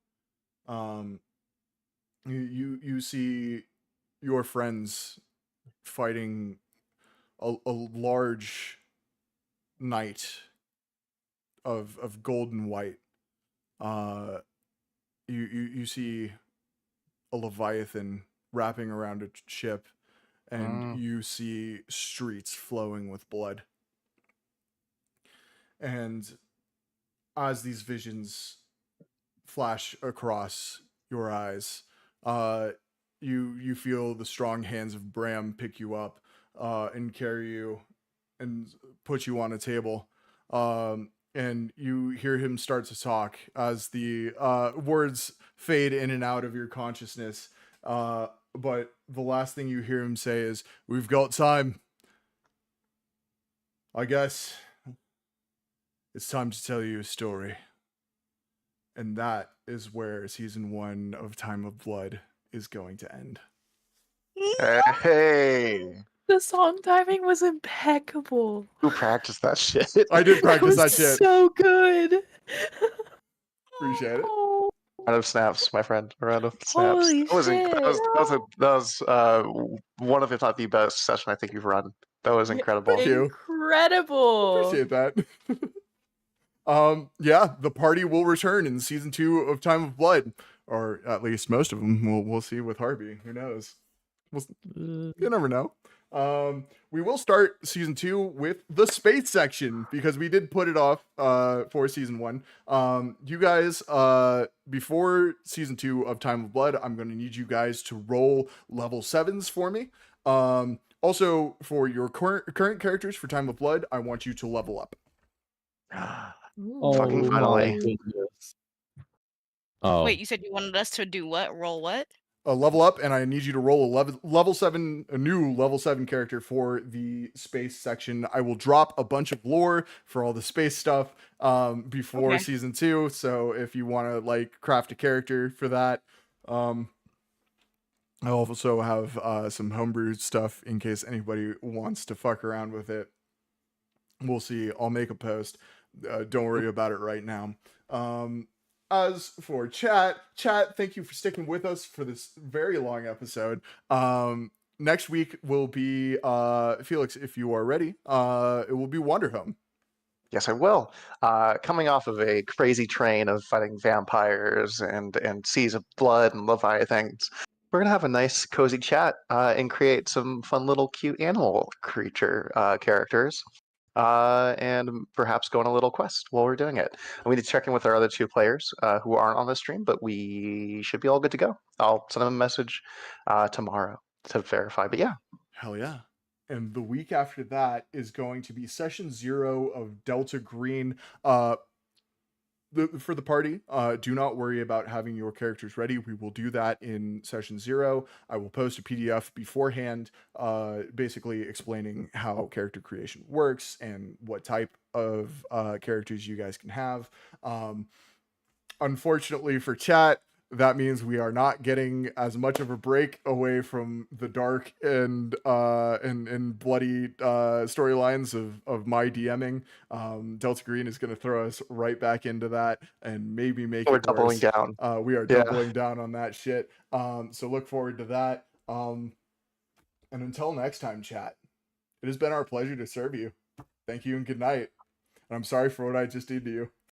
You see your friends fighting a large knight of gold and white. You see a leviathan wrapping around a ship, and you see streets flowing with blood. And as these visions flash across your eyes, you feel the strong hands of Bram pick you up and carry you and put you on a table. And you hear him start to talk as the words fade in and out of your consciousness. But the last thing you hear him say is, "We've got time. I guess it's time to tell you a story." And that is where season 1 of Time of Blood is going to end. Hey, The song timing was impeccable. who practiced that shit? I did practice That was that shit. so good. Appreciate it. Oh, Round of snaps, my friend. A round of snaps. holy That was shit. one of, if not the best session I think you've run. That was incredible. Thank you. Incredible. Appreciate that. Yeah, the party will return in season 2 of Time of Blood, or at least most of them. We'll see with Harvey. Who knows? You never know. We will start season 2 with the space section because we did put it off for season 1. You guys, before season 2 of Time of Blood, I'm going to need you guys to roll level 7s for me. Also, for your current characters for Time of Blood, I want you to level up. Fucking finally. Goodness. Oh. Wait, you said you wanted us to do what? Roll what? Level up, and I need you to roll a new level 7 character for the space section. I will drop a bunch of lore for all the space stuff before season 2. So if you want to like craft a character for that, I also have some homebrew stuff in case anybody wants to fuck around with it. We'll see. I'll make a post. Don't worry about it right now. As for chat, thank you for sticking with us for this very long episode. Next week will be Felix, if you are ready. It will be Wanderhome. Yes, I will. Coming off of a crazy train of fighting vampires and seas of blood and leviathans, we're gonna have a nice cozy chat and create some fun little cute animal creature characters. And perhaps go on a little quest while we're doing it. We need to check in with our other 2 players who aren't on the stream, but we should be all good to go. I'll send them a message tomorrow to verify. But yeah. Hell yeah. And the week after that is going to be session 0 of Delta Green. For the party, do not worry about having your characters ready. We will do that in session 0. I will post a PDF beforehand, basically explaining how character creation works and what type of characters you guys can have. Unfortunately for chat, that means we are not getting as much of a break away from the dark and bloody storylines of my DMing. Delta Green is going to throw us right back into that and maybe make We're it doubling worse. down. We are doubling down on that shit. So look forward to that. And until next time, chat, it has been our pleasure to serve you. Thank you and good night. And I'm sorry for what I just did to you.